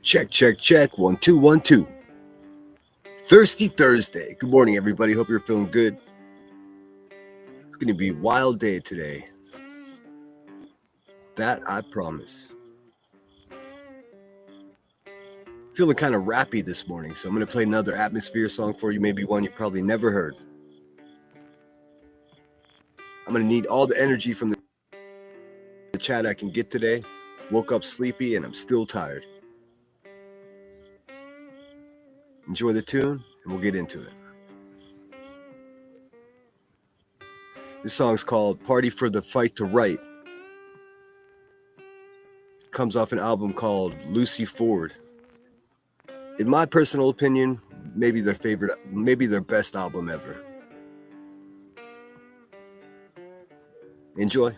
Check, check, check. 1, 2, 1, 2. Thirsty Thursday. Good morning, everybody. Hope you're feeling good. It's going to be a wild day today. That I promise. Feeling kind of rappy this morning, so I'm going to play another atmosphere song for you, maybe one you probably never heard. I'm going to need all the energy from the chat I can get today. Woke up sleepy and I'm still tired. Enjoy the tune and we'll get into it. This song's called Party for the Fight to Right. It comes off an album called Lucy Ford. In my personal opinion, maybe their best album ever. Enjoy.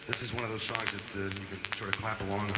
This is one of those songs that you can sort of clap along.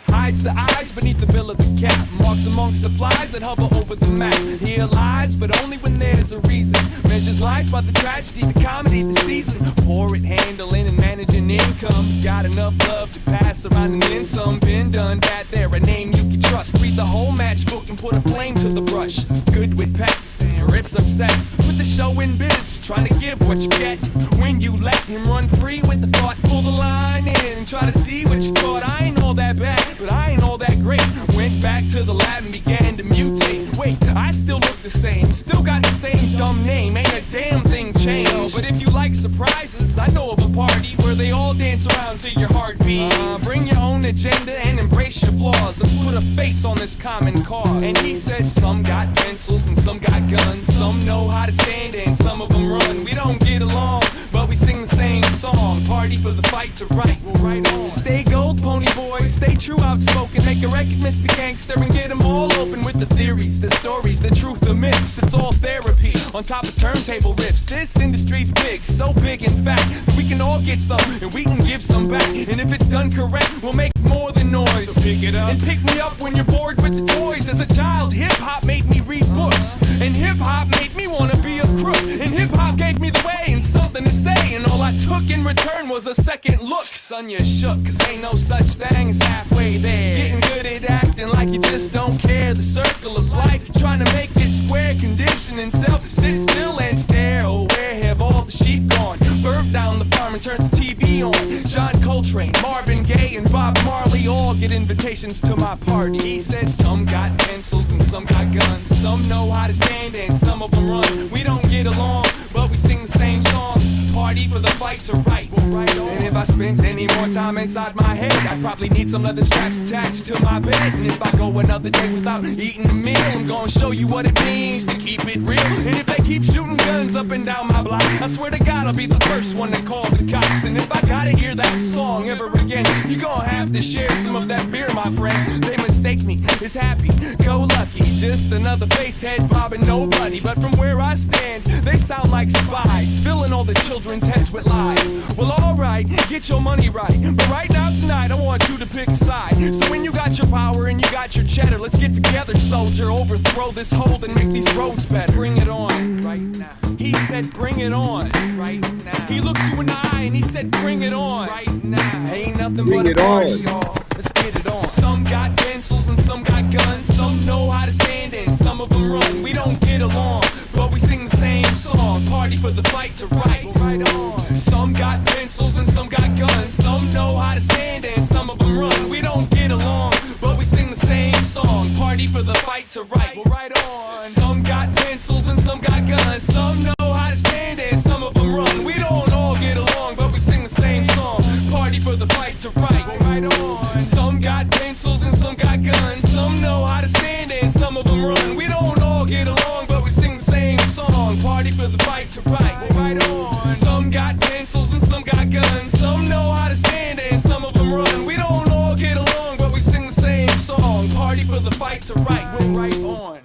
Hides the eyes beneath the bill of the cap. Marks amongst the flies that hover over the map. Here lies, but only when there's a reason. Measures life by the tragedy, the comedy, the season. Pour it, handling and managing income. Got enough love to pass around and then some. Been done that, there a name you can trust. Read the whole matchbook and put a flame to the brush. Good with pets and rips up sets. With the show in biz, trying to give what you get. When you let him run free with the thought, pull the line in and try to see what you thought. I ain't all that bad, but I ain't all that great. Went back to the lab and began to mutate. Wait, I still look the same, still got the same dumb name. Ain't a damn thing changed. But if you like surprises, I know of a party where they all dance around to your heartbeat. Bring your own agenda and embrace your flaws. Let's put a face on this common cause. And he said some got pencils and some got guns. Some know how to stand and some of them run. We don't get along, but we sing the same song. Party for the fight to right, we'll right on. Stay gold, pony boy, stay true, outspoken. Make a record, Mr. Gangster, and get them all open with the theories, the stories, the truth, the myths. It's all therapy on top of turntable riffs. This industry's big, so big in fact that we can all get some and we can give some back. And if it's done correct, we'll make more than noise. So pick it up and pick me up when you're bored with the toys. As a child, hip-hop made me read books, and hip-hop made me want to be a crook, and hip-hop gave me the way and something to say, and all I took in return was a second look. Son, you shook, cause ain't no such thing as halfway there. Getting good at acting like you just don't care. The circle of life, trying to make it square. Conditioning self to sit still and stare. Oh, where have all the sheep gone? Burnt down the farm and turned the TV on. John Coltrane, Marvin Gaye, and Bob Marley all get invitations to my party. He said some got pencils and some got guns. Some know how to stand and some of them run. We don't get along, but we sing the same songs. Party for the fight to right, we'll right on. And if I spent any more time inside my head, I'd probably need some leather straps attached to my bed. And if I go another day without eating a meal, I'm gonna show you what it means to keep it real. And if they keep shooting guns up and down my block, I swear to God I'll be the first one to call the cops. And if I gotta hear that song ever again, you're gonna have to share some of that beer, my friend. They mistake me as happy, go lucky, just another face head bobbing nobody. But from where I stand, they sound like spies, filling all the children's heads with lies. Well, alright, get your money right, but right now tonight I want you to pick a side. So when you got your power and you got your cheddar, let's get together, soldier. Overthrow this hold and make these roads better. Bring it on, right now. He said bring it on, right now. He looked you in the eye and he said bring it on, right now. Ain't nothing but a party, y'all. Let's get it on. Some got pencils and some got guns. Some know how to stand and some of them run. We don't get along, but we sing the same songs. Party for the fight to right, right on. Some got pencils and some got guns. Some know how to stand and some of them run. We don't get along, but we sing the same songs. Party for the fight to right, right on. Some got pencils and some got guns. Some know how to stand and some of them run. We don't all get along, but we sing the same song. Party for the fight to right, right on. Some got pencils and some got guns. Some know how to stand and some of them run. We don't all get along, but we sing the same song. Party for the fight to right, right on. Some got pencils and some got guns. Some know how to stand and some of them run. We don't all get along, but we sing the same song. Party for the fight to right, right on.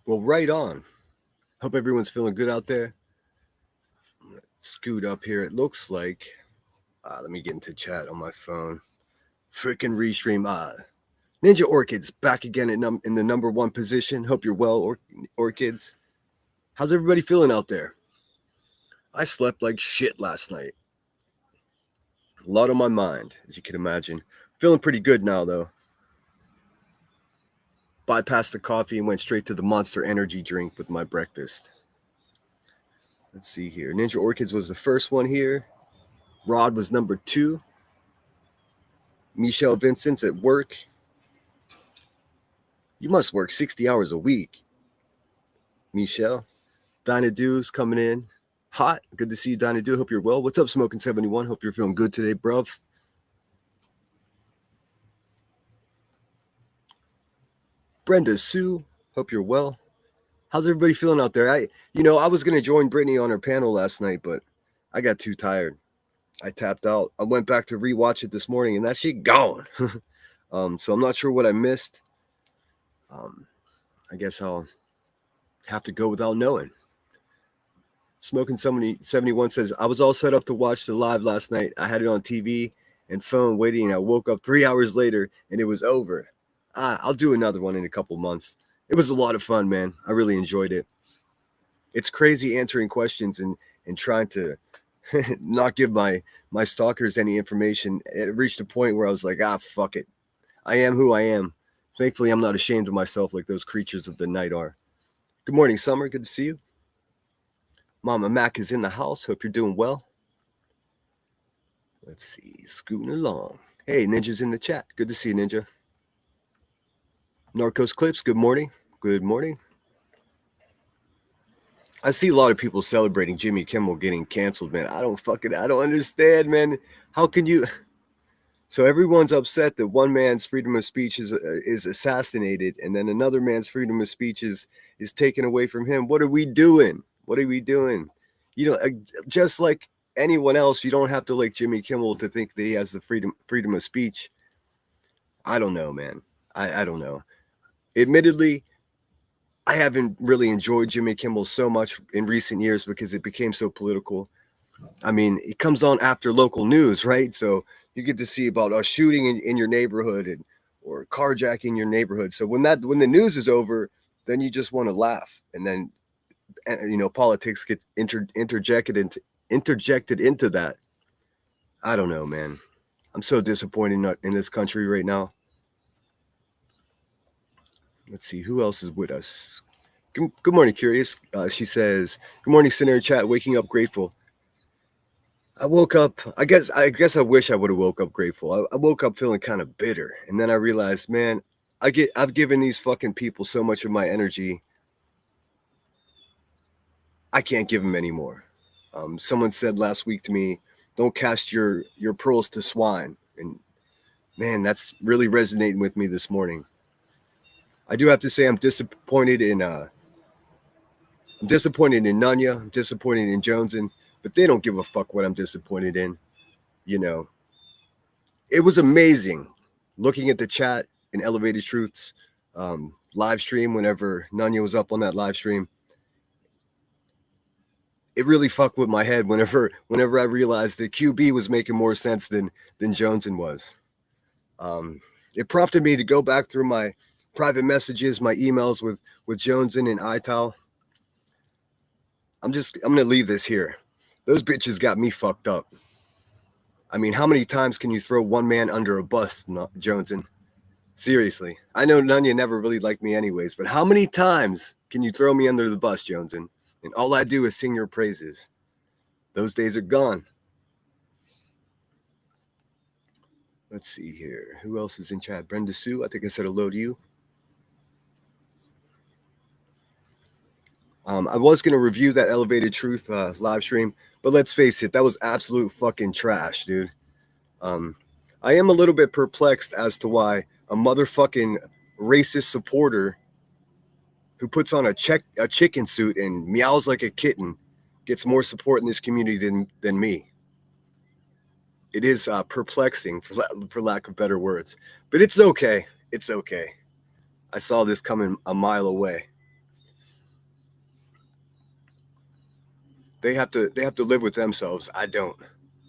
Well, right on. Hope everyone's feeling good out there. Scoot up here. It looks like. Let me get into chat on my phone. Freaking restream. Ninja Orchids back again in the number one position. Hope you're well, Orchids. How's everybody feeling out there? I slept like shit last night. A lot on my mind, as you can imagine. Feeling pretty good now, though. Bypassed the coffee and went straight to the Monster Energy drink with my breakfast. Let's see here. Ninja Orchids was the first one here. Rod was number 2. Michelle Vincent's at work. You must work 60 hours a week, Michelle. Dinah Dew's coming in. Hot. Good to see you, Dinah Dew. Hope you're well. What's up, Smoking 71? Hope you're feeling good today, bruv. Brenda Sue. Hope you're well. How's everybody feeling out there? I was going to join Brittany on her panel last night, but I got too tired. I tapped out. I went back to rewatch it this morning, and that shit gone. So I'm not sure what I missed. I guess I'll have to go without knowing. Smoking 71 says, I was all set up to watch the live last night. I had it on TV and phone waiting, and I woke up 3 hours later, and it was over. I'll do another one in a couple months. It was a lot of fun, man. I really enjoyed it. It's crazy answering questions and trying to not give my stalkers any information. It reached a point where I was like, fuck it. I am who I am. Thankfully, I'm not ashamed of myself like those creatures of the night are. Good morning, Summer. Good to see you. Mama Mac is in the house. Hope you're doing well. Let's see. Scooting along. Hey, Ninja's in the chat. Good to see you, Ninja. Narcos Clips, good morning. Good morning. I see a lot of people celebrating Jimmy Kimmel getting canceled, man. I don't understand, man. How can you? So everyone's upset that one man's freedom of speech is assassinated, and then another man's freedom of speech is taken away from him. What are we doing? What are we doing? Just like anyone else, you don't have to like Jimmy Kimmel to think that he has the freedom of speech. I don't know, man. I don't know. Admittedly, I haven't really enjoyed Jimmy Kimmel so much in recent years because it became so political. I mean, it comes on after local news, right? So you get to see about a shooting in your neighborhood or carjacking your neighborhood. So when the news is over, then you just want to laugh, and then politics get interjected into that. I don't know, man. I'm so disappointed in this country right now. Let's see, who else is with us? Good morning, Curious. She says, good morning, Sinner in chat, waking up grateful. I woke up, I guess I wish I would have woke up grateful. I woke up feeling kind of bitter. And then I realized, man, I've given these fucking people so much of my energy. I can't give them anymore. Someone said last week to me, don't cast your pearls to swine. And man, that's really resonating with me this morning. I do have to say I'm disappointed in Nunya. I'm disappointed in Joneson, but they don't give a fuck what I'm disappointed in. It was amazing looking at the chat in Elevated Truths live stream whenever Nunya was up on that live stream. It really fucked with my head whenever I realized that QB was making more sense than Joneson was. It prompted me to go back through my private messages, my emails with Joneson and Ital. I'm going to leave this here. Those bitches got me fucked up. I mean, how many times can you throw one man under a bus, Joneson? Seriously. I know Nunya never really liked me anyways, but how many times can you throw me under the bus, Joneson? And all I do is sing your praises. Those days are gone. Let's see here. Who else is in chat? Brenda Sue, I think I said hello to you. I was going to review that Elevated Truth live stream, but let's face it, that was absolute fucking trash, dude. I am a little bit perplexed as to why a motherfucking racist supporter who puts on a chicken suit and meows like a kitten gets more support in this community than me. It is perplexing, for lack of better words. But it's okay. It's okay. I saw this coming a mile away. They have to live with themselves. I don't.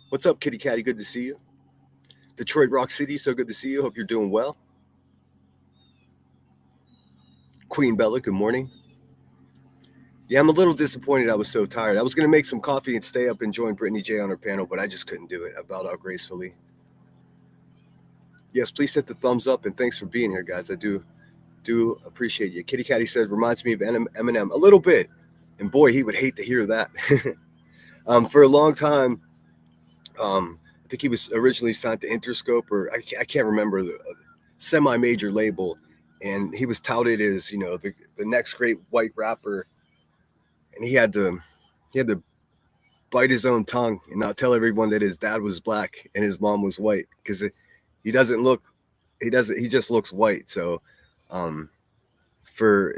What's up, Kitty Catty? Good to see you. Detroit Rock City, so good to see you. Hope you're doing well. Queen Bella, good morning. Yeah, I'm a little disappointed I was so tired. I was going to make some coffee and stay up and join Brittany J on her panel, but I just couldn't do it. I bowed out gracefully. Yes, please hit the thumbs up, and thanks for being here, guys. I do appreciate you. Kitty Catty says, reminds me of Eminem a little bit. And boy, he would hate to hear that. For a long time, I think he was originally signed to Interscope, or I can't remember, the semi-major label. And he was touted as, the next great white rapper. And he had to bite his own tongue and not tell everyone that his dad was black and his mom was white, because he doesn't look he just looks white. So um, for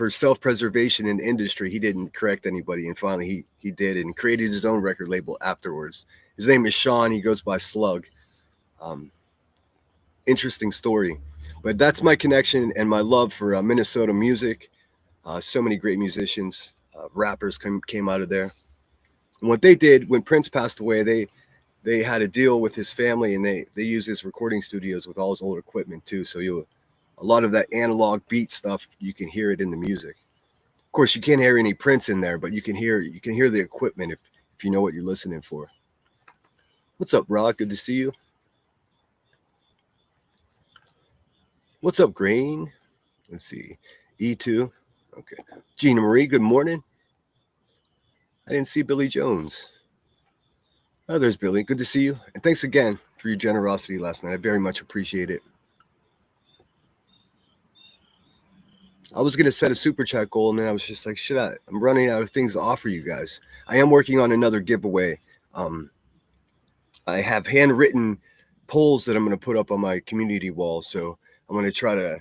self-preservation in the industry, he didn't correct anybody, and finally he did, and created his own record label afterwards. His name is Sean. He goes by Slug. Um, Interesting story, but that's my connection and my love for Minnesota music. So many great musicians, rappers came out of there. And what they did when Prince passed away, they had a deal with his family, and they use his recording studios with all his old equipment too. So a lot of that analog beat stuff, you can hear it in the music. Of course, you can't hear any Prince in there, but you can hear the equipment if you know what you're listening for. What's up, Rod? Good to see you. What's up, Green? Let's see. E2. Okay. Gina Marie, good morning. I didn't see Billy Jones. Oh, there's Billy. Good to see you. And thanks again for your generosity last night. I very much appreciate it. I was going to set a super chat goal, and then I was just like, shit, I'm running out of things to offer you guys. I am working on another giveaway. I have handwritten polls that I'm going to put up on my community wall. So I'm going to try to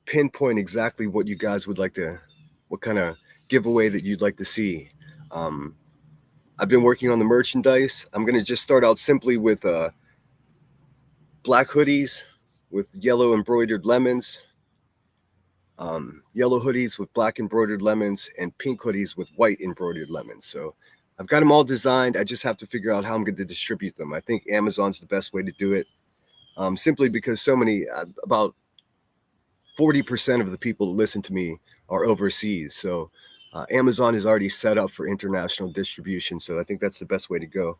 pinpoint exactly what you guys would like to, what kind of giveaway that you'd like to see. I've been working on the merchandise. I'm going to just start out simply with black hoodies with yellow embroidered lemons, yellow hoodies with black embroidered lemons, and pink hoodies with white embroidered lemons. So I've got them all designed. I just have to figure out how I'm going to distribute them. I think Amazon's the best way to do it, simply because so many, about 40% of the people that listen to me are overseas. So Amazon is already set up for international distribution. So I think that's the best way to go.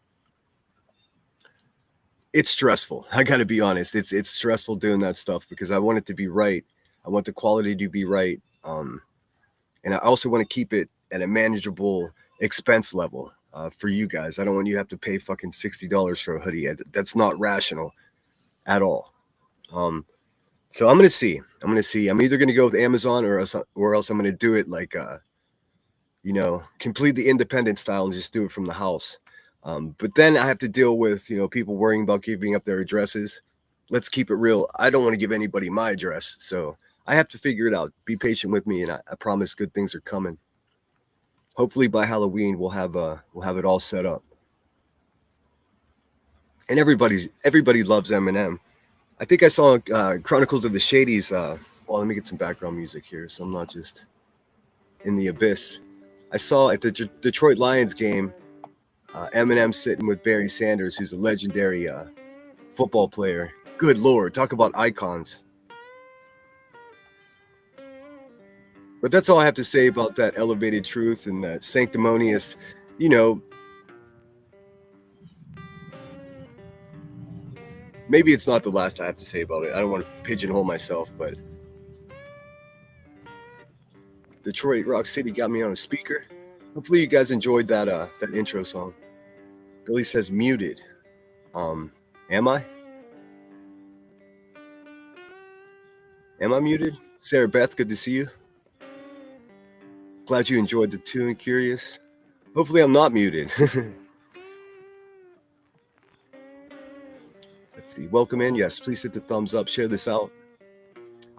It's stressful. I got to be honest. It's stressful doing that stuff because I want it to be right. I want the quality to be right. And I also want to keep it at a manageable expense level for you guys. I don't want you to have to pay fucking $60 for a hoodie. That's not rational at all. So I'm going to see. I'm either going to go with Amazon or else I'm going to do it like, completely independent style and just do it from the house. But then I have to deal with, people worrying about giving up their addresses. Let's keep it real. I don't want to give anybody my address. So I have to figure it out. Be patient with me, and I promise good things are coming. Hopefully by Halloween we'll have it all set up. And everybody loves Eminem. I think I saw Chronicles of the Shadies. Let me get some background music here, so I'm not just in the abyss. I saw at the Detroit Lions game, Eminem sitting with Barry Sanders, who's a legendary football player. Good Lord, talk about icons. But that's all I have to say about that elevated truth and that sanctimonious, maybe it's not the last I have to say about it. I don't want to pigeonhole myself, but Detroit Rock City got me on a speaker. Hopefully you guys enjoyed that intro song. Billy says muted. Am I? Am I muted? Sarah Beth, good to see you. Glad you enjoyed the tune, Curious. Hopefully I'm not muted. Let's see. Welcome in. Yes, please hit the thumbs up. Share this out.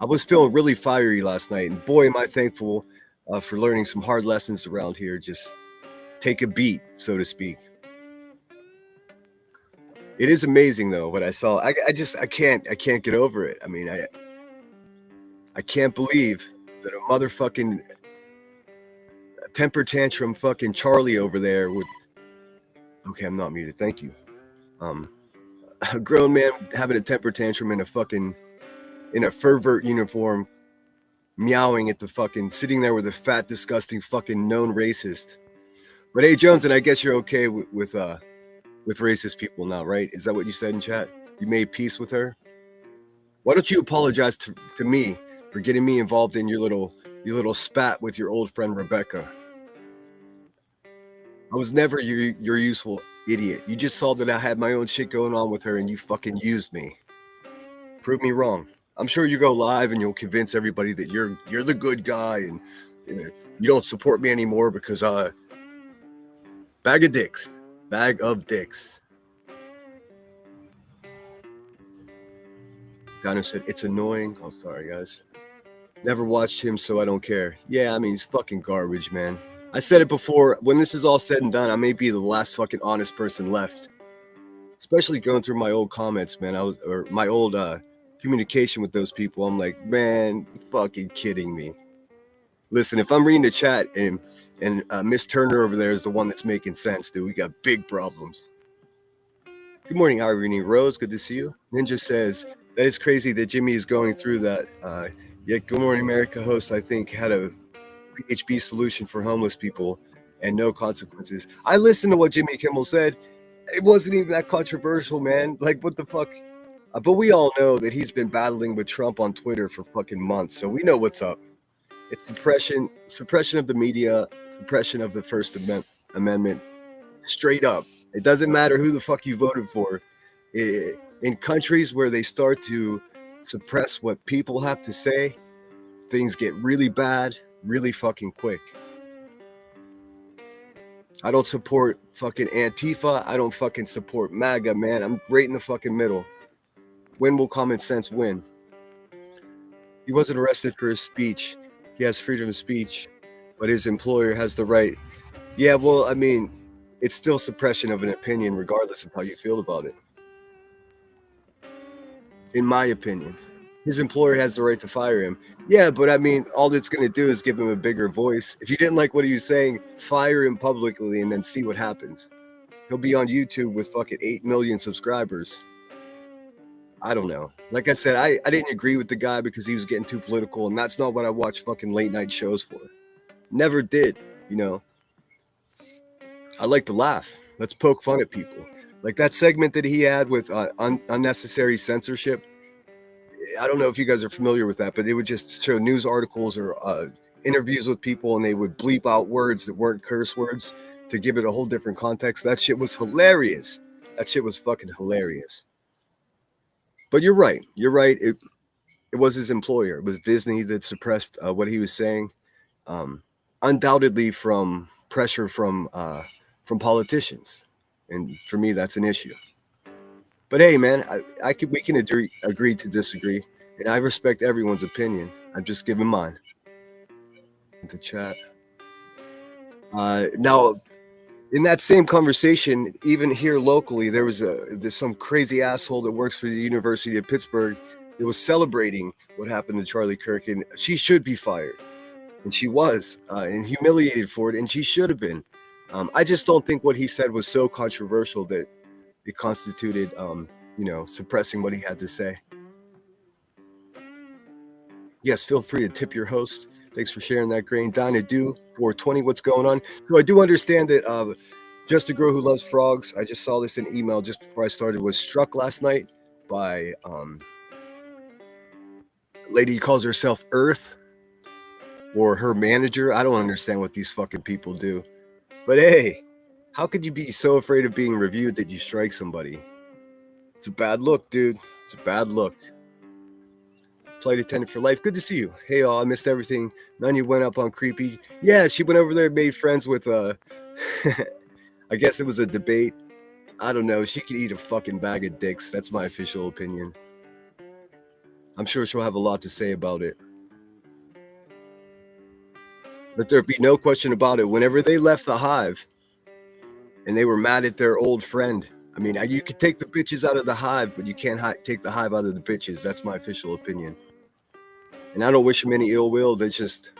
I was feeling really fiery last night, and boy, am I thankful for learning some hard lessons around here. Just take a beat, so to speak. It is amazing though what I saw. I can't get over it. I mean, I can't believe that a motherfucking temper tantrum fucking Charlie over there with. Okay, I'm not muted. Thank you. A grown man having a temper tantrum in a fervor uniform, meowing at the fucking sitting there with a fat, disgusting fucking known racist. But hey, Jones, and I guess you're okay with racist people now, right? Is that what you said in chat? You made peace with her. Why don't you apologize to me for getting me involved in your little spat with your old friend Rebecca? I was never your useful idiot. You just saw that I had my own shit going on with her and you fucking used me. Prove me wrong. I'm sure you go live and you'll convince everybody that you're the good guy and you don't support me anymore because bag of dicks. Donna said it's annoying. Oh, sorry guys. Never watched him, so I don't care. Yeah, I mean he's fucking garbage, man. I said it before. When this is all said and done, I may be the last fucking honest person left. Especially going through my old comments, man. My old communication with those people. I'm like, man, you're fucking kidding me. Listen, if I'm reading the chat and Miss Turner over there is the one that's making sense, dude, we got big problems. Good morning, Irene Rose. Good to see you. Ninja says that is crazy that Jimmy is going through that. Yet Good Morning America host, I think, had a PHB solution for homeless people and no consequences. I listened to what Jimmy Kimmel said. It wasn't even that controversial, man. Like, what the fuck? But we all know that he's been battling with Trump on Twitter for fucking months, so we know what's up. It's suppression of the media, suppression of the First Amendment, straight up. It doesn't matter who the fuck you voted for. In countries where they start to suppress what people have to say, things get really bad really fucking quick. I don't support fucking Antifa. I don't fucking support MAGA, man. I'm right in the fucking middle. When will common sense win? He wasn't arrested for his speech. He has freedom of speech, but his employer has the right. Yeah, well, I mean, it's still suppression of an opinion regardless of how you feel about it. In my opinion. His employer has the right to fire him. Yeah, but I mean, all it's going to do is give him a bigger voice. If you didn't like what he was saying, fire him publicly and then see what happens. He'll be on YouTube with fucking 8 million subscribers. I don't know. Like I said, I didn't agree with the guy because he was getting too political, and that's not what I watch fucking late night shows for. Never did, you know. I like to laugh. Let's poke fun at people. Like that segment that he had with unnecessary censorship. I don't know if you guys are familiar with that, but it would just show news articles or interviews with people, and they would bleep out words that weren't curse words to give it a whole different context. That shit was hilarious. That shit was fucking hilarious. But you're right. You're right. It was his employer. It was Disney that suppressed what he was saying, undoubtedly from pressure from politicians. And for me, that's an issue. But hey, man, we can agree to disagree, and I respect everyone's opinion. I'm just giving mine. The chat. Now, in that same conversation, even here locally, there's some crazy asshole that works for the University of Pittsburgh that was celebrating what happened to Charlie Kirk, and she should be fired, and she was, and humiliated for it, and she should have been. I just don't think what he said was so controversial that it constituted, suppressing what he had to say. Yes, feel free to tip your host. Thanks for sharing that, Grain. Dinah Do 420. What's going on? So I do understand that Just a Girl Who Loves Frogs. I just saw this in email just before I started. Was struck last night by a lady who calls herself Earth, or her manager. I don't understand what these fucking people do. But hey, how could you be so afraid of being reviewed that you strike somebody? It's a bad look, dude. It's a bad look. Flight attendant for life. Good to see you. Hey, all. I missed everything. None you went up on Creepy. Yeah, she went over there and made friends with I guess it was a debate. I don't know. She could eat a fucking bag of dicks. That's my official opinion. I'm sure she'll have a lot to say about it. Let there be no question about it. Whenever they left the hive and they were mad at their old friend, I mean, you could take the bitches out of the hive, but you can't take the hive out of the bitches. That's my official opinion. And I don't wish them any ill will. They just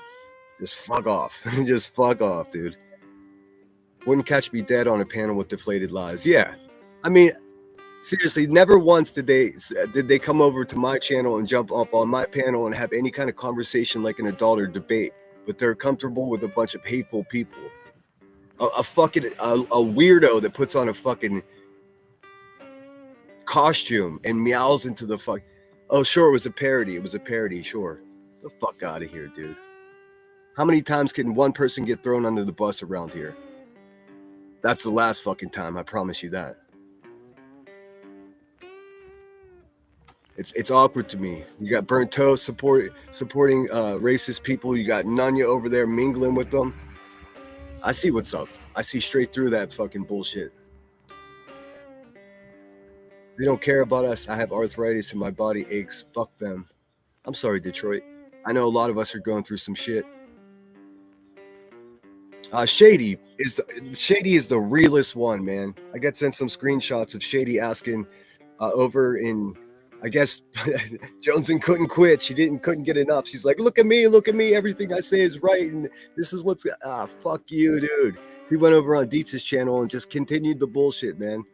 Just fuck off. Just fuck off, dude. Wouldn't catch me dead on a panel with deflated lies. Yeah. I mean, seriously, never once did they come over to my channel and jump up on my panel and have any kind of conversation like an adult or debate. But they're comfortable with a bunch of hateful people. A weirdo that puts on a fucking costume and meows into the fuck. Oh, sure, it was a parody. It was a parody, sure. The fuck out of here, dude. How many times can one person get thrown under the bus around here? That's the last fucking time, I promise you that. It's awkward to me. You got Burnt Toast supporting racist people. You got Nunya over there mingling with them. I see what's up. I see straight through that fucking bullshit. They don't care about us. I have arthritis and my body aches. Fuck them. I'm sorry, Detroit. I know a lot of us are going through some shit. Shady is the realest one, man. I got sent some screenshots of Shady asking over in, I guess, Joneson couldn't quit. She couldn't get enough. She's like, look at me. Everything I say is right, and this is what's fuck you, dude. He went over on Dietz's channel and just continued the bullshit, man.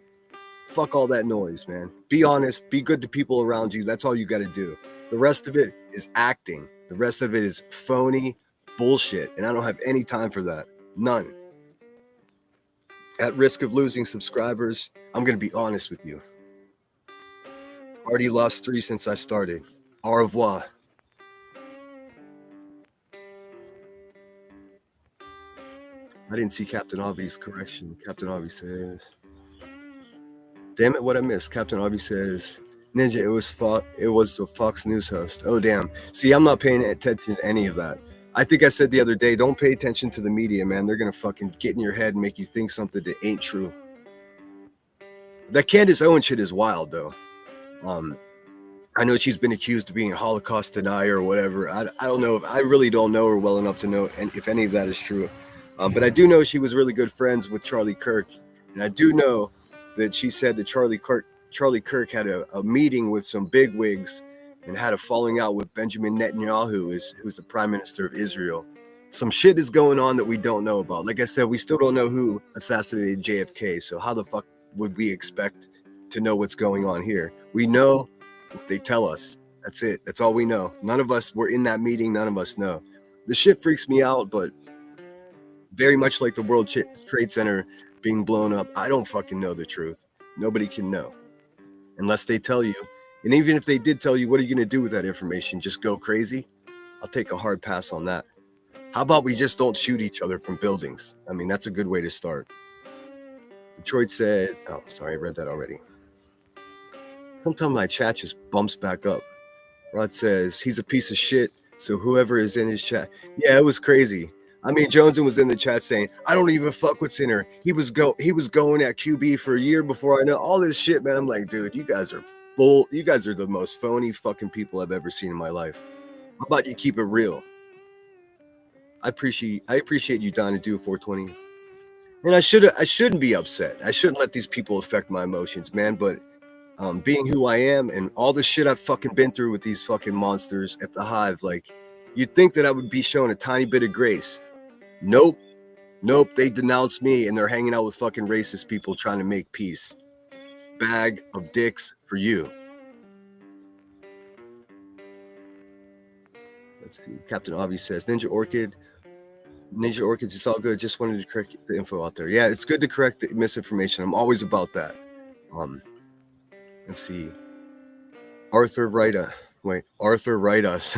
Fuck all that noise, man. Be honest. Be good to people around you. That's all you got to do. The rest of it is acting. The rest of it is phony bullshit, and I don't have any time for that. None. At risk of losing subscribers, I'm going to be honest with you. Already lost 3 since I started. Au revoir. I didn't see Captain Avi's correction. Captain Avi says, damn it, what I missed. Captain Avi says, Ninja, it was the Fox News host. Oh, damn. See, I'm not paying attention to any of that. I think I said the other day, don't pay attention to the media, man. They're going to fucking get in your head and make you think something that ain't true. That Candace Owens shit is wild, though. I know she's been accused of being a Holocaust denier or whatever. I don't know. I really don't know her well enough to know if any of that is true. But I do know she was really good friends with Charlie Kirk. And I do know that she said that Charlie Kirk had a meeting with some bigwigs and had a falling out with Benjamin Netanyahu, who's the prime minister of Israel. Some shit is going on that we don't know about. Like I said, we still don't know who assassinated JFK. So how the fuck would we expect to know what's going on here? We know what they tell us. That's it. That's all we know. None of us were in that meeting. None of us know. The shit freaks me out, but very much like the World Trade Center being blown up, I don't fucking know the truth. Nobody can know unless they tell you. And even if they did tell you, what are you going to do with that information? Just go crazy? I'll take a hard pass on that. How about we just don't shoot each other from buildings? I mean, that's a good way to start. Detroit said, oh, sorry, I read that already. Sometimes my chat just bumps back up. Rod says, he's a piece of shit, so whoever is in his chat. Yeah, it was crazy. I mean, Joneson was in the chat saying, I don't even fuck with Sinner. He was going at QB for a year before I know all this shit, man. I'm like, dude, you guys are full. You guys are the most phony fucking people I've ever seen in my life. How about you keep it real? I appreciate you dying to do 420. And I shouldn't be upset. I shouldn't let these people affect my emotions, man. But being who I am and all the shit I've fucking been through with these fucking monsters at the Hive, like, you'd think that I would be shown a tiny bit of grace. Nope. They denounce me and they're hanging out with fucking racist people trying to make peace. Bag of dicks for you. Let's see. Captain Avi says, Ninja Orchids, it's all good. Just wanted to correct the info out there. Yeah, it's good to correct the misinformation. I'm always about that. Let's see. Arthur, write us.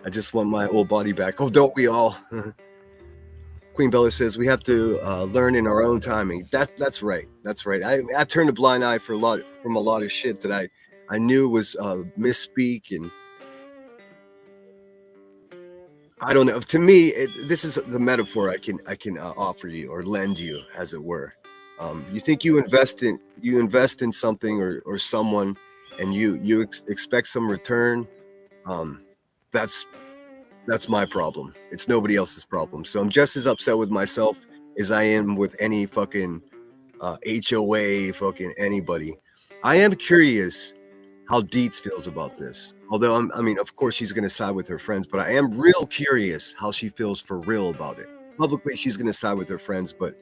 I just want my old body back. Oh, don't we all? Queen Bella says we have to learn in our own timing. That's right. I turned a blind eye from a lot of shit that I knew was misspeak, and I don't know. To me, this is the metaphor I can offer you or lend you, as it were. You think you invest in something or someone, and you expect some return. That's my problem. It's nobody else's problem. So I'm just as upset with myself as I am with any fucking HOA, fucking anybody. I am curious how Dietz feels about this. Although I mean, of course she's going to side with her friends, but I am real curious how she feels for real about it. Publicly, she's going to side with her friends, but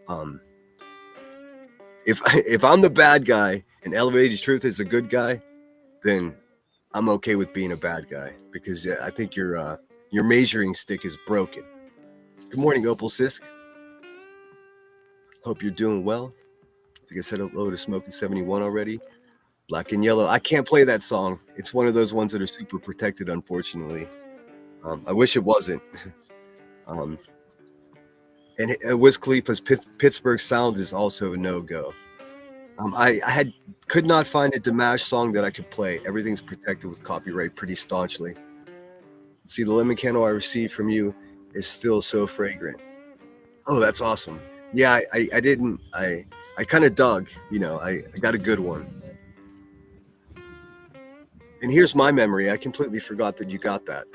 um, if I'm the bad guy and Elevated Truth is the good guy, then I'm okay with being a bad guy because I think your measuring stick is broken. Good morning, Opal Sisk. Hope you're doing well. I think I said hello to Smoking 71 already. Black and Yellow. I can't play that song. It's one of those ones that are super protected, unfortunately. I wish it wasn't. And Wiz Khalifa's Pittsburgh Sound is also a no-go. I could not find a Dimash song that I could play. Everything's protected with copyright pretty staunchly. See, the lemon candle I received from you is still so fragrant. Oh, that's awesome. Yeah, I didn't. I kind of dug. I got a good one. And here's my memory. I completely forgot that you got that.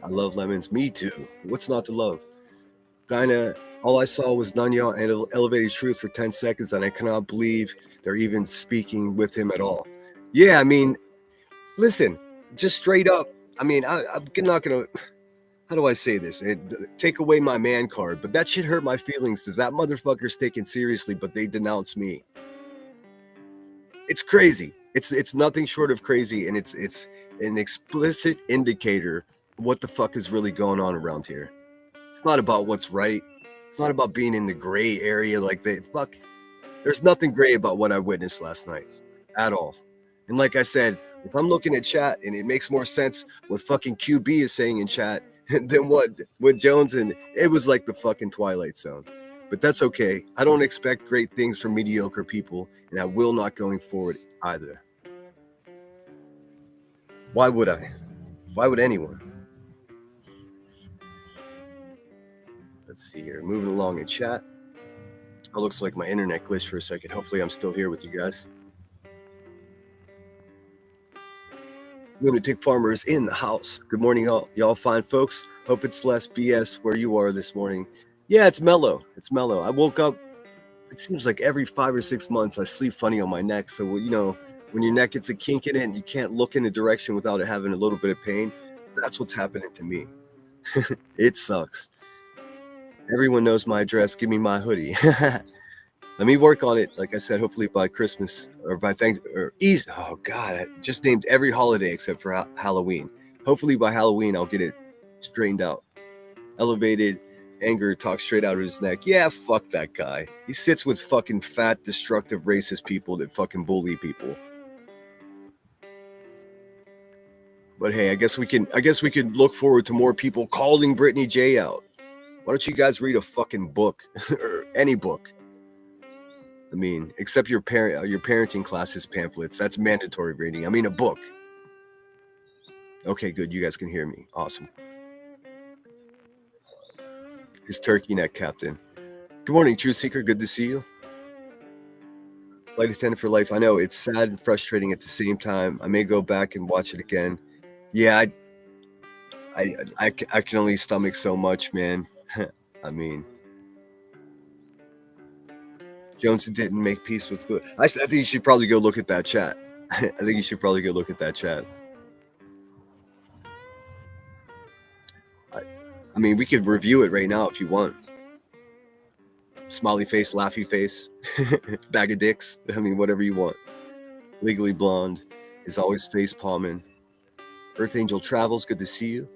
I love lemons. Me too. What's not to love? Dinah, all I saw was Nanya and Elevated Truth for 10 seconds, and I cannot believe they're even speaking with him at all. Yeah, I mean, listen, just straight up. I mean, I'm not going to. How do I say this? Take away my man card, but that shit hurt my feelings that motherfucker's taken seriously, but they denounce me. It's crazy. It's nothing short of crazy, and it's an explicit indicator of what the fuck is really going on around here. It's not about what's right. It's not about being in the gray area like that. Fuck. There's nothing gray about what I witnessed last night at all. And like I said, if I'm looking at chat and it makes more sense what fucking QB is saying in chat than what Jones, and it was like the fucking Twilight Zone. But that's okay. I don't expect great things from mediocre people, and I will not going forward either. Why would I? Why would anyone? Let's see here. Moving along in chat. It looks like my internet glitched for a second. Hopefully I'm still here with you guys. Lunatic Farmer is in the house. Good morning, y'all fine folks. Hope it's less BS where you are this morning. Yeah, it's mellow. It's mellow. I woke up, it seems like every 5 or 6 months I sleep funny on my neck. So, when your neck gets a kink in it and you can't look in a direction without it having a little bit of pain, that's what's happening to me. It sucks. Everyone knows my address. Give me my hoodie. Let me work on it. Like I said, hopefully by Christmas or by Easter. Oh God, I just named every holiday except for Halloween. Hopefully by Halloween, I'll get it straightened out. Elevated anger talks straight out of his neck. Yeah, fuck that guy. He sits with fucking fat, destructive, racist people that fucking bully people. But hey, I guess we can look forward to more people calling Brittany J out. Why don't you guys read a fucking book or any book? I mean, except your parenting classes pamphlets. That's mandatory reading. I mean, a book. Okay, good. You guys can hear me. Awesome. His turkey neck captain. Good morning, Truth Seeker. Good to see you. Flight attendant for life. I know it's sad and frustrating at the same time. I may go back and watch it again. Yeah, I can only stomach so much, man. I mean, Jones didn't make peace with food. I think you should probably go look at that chat. I think you should probably go look at that chat. I mean, we could review it right now if you want. Smiley face, laughy face, bag of dicks. I mean, whatever you want. Legally Blonde is always face palming. Earth Angel Travels, good to see you.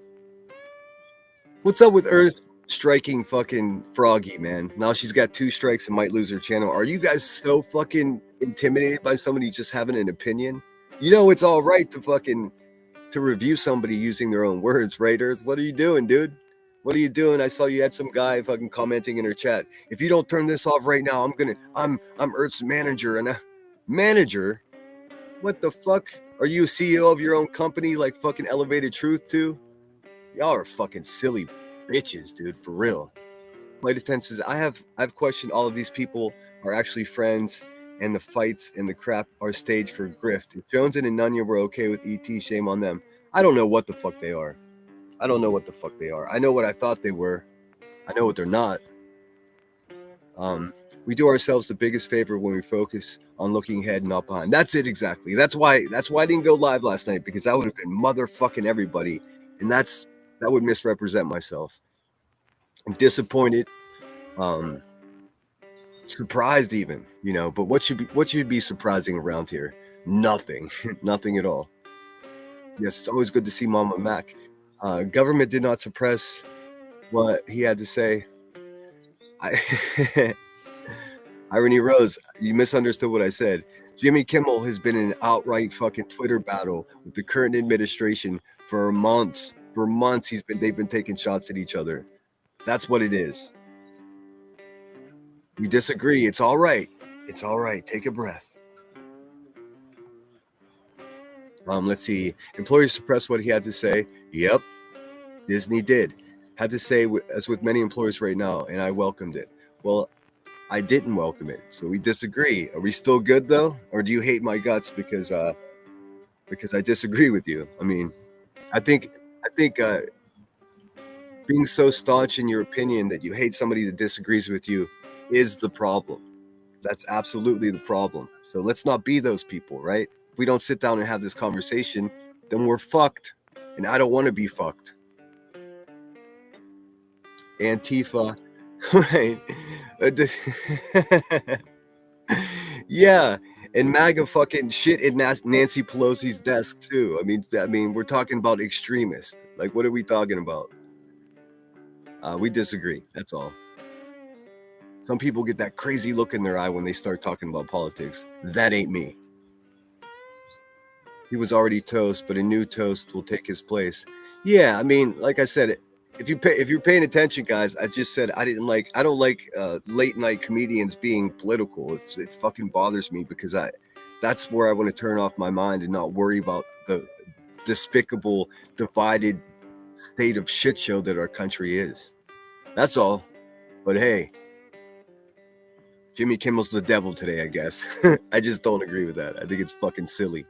What's up with Earth striking fucking Froggy, man? Now she's got 2 strikes and might lose her channel. Are you guys so fucking intimidated by somebody just having an opinion? It's all right to review somebody using their own words, right, Earth? What are you doing, dude? What are you doing? I saw you had some guy fucking commenting in her chat. If you don't turn this off right now, I'm Earth's manager. And manager? What the fuck? Are you a CEO of your own company like fucking Elevated Truth too? Y'all are fucking silly bitches, dude, for real. Flight attendant says, I've questioned all of these people are actually friends and the fights and the crap are staged for grift. If Jones and Nunya were okay with ET, shame on them. I don't know what the fuck they are. I don't know what the fuck they are. I know what I thought they were. I know what they're not. We do ourselves the biggest favor when we focus on looking ahead and not behind. That's it exactly. That's why I didn't go live last night, because I would have been motherfucking everybody, and that would misrepresent myself. I'm disappointed, surprised even, but what should be surprising around here? Nothing. Nothing at all. Yes, it's always good to see Mama Mac. Government did not suppress what he had to say. Irony Rose, you misunderstood what I said. Jimmy Kimmel has been in an outright fucking Twitter battle with the current administration for months. For months, they've been taking shots at each other. That's what it is. We disagree. It's all right. It's all right. Take a breath. Let's see. Employers suppressed what he had to say. Yep, Disney did. Had to say, as with many employers right now, and I welcomed it. Well, I didn't welcome it, so we disagree. Are we still good though, or do you hate my guts because I disagree with you? I mean, I think being so staunch in your opinion that you hate somebody that disagrees with you is the problem. That's absolutely the problem. So let's not be those people, right? If we don't sit down and have this conversation, then we're fucked, and I don't want to be fucked. Antifa, right? Yeah, and MAGA fucking shit in Nancy Pelosi's desk too. I mean, we're talking about extremists. Like, what are we talking about? We disagree. That's all. Some people get that crazy look in their eye when they start talking about politics. That ain't me. He was already toast, but a new toast will take his place. Yeah, I mean, like I said, if you're paying attention, guys, I just said I don't like late night comedians being political. It fucking bothers me, because that's where I want to turn off my mind and not worry about the despicable, divided state of shit show that our country is. That's all. But hey, Jimmy Kimmel's the devil today, I guess. I just don't agree with that. I think it's fucking silly.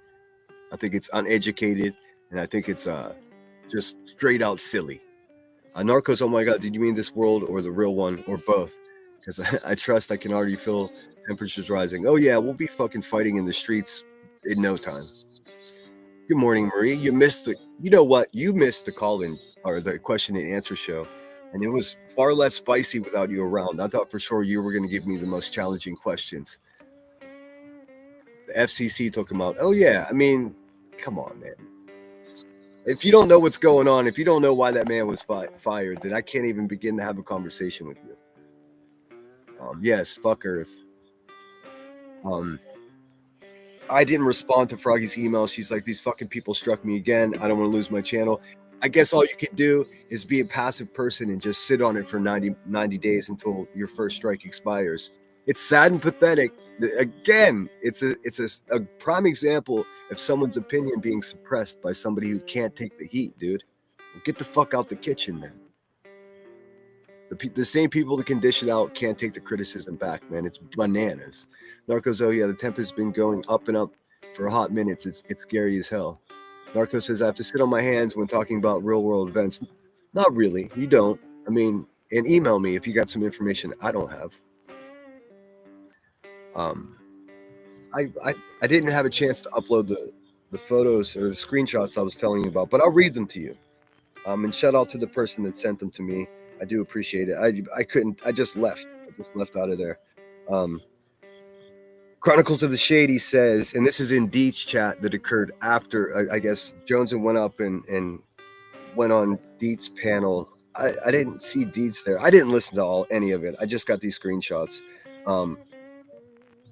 I think it's uneducated, and I think it's just straight out silly. Narcos, oh my god, did you mean this world or the real one, or both? Because I trust I can already feel temperatures rising. Oh yeah, we'll be fucking fighting in the streets in no time. Good morning, Marie. You missed the call-in, or the question and answer show, and it was far less spicy without you around. I thought for sure you were going to give me the most challenging questions. The FCC took him out. Oh yeah, I mean, come on, man. If you don't know what's going on, if you don't know why that man was fired, then I can't even begin to have a conversation with you. Yes, fuck Earth. I didn't respond to Froggy's email. She's like, these fucking people struck me again. I don't want to lose my channel. I guess all you can do is be a passive person and just sit on it for 90 days until your first strike expires. It's sad and pathetic. Again, it's a prime example of someone's opinion being suppressed by somebody who can't take the heat, dude. Get the fuck out the kitchen, man. The same people that can dish it out can't take the criticism back, man. It's bananas. Narcos, oh yeah, the temp has been going up and up for a hot minute. It's scary as hell. Narcos says, I have to sit on my hands when talking about real world events. Not really. You don't. I mean, and email me if you got some information I don't have. I didn't have a chance to upload the photos or the screenshots I was telling you about, but I'll read them to you. And shout out to the person that sent them to me. I do appreciate it. I just left. I just left out of there. Chronicles of the Shady says, and this is in Deet's chat that occurred after, I guess, Jones went up and went on Deet's panel. I didn't see Deet's there. I didn't listen to any of it. I just got these screenshots.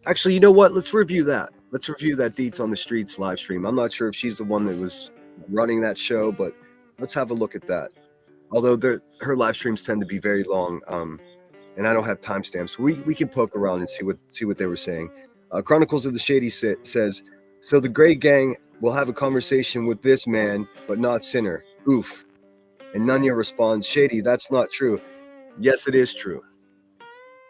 Actually, you know what? Let's review that. Let's review that Deets on the Streets live stream. I'm not sure if she's the one that was running that show, but let's have a look at that. Although her live streams tend to be very long, and I don't have timestamps. We can poke around and see what they were saying. Chronicles of the Shady says, so the Grey Gang will have a conversation with this man, but not Sinner. Oof. And Nunya responds, Shady, that's not true. Yes, it is true.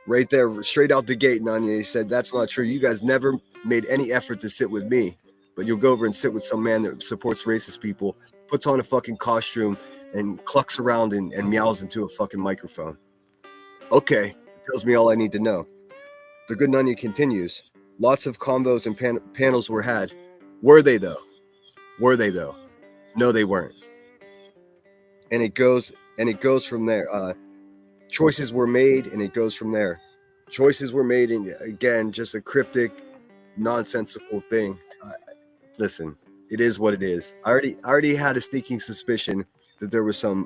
Right there, straight out the gate, Nunya, he said, that's not true. You guys never made any effort to sit with me, but you'll go over and sit with some man that supports racist people, puts on a fucking costume, and clucks around and meows into a fucking microphone. Okay, tells me all I need to know. The Good Nunny continues. Lots of combos and panels were had. Were they though? Were they though? No, they weren't. And it goes from there. Choices were made, and it goes from there. Choices were made, and again, just a cryptic, nonsensical thing. Listen, it is what it is. I already had a sneaking suspicion that there was some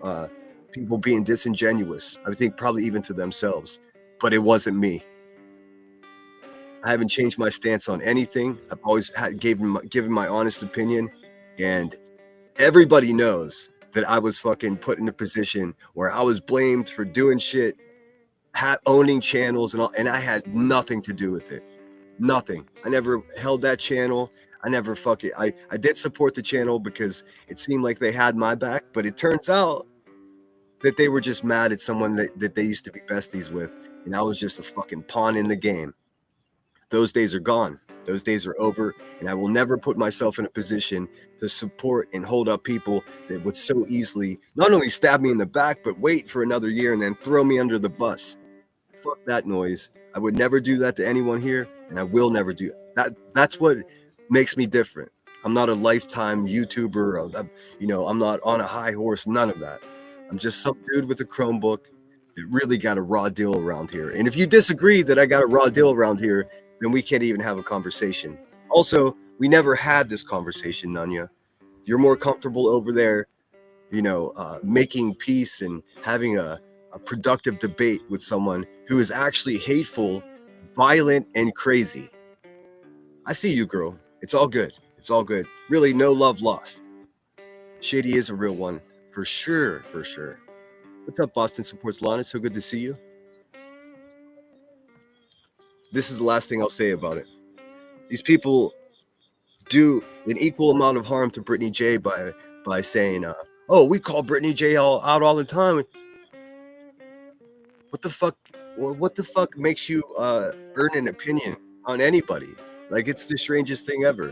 people being disingenuous. I think probably even to themselves, but it wasn't me. I haven't changed my stance on anything. I've always given my honest opinion, and everybody knows that I was fucking put in a position where I was blamed for doing shit, owning channels and all, and I had nothing to do with it. Nothing. I never held that channel. I never fucking. I did support the channel because it seemed like they had my back, but it turns out that they were just mad at someone that they used to be besties with, and I was just a fucking pawn in the game. Those days are gone. Those days are over, and I will never put myself in a position to support and hold up people that would so easily not only stab me in the back, but wait for another year and then throw me under the bus. Fuck that noise. I would never do that to anyone here, and I will never do that. That's what makes me different. I'm not a lifetime YouTuber. I'm not on a high horse. None of that. I'm just some dude with a Chromebook that really got a raw deal around here. And if you disagree that I got a raw deal around here, then we can't even have a conversation. Also, we never had this conversation, Nanya. You're more comfortable over there, making peace and having a productive debate with someone who is actually hateful, violent, and crazy. I see you, girl. It's all good. It's all good. Really, no love lost. Shady is a real one. For sure, for sure. What's up, Boston Supports Lawn? It's so good to see you. This is the last thing I'll say about it. These people do an equal amount of harm to Brittany J by saying, "Oh, we call Brittany J out all the time." What the fuck? What the fuck makes you earn an opinion on anybody? Like, it's the strangest thing ever.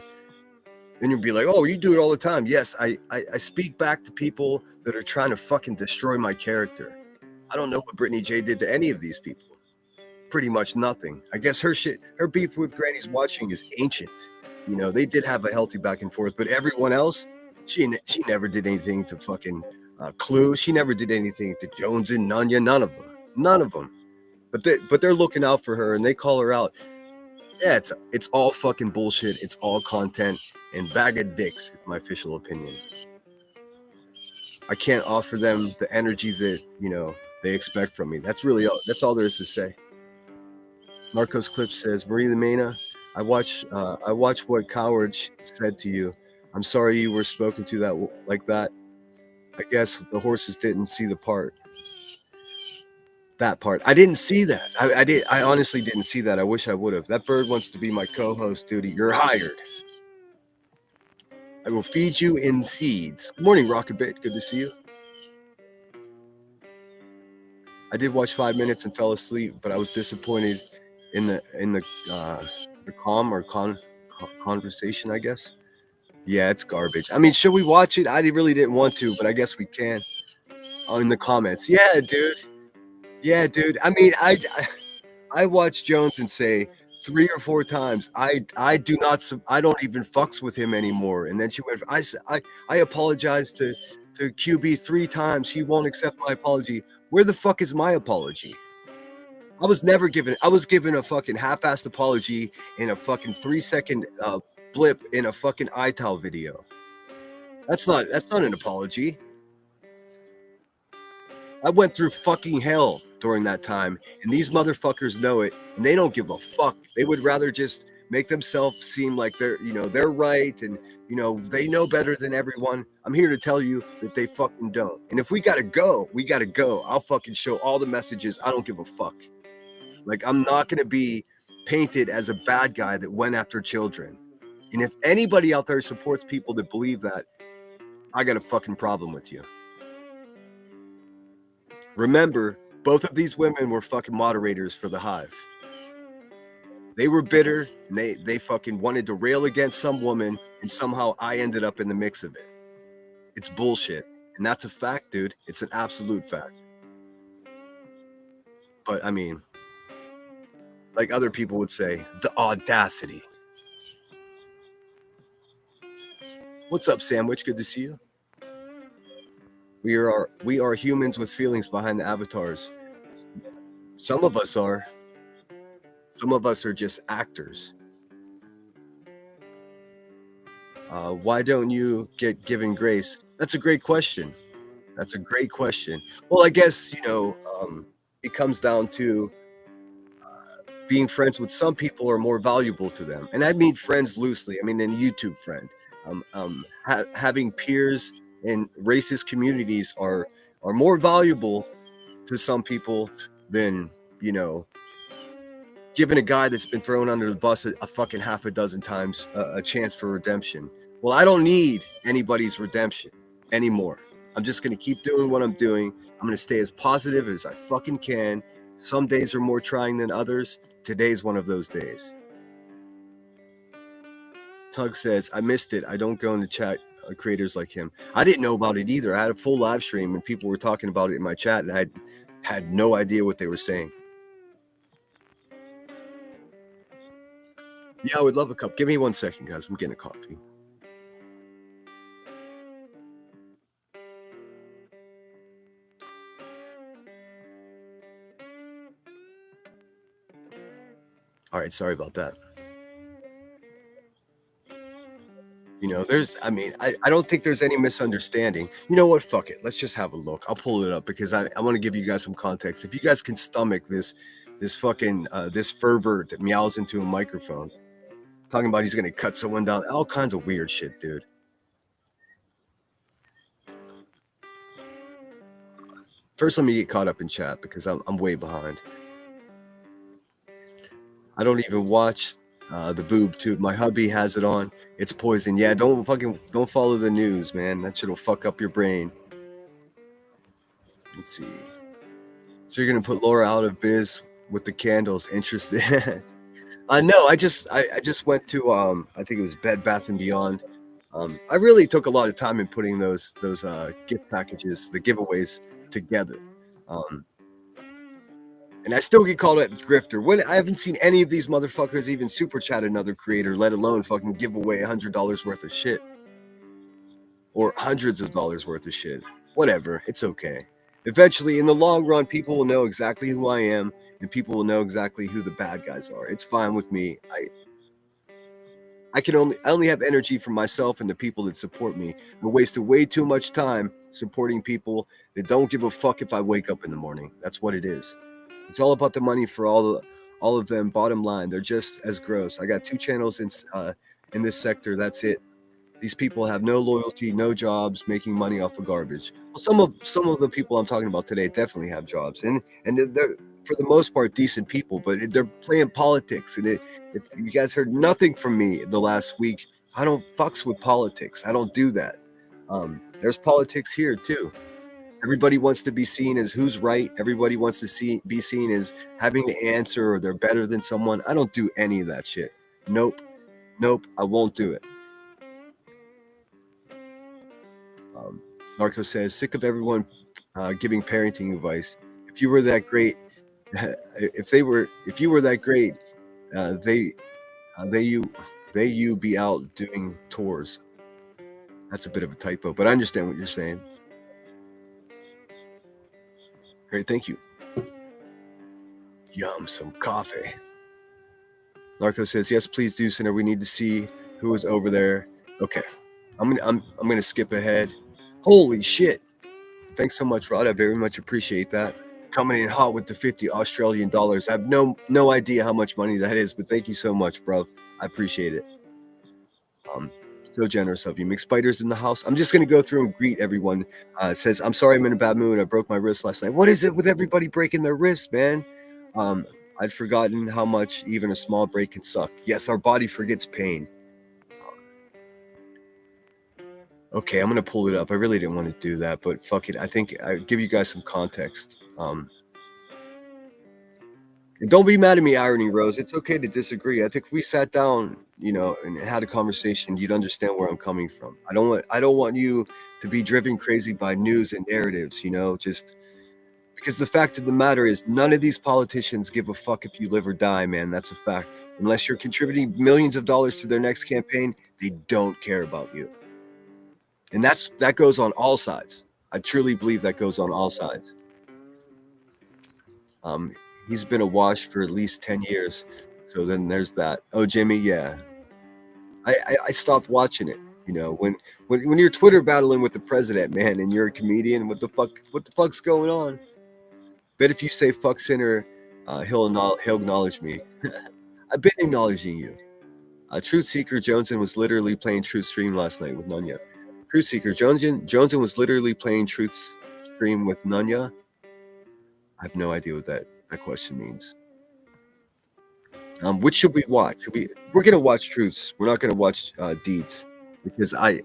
And you'll be like, "Oh, you do it all the time." Yes, I speak back to people that are trying to fucking destroy my character. I don't know what Brittany J did to any of these people. Pretty much nothing. I guess her beef with Granny's watching is ancient. They did have a healthy back and forth, but everyone else, she never did anything to fucking Clue. She never did anything to Jones and Nunya. None of them. But they're looking out for her and they call her out. Yeah, it's all fucking bullshit. It's all content and bag of dicks, is my official opinion. I can't offer them the energy that they expect from me. That's all there is to say. Marcos Clip says, Marie Mena, I watch what Coward said to you. I'm sorry you were spoken to that like that. I guess the horses didn't see that part. I didn't see that. I honestly didn't see that. I wish I would have. That bird wants to be my co-host, duty. You're hired. I will feed you in seeds. Good morning, Rockabit. Good to see you. I did watch 5 minutes and fell asleep, but I was disappointed in the conversation, I guess. Yeah, it's garbage. I mean, should we watch it? I really didn't want to, but I guess we can. Oh, in the comments. Yeah, dude. I mean, I watched Jones and say 3 or 4 times, I don't even fucks with him anymore. And then she went, I apologized to QB 3 times. He won't accept my apology. Where the fuck is my apology? I was given a fucking half-assed apology in a fucking 3-second blip in a fucking iTowel video. That's not an apology. I went through fucking hell during that time, and these motherfuckers know it, and they don't give a fuck. They would rather just make themselves seem like they're right, and they know better than everyone. I'm here to tell you that they fucking don't. And if we gotta go, we gotta go. I'll fucking show all the messages. I don't give a fuck. Like, I'm not gonna be painted as a bad guy that went after children. And if anybody out there supports people that believe that, I got a fucking problem with you. Remember, both of these women were fucking moderators for the Hive. They were bitter, and they fucking wanted to rail against some woman, and somehow I ended up in the mix of it. It's bullshit. And that's a fact, dude. It's an absolute fact. But, I mean, like other people would say, the audacity. What's up, Sandwich? Good to see you. We are humans with feelings behind the avatars. Some of us are. Some of us are just actors. Why don't you get given grace? That's a great question. That's a great question. Well, I guess, it comes down to being friends with some people are more valuable to them. And I mean friends loosely. I mean, a YouTube friend. Having peers in racist communities are more valuable to some people than, giving a guy that's been thrown under the bus a fucking half a dozen times a chance for redemption. Well, I don't need anybody's redemption anymore. I'm just going to keep doing what I'm doing. I'm going to stay as positive as I fucking can. Some days are more trying than others. Today's one of those days. Tug says, I missed it. I don't go into chat creators like him. I didn't know about it either. I had a full live stream and people were talking about it in my chat and I had no idea what they were saying. Yeah, I would love a cup. Give me 1 second, guys. I'm getting a coffee. All right, sorry about that. I don't think there's any misunderstanding. You know what? Fuck it. Let's just have a look. I'll pull it up because I want to give you guys some context. If you guys can stomach this fucking, this fervor that meows into a microphone, talking about he's going to cut someone down, all kinds of weird shit, dude. First, let me get caught up in chat because I'm way behind. I don't even watch the boob tube. My hubby has it on. It's poison. Yeah, don't follow the news, man. That shit'll fuck up your brain. Let's see. So you're gonna put Laura out of biz with the candles? Interested? No. I just went to I think it was Bed Bath and Beyond. I really took a lot of time in putting those gift packages, the giveaways together. And I still get called a grifter. When I haven't seen any of these motherfuckers even super chat another creator, let alone fucking give away $100 worth of shit. Or hundreds of dollars worth of shit. Whatever. It's okay. Eventually, in the long run, people will know exactly who I am, and people will know exactly who the bad guys are. It's fine with me. I only have energy for myself and the people that support me. I wasted way too much time supporting people that don't give a fuck if I wake up in the morning. That's what it is. It's all about the money for all of them. Bottom line, they're just as gross. I got 2 channels in this sector. That's it. These people have no loyalty, no jobs, making money off of garbage. Well, some of the people I'm talking about today definitely have jobs, and they're for the most part decent people, but they're playing politics. And if you guys heard nothing from me the last week, I don't fucks with politics. I don't do that. There's politics here too. Everybody wants to be seen as who's right. Everybody wants to be seen as having the answer or they're better than someone. I don't do any of that shit. Nope. I won't do it. Marco says, sick of everyone giving parenting advice. If you were that great, if you were that great, you be out doing tours. That's a bit of a typo, but I understand what you're saying. Great, thank you. Yum, some coffee. Narco says, yes, please do, Sinner. We need to see who is over there. Okay, I'm gonna skip ahead. Holy shit! Thanks so much, Rod. I very much appreciate that. Coming in hot with the 50 Australian dollars. I have no idea how much money that is, but thank you so much, bro. I appreciate it. So generous of you. McSpider's in the house. I'm just going to go through and greet everyone. It says, I'm sorry I'm in a bad mood. I broke my wrist last night. What is it with everybody breaking their wrists, man? I'd forgotten how much even a small break can suck. Yes, our body forgets pain. Okay, I'm going to pull it up. I really didn't want to do that, but fuck it. I think I'll give you guys some context. And don't be mad at me, Irony Rose. It's okay to disagree. I think if we sat down, and had a conversation, you'd understand where I'm coming from. I don't want you to be driven crazy by news and narratives, just Because the fact of the matter is, none of these politicians give a fuck if you live or die, man. That's a fact. Unless you're contributing millions of dollars to their next campaign, they don't care about you. And that goes on all sides. I truly believe that goes on all sides. He's been awash for at least 10 years. So then there's that. Oh, Jimmy, yeah. I stopped watching it. You know, when you're Twitter battling with the president, man, and you're a comedian, what the fuck's going on? Bet if you say fuck sinner, he'll acknowledge me. I've been acknowledging you. Truth Seeker Joneson was literally playing Truth Stream last night with Nunya. Truth Seeker Joneson was literally playing Truth Stream with Nunya. I have no idea what that question means. Which should we watch? We're gonna watch Truths. We're not gonna watch Deeds, because I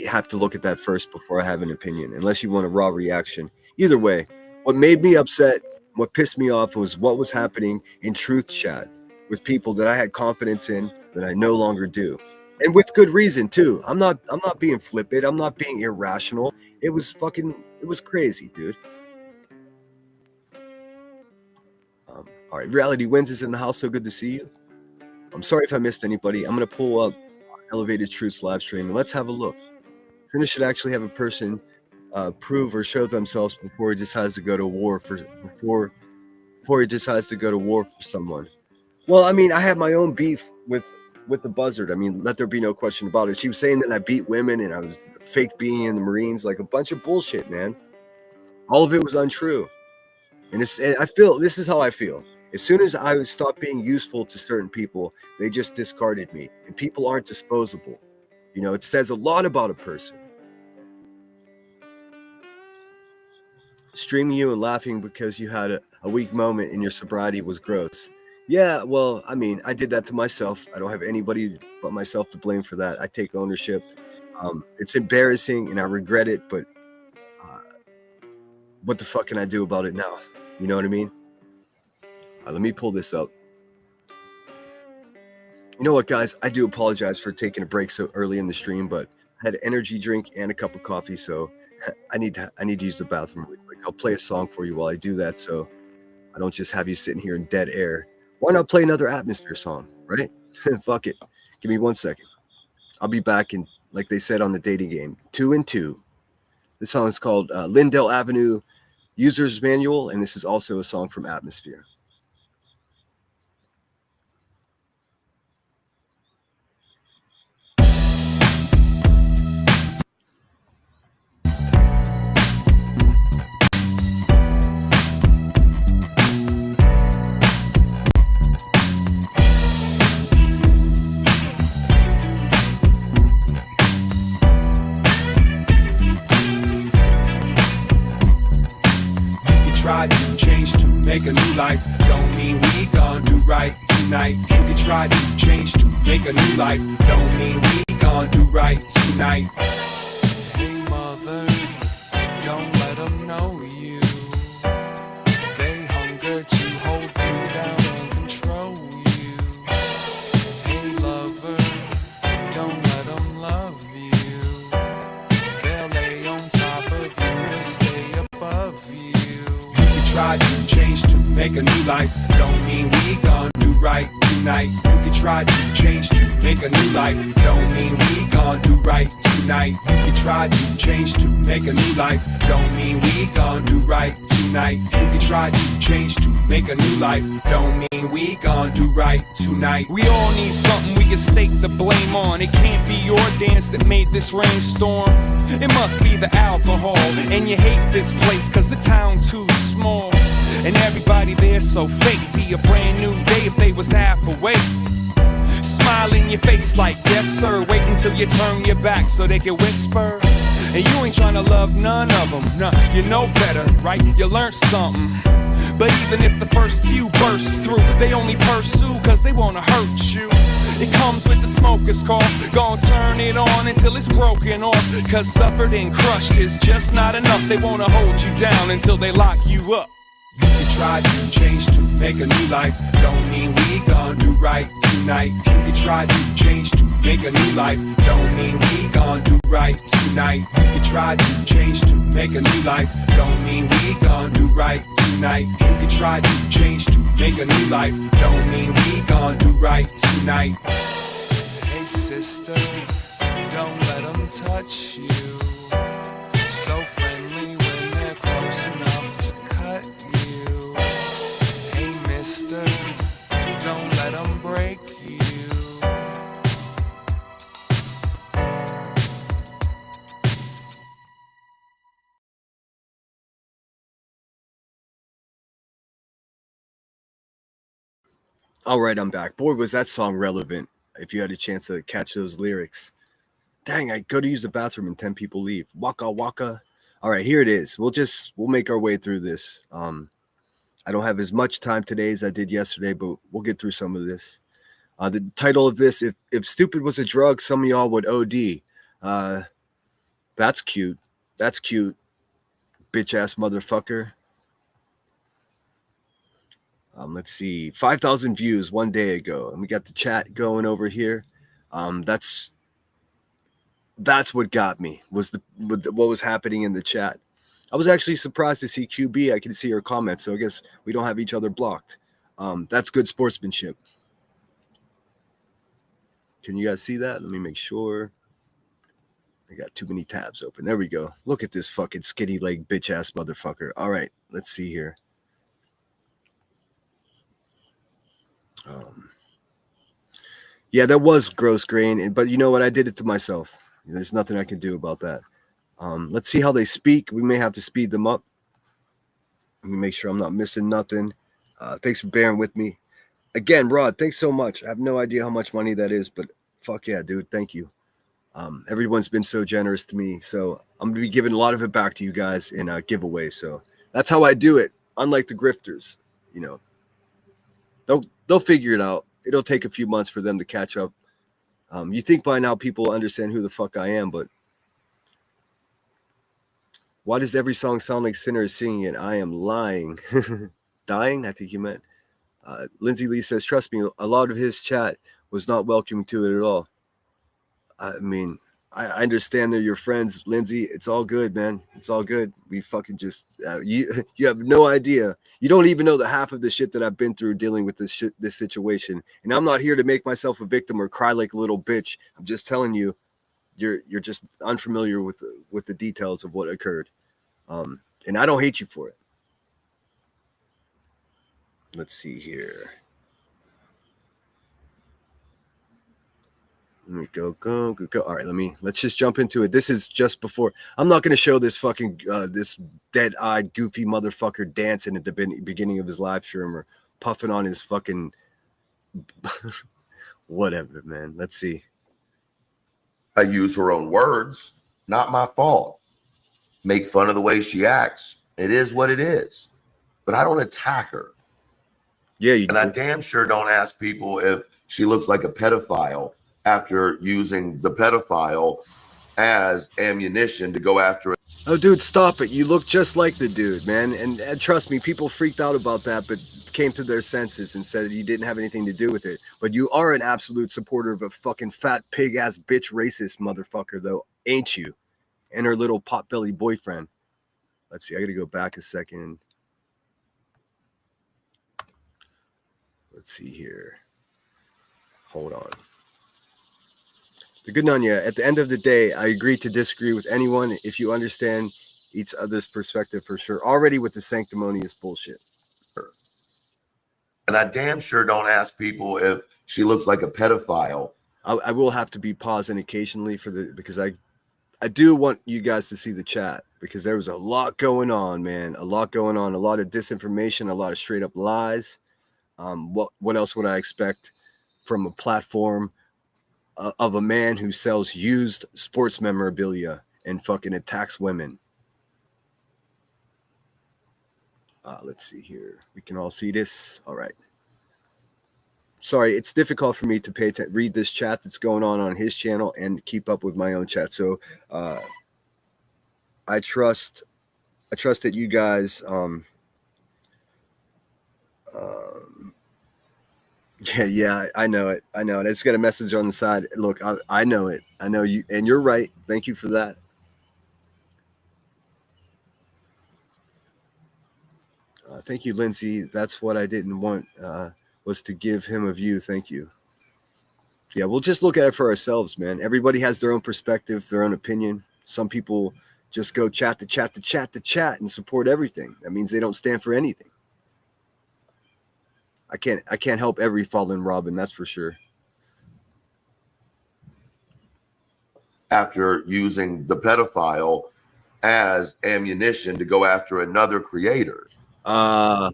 have to look at that first before I have an opinion. Unless you want a raw reaction. Either way, what made me upset, what pissed me off, was what was happening in Truth Chat with people that I had confidence in that I no longer do, and with good reason too. I'm not being flippant. I'm not being irrational. It was crazy, dude. All right, Reality Wins is in the house. So good to see you. I'm sorry if I missed anybody. I'm gonna pull up Elevated Truths live stream and let's have a look. Finish should actually have a person prove or show themselves before he decides to go to war for someone. Well, I mean, I have my own beef with the buzzard. I mean, let there be no question about it. She was saying that I beat women and I was fake being in the Marines, like a bunch of bullshit, man. All of it was untrue. And I feel, this is how I feel. As soon as I stopped being useful to certain people, they just discarded me. And people aren't disposable. You know, it says a lot about a person. Streaming you and laughing because you had a weak moment in your sobriety was gross. Yeah, well, I mean, I did that to myself. I don't have anybody but myself to blame for that. I take ownership. It's embarrassing and I regret it, but what the fuck can I do about it now? You know what I mean? Let me pull this up. You know what, guys? I do apologize for taking a break so early in the stream, but I had an energy drink and a cup of coffee, so I need to use the bathroom really quick. I'll play a song for you while I do that, so I don't just have you sitting here in dead air. Why not play another Atmosphere song, right? Fuck it. Give me 1 second. I'll be back in, like they said on the dating game, 2 and 2. This song is called Lindell Avenue User's Manual, and this is also a song from Atmosphere. Try to change to make a new life, don't mean we gon' do right tonight. You can try to change to make a new life, don't mean we gon' do right tonight. Hey mother, don't let them know you. They hunger to hold you down and control you. Hey lover, don't let them love you. They'll lay on top of you to stay above you. Try to change to make a new life, don't mean we gon' do right tonight. You can try to change to make a new life, don't mean we gon' do right tonight. You can try to change to make a new life, don't mean we gon' do right tonight. You can try to change to make a new life, don't mean we gon' do right tonight. We all need something we can stake the blame on. It can't be your dance that made this rainstorm. It must be the alcohol, and you hate this place cause the town too small. And everybody there so fake. Be a brand new day if they was half awake. Smile in your face like yes sir. Wait until you turn your back so they can whisper. And you ain't tryna love none of them. Nah, you know better, right? You learned something. But even if the first few burst through, they only pursue cause they wanna hurt you. It comes with the smoker's cough. Gon' turn it on until it's broken off. Cause suffered and crushed is just not enough. They wanna hold you down until they lock you up. You can try to change to make a new life, don't mean we gon' do right tonight. You can try to change to make a new life. Don't mean we gon' do right tonight. You can try to change to make a new life. Don't mean we gon' do right tonight. You can try to change to make a new life. Don't mean we gon' do right tonight. Hey sister, don't let them touch you. So friendly when they're close enough to cut you. Hey mister, don't let them break you. All right, I'm back. Boy, was that song relevant if you had a chance to catch those lyrics. Dang, I go to use the bathroom and 10 people leave. Waka waka. All right, here it is. We'll make our way through this. I don't have as much time today as I did yesterday, but we'll get through some of this. The title of this, if stupid was a drug, some of y'all would OD. That's cute. That's cute, bitch ass motherfucker. Let's see, 5,000 views one day ago, and we got the chat going over here. That's what got me was what was happening in the chat. I was actually surprised to see QB. I can see her comments, so I guess we don't have each other blocked. That's good sportsmanship. Can you guys see that? Let me make sure. I got too many tabs open. There we go. Look at this fucking skinny leg bitch ass motherfucker. All right, let's see here. Yeah, that was gross grain, but you know what? I did it to myself. There's nothing I can do about that. Let's see how they speak. We may have to speed them up. Let me make sure I'm not missing nothing. Thanks for bearing with me. Again, Rod, thanks so much. I have no idea how much money that is, but fuck yeah, dude. Thank you. Everyone's been so generous to me. So I'm going to be giving a lot of it back to you guys in giveaways. So that's how I do it. Unlike the grifters, they'll figure it out. It'll take a few months for them to catch up. You think by now people understand who the fuck I am, but why does every song sound like Sinner is singing it? I am lying. Dying? I think you meant. Lindsay Lee says, trust me, a lot of his chat was not welcoming to it at all. I mean, I understand they're your friends, Lindsay. It's all good, man. It's all good. We fucking just, you have no idea. You don't even know the half of the shit that I've been through dealing with this situation. And I'm not here to make myself a victim or cry like a little bitch. I'm just telling you, you're just unfamiliar with the details of what occurred. And I don't hate you for it. Let's see here. Let me go. All right, let's just jump into it. This is just before. I'm not going to show this fucking this dead-eyed goofy motherfucker dancing at the beginning of his live stream or puffing on his fucking whatever, man. Let's see. I use her own words. Not my fault. Make fun of the way she acts. It is what it is. But I don't attack her. Yeah, you and I damn sure don't ask people if she looks like a pedophile after using the pedophile as ammunition to go after it. Oh, dude, stop it. You look just like the dude, man. And trust me, people freaked out about that, but came to their senses and said you didn't have anything to do with it. But you are an absolute supporter of a fucking fat pig-ass bitch racist motherfucker, though, ain't you? And her little pot-belly boyfriend. Let's see. I got to go back a second. Let's see here. Hold on. The good on you. At the end of the day, I agree to disagree with anyone if you understand each other's perspective for sure. Already with the sanctimonious bullshit. And I damn sure don't ask people if she looks like a pedophile. I will have to be pausing occasionally because I do want you guys to see the chat because there was a lot going on, man. A lot going on. A lot of disinformation. A lot of straight up lies. What else would I expect from a platform of a man who sells used sports memorabilia and fucking attacks women? Let's see here. We can all see this. All right. Sorry, it's difficult for me to read this chat that's going on his channel and keep up with my own chat. So I trust that you guys Yeah, I know it. I know it. It's got a message on the side. Look, I know it. I know you, and you're right. Thank you for that. Thank you, Lindsay. That's what I didn't want, was to give him a view. Thank you. Yeah, we'll just look at it for ourselves, man. Everybody has their own perspective, their own opinion. Some people just go chat to chat to chat to chat and support everything. That means they don't stand for anything. I can't help every fallen Robin, that's for sure. After using the pedophile as ammunition to go after another creator. Uh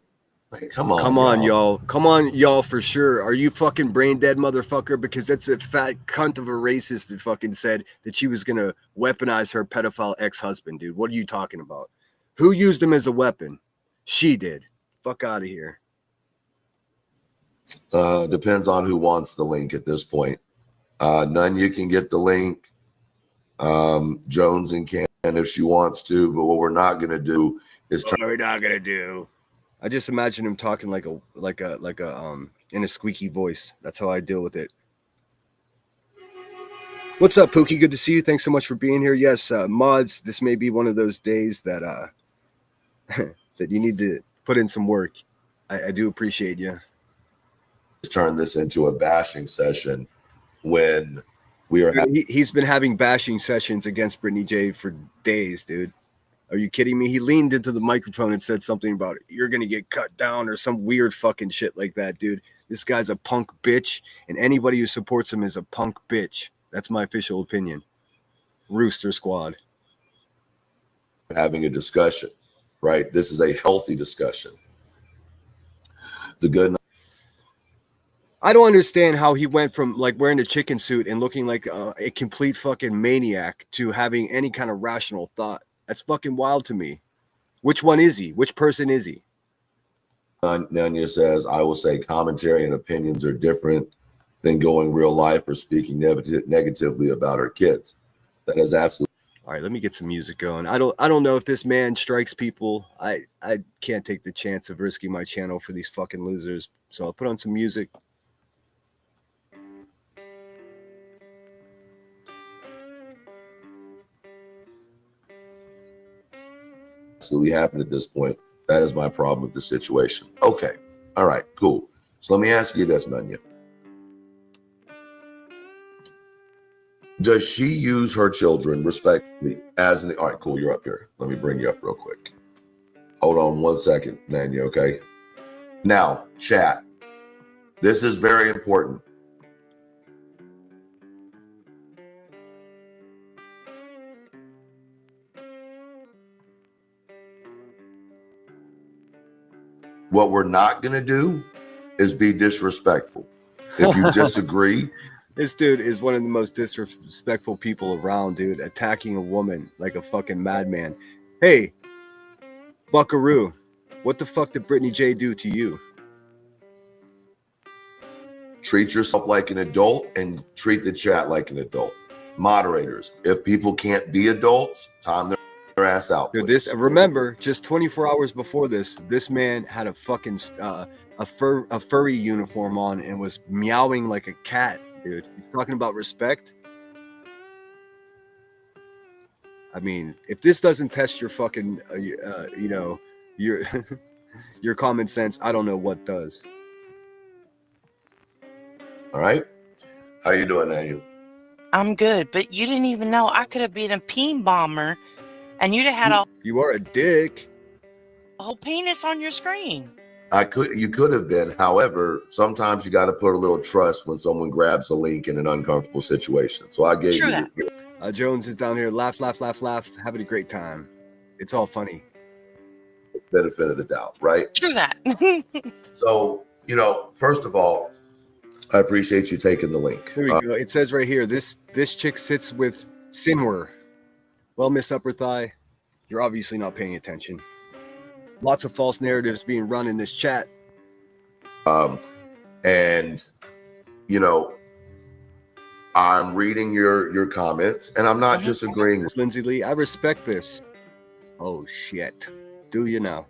Like, come on, Come on, y'all. Come on, y'all, for sure. Are you fucking brain dead, motherfucker? Because that's a fat cunt of a racist that fucking said that she was gonna weaponize her pedophile ex-husband, dude. What are you talking about? Who used him as a weapon? She did. Fuck out of here. Depends on who wants the link at this point. None you can get the link. Jones and can if she wants to, but what we're not going to do is What we're not gonna do. I just imagine him talking like a in a squeaky voice. That's how I deal with it. What's up, Pookie? Good to see you. Thanks so much for being here. Yes, mods. This may be one of those days that that you need to put in some work. I do appreciate you. turn this into a bashing session when we are He's been having bashing sessions against Brittany J for days, dude. Are you kidding me? He leaned into the microphone and said something about you're gonna get cut down or some weird fucking shit like that, dude. This guy's a punk bitch, and anybody who supports him is a punk bitch. That's my official opinion. Rooster Squad. having a discussion, right? This is a healthy discussion. The good. I don't understand how he went from like wearing a chicken suit and looking like a complete fucking maniac to having any kind of rational thought. That's fucking wild to me. Which one is he? Which person is he? Nanya says, I will say commentary and opinions are different than going real life or speaking negatively about our kids. That is absolutely. All right, let me get some music going. I don't know if this man strikes people. I can't take the chance of risking my channel for these fucking losers. So I'll put on some music. Absolutely happened at this point. That is my problem with the situation. Okay. All right, cool. So let me ask you this, Nanya. Does she use her children respectfully as an all right, cool, you're up here. Let me bring you up real quick. Hold on 1 second, Nanya, okay? Now, chat. This is very important. What we're not going to do is be disrespectful. If you disagree, This dude is one of the most disrespectful people around, dude. Attacking a woman like a fucking madman. Hey, Buckaroo, what the fuck did Brittany J do to you? treat yourself like an adult and treat the chat like an adult. Moderators, if people can't be adults, time their ass out. Dude, this remember, just 24 hours before this man had a fucking a furry uniform on and was meowing like a cat, dude. He's talking about respect. I mean, if this doesn't test your fucking, you know, your your common sense, I don't know what does. All right. How you doing, Daniel? I'm good, but you didn't even know I could have been a peen bomber, and you'd have had a You are a dick. whole penis on your screen. You could have been. However, sometimes you got to put a little trust when someone grabs a link in an uncomfortable situation. So I gave True you. Jones is down here, laugh, having a great time. It's all funny. The benefit of the doubt, right? True that. So, first of all, I appreciate you taking the link. Here we go. It says right here, this chick sits with Sinwer. Well, Miss Upper Thigh, you're obviously not paying attention. Lots of false narratives being run in this chat. And I'm reading your comments, and I'm not disagreeing Lindsay Lee, I respect this. Oh shit. Do you now?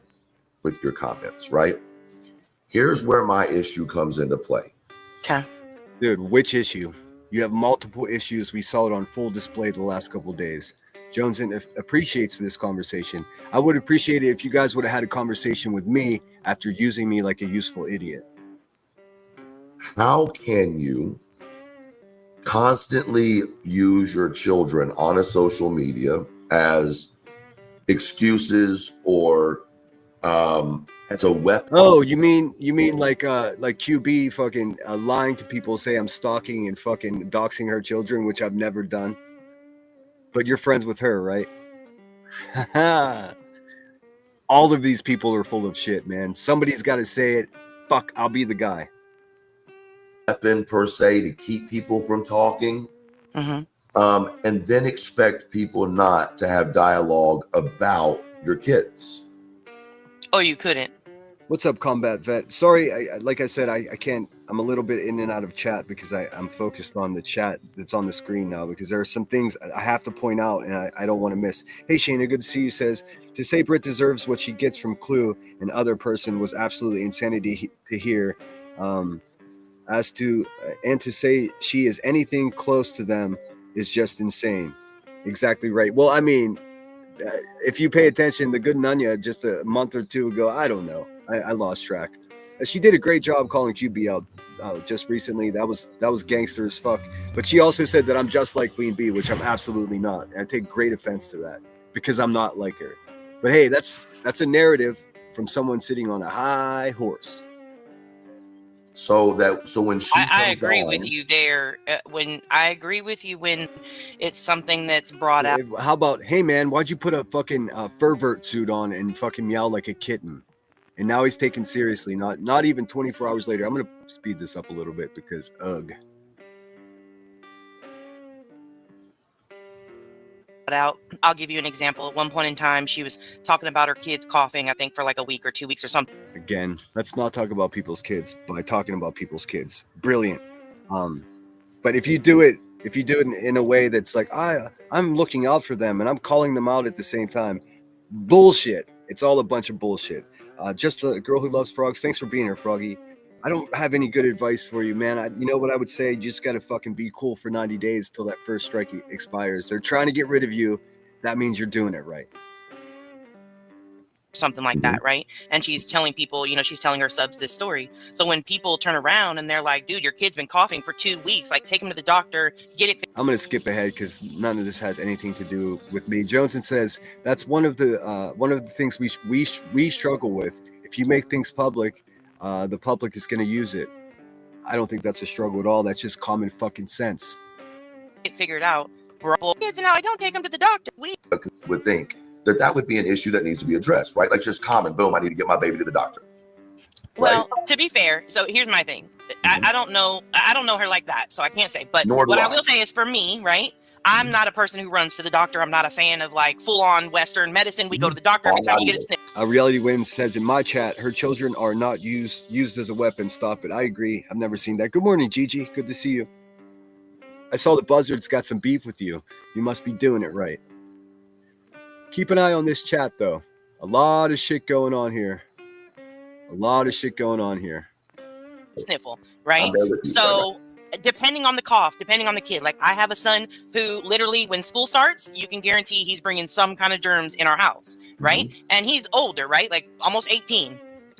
with your comments, right? Here's where my issue comes into play. Okay. Dude, which issue? You have multiple issues. We saw it on full display the last couple of days. Joneson appreciates this conversation. I would appreciate it if you guys would have had a conversation with me after using me like a useful idiot. How can you constantly use your children on a social media as excuses or as a weapon? Oh, you mean like QB fucking lying to people, say I'm stalking and fucking doxing her children, which I've never done. But you're friends with her, right? All of these people are full of shit, man. Somebody's got to say it. Fuck, I'll be the guy. Weapon per se to keep people from talking, and then expect people not to have dialogue about your kids. Oh, you couldn't. What's up, combat vet? Sorry, like I said, I can't. I'm a little bit in and out of chat because I'm focused on the chat that's on the screen now, because there are some things I have to point out and I don't want to miss. Hey, Shayna, good to see you. Says, to say Britt deserves what she gets from Clue and other person was absolutely insanity to hear. As to and to say she is anything close to them is just insane. Exactly right. Well, I mean, if you pay attention, the good Nunya just a month or two ago, I don't know, I lost track. She did a great job calling QB out just recently. That was gangster as fuck. But she also said that I'm just like Queen Bee, which I'm absolutely not. And I take great offense to that because I'm not like her. But hey, that's a narrative from someone sitting on a high horse. So when she I agree with you there. When I agree with you when it's something that's brought out. How about, hey man, why'd you put a fucking pervert suit on and fucking meow like a kitten? And now he's taken seriously. Not even 24 hours later. I'm gonna speed this up a little bit because ugh. Out. I'll give you an example. At one point in time, she was talking about her kids coughing, I think for like a week or 2 weeks or something. Again, let's not talk about people's kids by talking about people's kids. Brilliant. But if you do it in a way that's like, I'm looking out for them and I'm calling them out at the same time, bullshit. It's all a bunch of bullshit. Just a girl who loves frogs. Thanks for being here, Froggy. I don't have any good advice for you, man. You know what I would say? You just got to fucking be cool for 90 days till that first strike expires. They're trying to get rid of you. That means you're doing it right. Something like that, right? And she's telling people, she's telling her subs this story. So when people turn around and they're like, dude, your kid's been coughing for 2 weeks, like take him to the doctor, get it. I'm going to skip ahead because none of this has anything to do with me. Johnson says that's one of the things we struggle with. If you make things public, the public is going to use it. I don't think that's a struggle at all. That's just common fucking sense. Get figured out. Bro, kids now, I don't take them to the doctor. We would think that would be an issue that needs to be addressed, right? Like just common, boom, I need to get my baby to the doctor. Well, to be fair, so here's my thing. I don't know her like that, so I can't say. But Nor do what I I. will say is, for me, right? I'm not a person who runs to the doctor. I'm not a fan of like full-on Western medicine. We go to the doctor every time you get a sniff. Reality Wins says in my chat, her children are not used as a weapon. Stop it. I agree. I've never seen that. Good morning, Gigi. Good to see you. I saw the Buzzard's got some beef with you. You must be doing it right. Keep an eye on this chat, though. A lot of shit going on here. Sniffle, right? So depending on the cough, depending on the kid, like I have a son who literally when school starts, you can guarantee he's bringing some kind of germs in our house, right? And he's older, right? Like almost 18.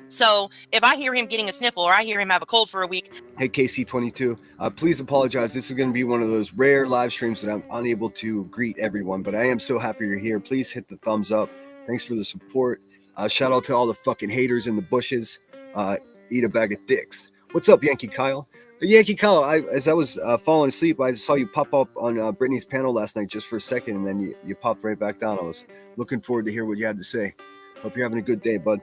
So if I hear him getting a sniffle or I hear him have a cold for a week. Hey, KC22, please apologize. This is going to be one of those rare live streams that I'm unable to greet everyone, but I am so happy you're here. Please hit the thumbs up. Thanks for the support. Shout out to all the fucking haters in the bushes. Eat a bag of dicks. What's up, Yankee Kyle? Yankee Kyle, as I was falling asleep, I saw you pop up on Brittany's panel last night just for a second, and then you popped right back down. I was looking forward to hear what you had to say. Hope you're having a good day, bud.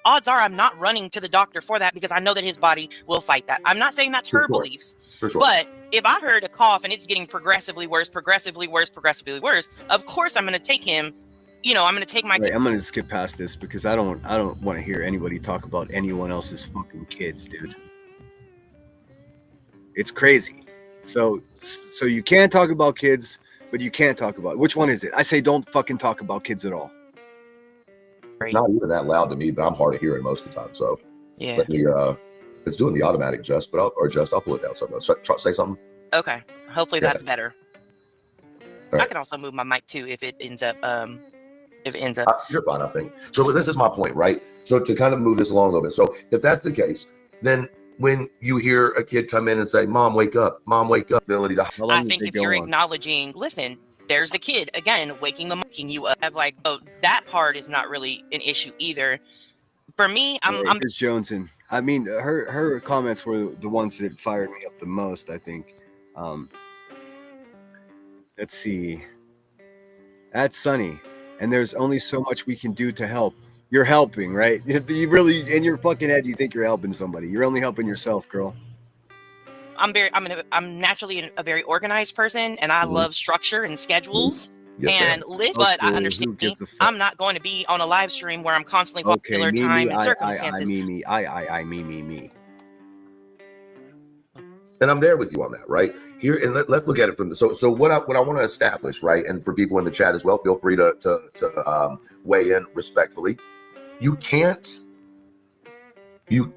Odds are I'm not running to the doctor for that because I know that his body will fight that. I'm not saying that's her beliefs, but if I heard a cough and it's getting progressively worse, of course I'm going to take him. I'm going to take my. Right, I'm going to skip past this because I don't want to hear anybody talk about anyone else's fucking kids, dude. It's crazy. So you can talk about kids, but you can't talk about which one is it? I say don't fucking talk about kids at all. Not even that loud to me, but I'm hard of hearing most of the time. So yeah. let me It's doing the automatic adjust, but I'll pull it down. So say something. Okay. Hopefully Yeah. that's better. All I right. can also move my mic too if it ends up You're fine, I think. So this is my point, right? So to kind of move this along a little bit. So if that's the case, then when you hear a kid come in and say, "Mom, wake up! Mom, wake up!" ability to How long I did think they if go you're on? acknowledging, listen, there's the kid again waking you up. Like, oh, that part is not really an issue either. For me, I'm Here's Jones, and I mean, her comments were the ones that fired me up the most, I think. Let's see. That's Sunny, and there's only so much we can do to help. You're helping, right? You really, in your fucking head, you think you're helping somebody. You're only helping yourself, girl. I'm naturally a very organized person, and I Mhm. love structure and schedules. Yes, ma'am. And but I Okay, understand who gives a fuck? I'm not going to be on a live stream where I'm constantly Okay, popular me, time and circumstances. me. And I'm there with you on that, right? Here, and let's look at it from the so what I want to establish, right? And for people in the chat as well, feel free to weigh in respectfully. You can't, you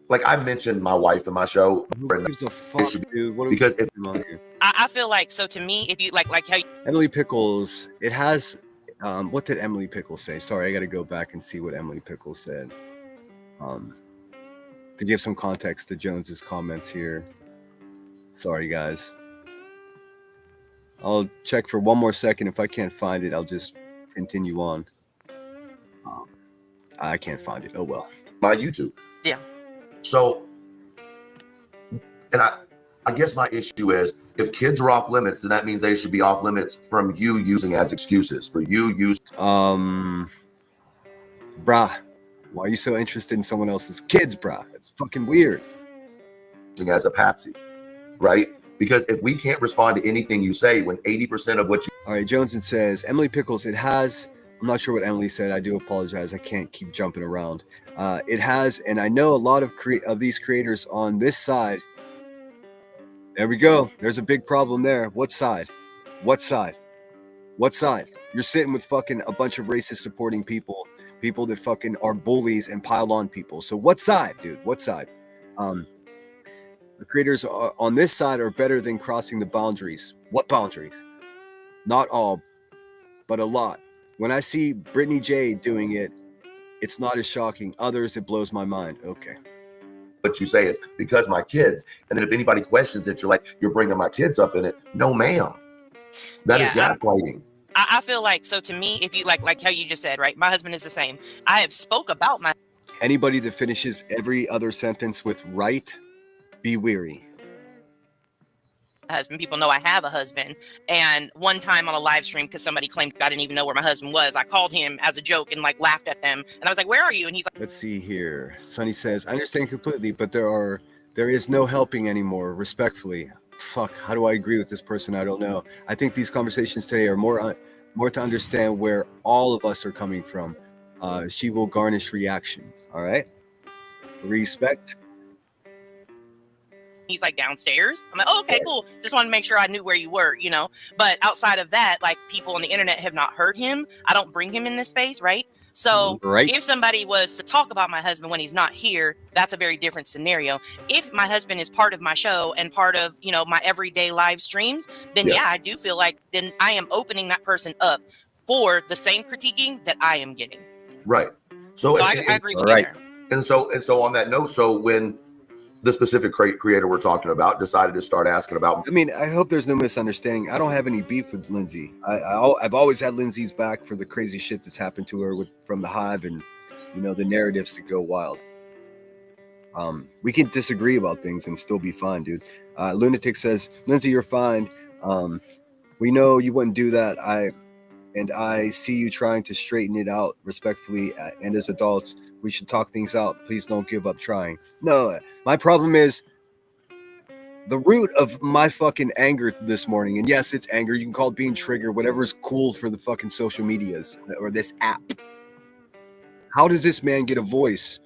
like I mentioned my wife in my show, Who and gives a fuck, dude? What are we because if talking about here? I feel like, so to me, if you like how Emily Pickles, it has. What did Emily Pickles say? Sorry, I got to go back and see what Emily Pickles said. To give some context to Jones's comments here. Sorry, guys. I'll check for one more second. If I can't find it, I'll just continue on. I can't find it. Oh well. my YouTube. Yeah. So, and I guess my issue is if kids are off limits, then that means they should be off limits from you using as excuses for you using Brah, why are you so interested in someone else's kids, brah? It's fucking weird. as a patsy, right? Because if we can't respond to anything you say when 80% of what you All right, Joneson says, Emily Pickles, it has, I'm not sure what Emily said. I do apologize. I can't keep jumping around. It has, and I know a lot of these creators on this side. There we go. There's a big problem there. What side? What side? What side? You're sitting with fucking a bunch of racist supporting people that fucking are bullies and pile on people. So what side, dude? What side? The creators on this side are better than crossing the boundaries. What boundaries? Not all, but a lot. When I see Brittany J doing it, it's not as shocking. Others, it blows my mind. Okay. say is because my kids, and then if anybody questions it, you're like, you're bringing my kids up in it. No, ma'am. That is gaslighting. I feel like, so to me, if you like how you just said, right? My husband is the same. I have spoke about my Anybody that finishes every other sentence with right, be weary. husband. People know I have a husband. And one time on a live stream, because somebody claimed I didn't even know where my husband was, I called him as a joke and like laughed at them. And I was like, "Where are you?" And he's like, Let's see here. Sonny says, I understand completely, but there is no helping anymore, respectfully. Fuck, how do I agree with this person? I don't know. I think these conversations today are more to understand where all of us are coming from. She will garnish reactions. All right. Respect. he's like downstairs. I'm like, "Oh, okay, cool. Just wanted to make sure I knew where you were, you know." But outside of that, like people on the internet have not heard him. I don't bring him in this space, right? So Right. if somebody was to talk about my husband when he's not here, that's a very different scenario. If my husband is part of my show and part of, you know, my everyday live streams, then yeah, I do feel like then I am opening that person up for the same critiquing that I am getting. Right. So I agree with you there. And so on that note, so when the specific creator we're talking about decided to start asking about, I mean, I hope there's no misunderstanding. I don't have any beef with Lindsay. I've always had Lindsay's back for the crazy shit that's happened to her from the Hive and, you know, the narratives that go wild. We can disagree about things and still be fine, dude. Lunatic says, Lindsay, you're fine. We know you wouldn't do that. I see you trying to straighten it out respectfully. And as adults, we should talk things out. Please don't give up trying. No, my problem is the root of my fucking anger this morning. And yes, it's anger. You can call it being triggered, whatever is cool for the fucking social medias or this app. How does this man get a voice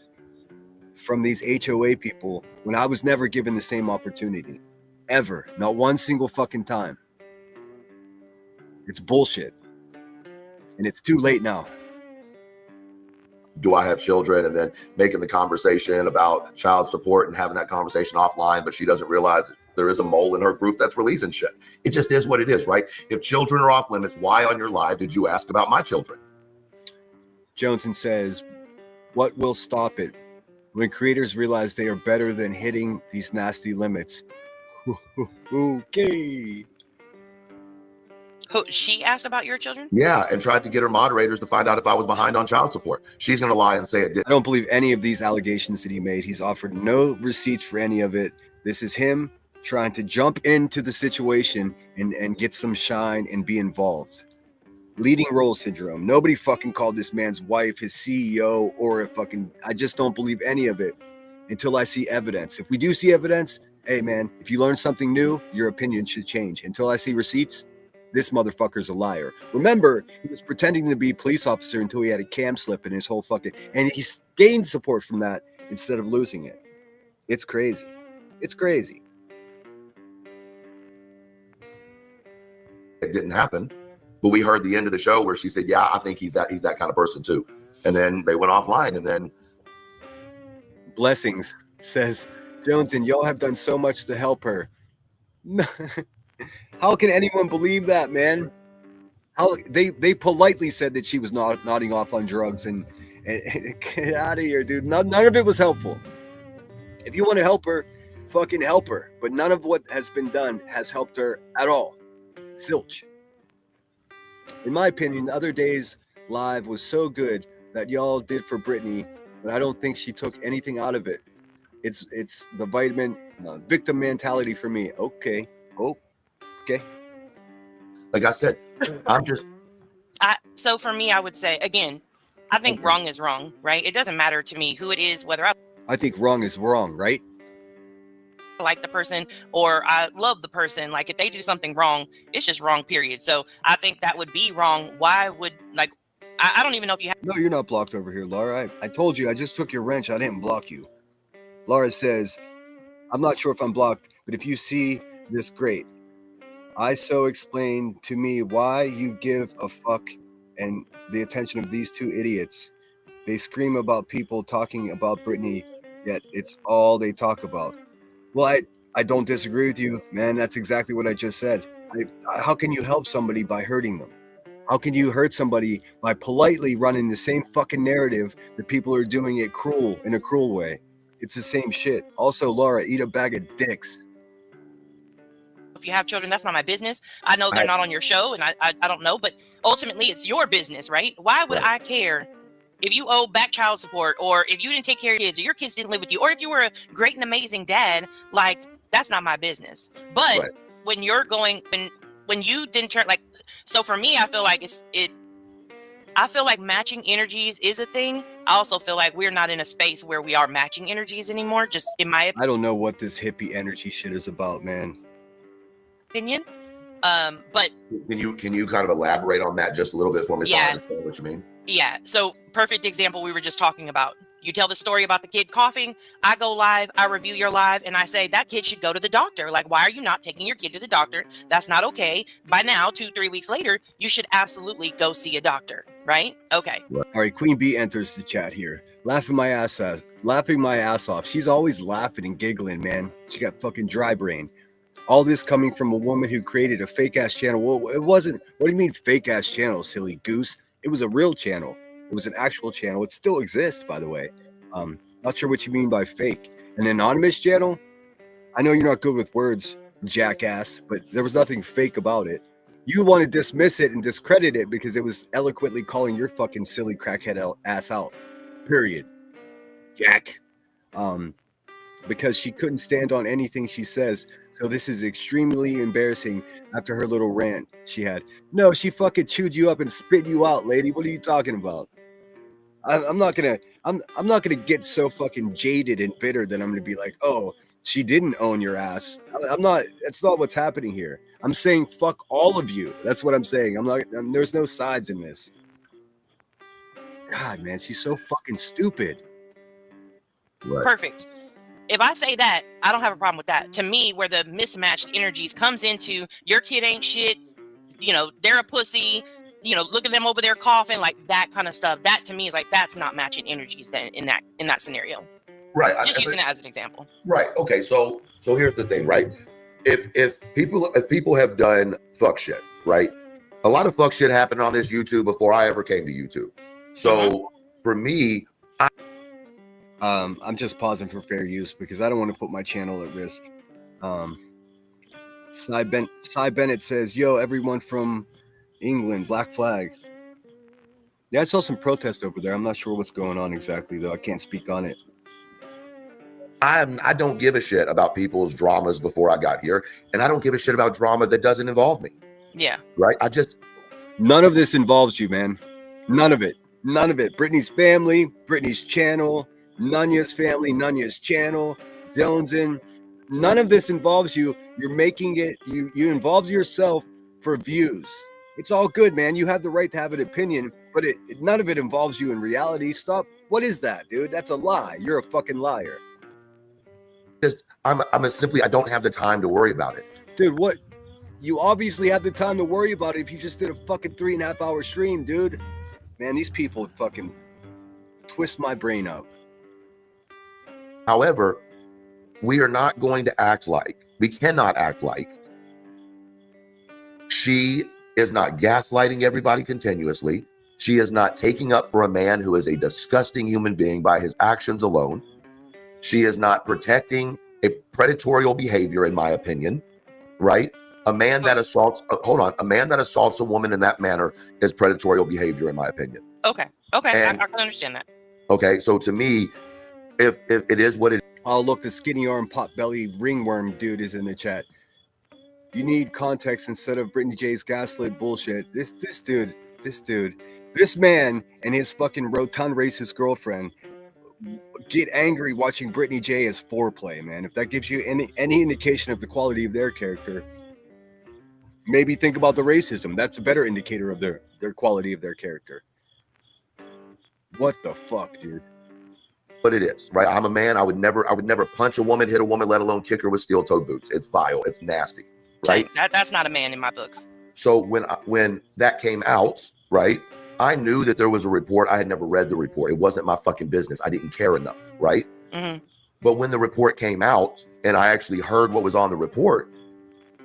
from these HOA people when I was never given the same opportunity? Ever. Not one single fucking time. It's bullshit. And it's too late now. do I have children, and then making the conversation about child support and having that conversation offline, but she doesn't realize that there is a mole in her group that's releasing shit. It just is what it is, right? If children are off limits, why on your live did you ask about my children? Joneson says, what will stop it? When creators realize they are better than hitting these nasty limits. Okay. Who, she asked about your children? Yeah, and tried to get her moderators to find out if I was behind on child support. She's going to lie and say it did. I don't believe any of these allegations that he made. He's offered no receipts for any of it. This is him trying to jump into the situation and get some shine and be involved. Leading role syndrome. Nobody fucking called this man's wife his CEO or a fucking... I just don't believe any of it until I see evidence. If we do see evidence, hey man, if you learn something new, your opinion should change. Until I see receipts, this motherfucker's a liar. Remember, he was pretending to be a police officer until he had a cam slip in his whole fucking... And he gained support from that instead of losing it. It's crazy. It's crazy. It didn't happen. But we heard the end of the show where she said, yeah, I think he's that kind of person too. And then they went offline, and then... Blessings says, Joneson, y'all have done so much to help her. How can anyone believe that, man? How they politely said that she was nodding off on drugs and get out of here, dude. None of it was helpful. If you want to help her, fucking help her. But none of what has been done has helped her at all. Zilch. In my opinion, the other day's live was so good that y'all did for Britney, but I don't think she took anything out of it. It's the victim mentality for me. Okay. Oh, okay. Like I said, I'm just... So for me, I would say, again, I think wrong is wrong, right? It doesn't matter to me who it is, whether I think wrong is wrong, right? like the person or I love the person. Like if they do something wrong, it's just wrong, period. So I think that would be wrong. Why would, like, I don't even know if you have... No, you're not blocked over here, Laura. I told you, I just took your wrench. I didn't block you. Laura says, I'm not sure if I'm blocked, but if you see this, great. I so explain to me why you give a fuck and the attention of these two idiots. They scream about people talking about Britney, yet it's all they talk about. Well, I don't disagree with you, man. That's exactly what I just said. How can you help somebody by hurting them? How can you hurt somebody by politely running the same fucking narrative that people are doing it in a cruel way? It's the same shit. Also, Laura, eat a bag of dicks. If you have children, that's not my business. I know they're not on your show, and I don't know, but ultimately it's your business, right? Why would I care if you owe back child support, or if you didn't take care of your kids, or your kids didn't live with you, or if you were a great and amazing dad? Like, that's not my business. But when you're going, when you didn't turn, like, so for me, I feel like I feel like matching energies is a thing. I also feel like we're not in a space where we are matching energies anymore, just in my opinion. I don't know what this hippie energy shit is about, man. But can you kind of elaborate on that just a little bit for me so I understand what you mean? Yeah. So perfect example we were just talking about. You tell the story about the kid coughing. I go live, I review your live, and I say that kid should go to the doctor. Like, why are you not taking your kid to the doctor? That's not okay. By now, 2-3 weeks later, you should absolutely go see a doctor, right? Okay. All right, Queen Bee enters the chat here. Laughing my ass off. She's always laughing and giggling, man. She got fucking dry brain. All this coming from a woman who created a fake ass channel. Well, it wasn't. What do you mean fake ass channel, silly goose? It was a real channel. It was an actual channel. It still exists, by the way. Not sure what you mean by fake. An anonymous channel? I know you're not good with words, jackass, but there was nothing fake about it. You want to dismiss it and discredit it because it was eloquently calling your fucking silly crackhead ass out. Period. Jack. Because she couldn't stand on anything she says. So this is extremely embarrassing after her little rant she had. No, she fucking chewed you up and spit you out, lady. What are you talking about? I'm not gonna get so fucking jaded and bitter that I'm gonna be like, oh, she didn't own your ass. I'm not. That's not what's happening here. I'm saying fuck all of you. That's what I'm saying. There's no sides in this. God, man, she's so fucking stupid. Right. Perfect. If I say that, I don't have a problem with that. To me, where the mismatched energies comes into your kid ain't shit, you know, they're a pussy, look at them over there coughing, like that kind of stuff. That to me is like, that's not matching energies then in that scenario. Right. Just using that as an example. Right. Okay. So here's the thing, right? If people have done fuck shit, right? A lot of fuck shit happened on this YouTube before I ever came to YouTube. So for me, I'm just pausing for fair use because I don't want to put my channel at risk. Cy Bennett says, "Yo, everyone from England, Black Flag." Yeah, I saw some protest over there. I'm not sure what's going on exactly, though. I can't speak on it. I don't give a shit about people's dramas before I got here, and I don't give a shit about drama that doesn't involve me. Yeah. Right? None of this involves you, man. None of it. None of it. Brittany's family, Brittany's channel, Nunya's family, Nunya's channel, Jonesin. None of this involves you. You're making it. You involve yourself for views. It's all good, man. You have the right to have an opinion, but none of it involves you in reality. Stop. What is that, dude? That's a lie. You're a fucking liar. I don't have the time to worry about it. Dude, what? You obviously have the time to worry about it if you just did a fucking 3.5 hour stream, dude. Man, these people fucking twist my brain up. However, we are not going to we cannot act like she is not gaslighting everybody continuously. She is not taking up for a man who is a disgusting human being by his actions alone. She is not protecting a predatorial behavior, in my opinion, right? A man that assaults a woman in that manner is predatorial behavior, in my opinion. Okay. I can understand that. Okay, so to me, if it is what it is. Oh, look, the skinny arm, pot belly, ringworm dude is in the chat. You need context instead of Brittany J's gaslit bullshit. This dude, this man and his fucking rotund racist girlfriend get angry watching Brittany J as foreplay, man. If that gives you any indication of the quality of their character, maybe think about the racism. That's a better indicator of their quality of their character. What the fuck, dude? But it is, right? I'm a man. I would never punch a woman, hit a woman, let alone kick her with steel-toed boots. It's vile. It's nasty, right? That's not a man in my books. So when that came out, right, I knew that there was a report. I had never read the report. It wasn't my fucking business. I didn't care enough, right? Mm-hmm. But when the report came out and I actually heard what was on the report,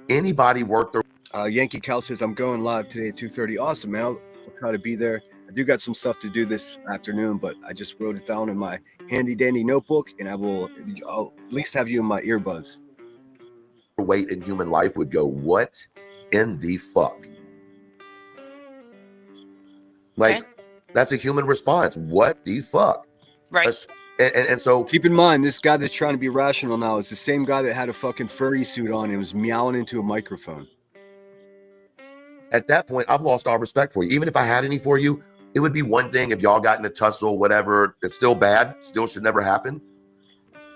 anybody worth their... Yankee Cal says, I'm going live today at 2:30. Awesome, man. I'll try to be there. I do got some stuff to do this afternoon, but I just wrote it down in my handy dandy notebook, and I'll at least have you in my earbuds. Weight in human life would go, what in the fuck? Like, okay. That's a human response. What the fuck? Right. And so keep in mind, this guy that's trying to be rational now is the same guy that had a fucking furry suit on and was meowing into a microphone. At that point, I've lost all respect for you. Even if I had any for you, it would be one thing if y'all got in a tussle, whatever. It's still bad. Still should never happen.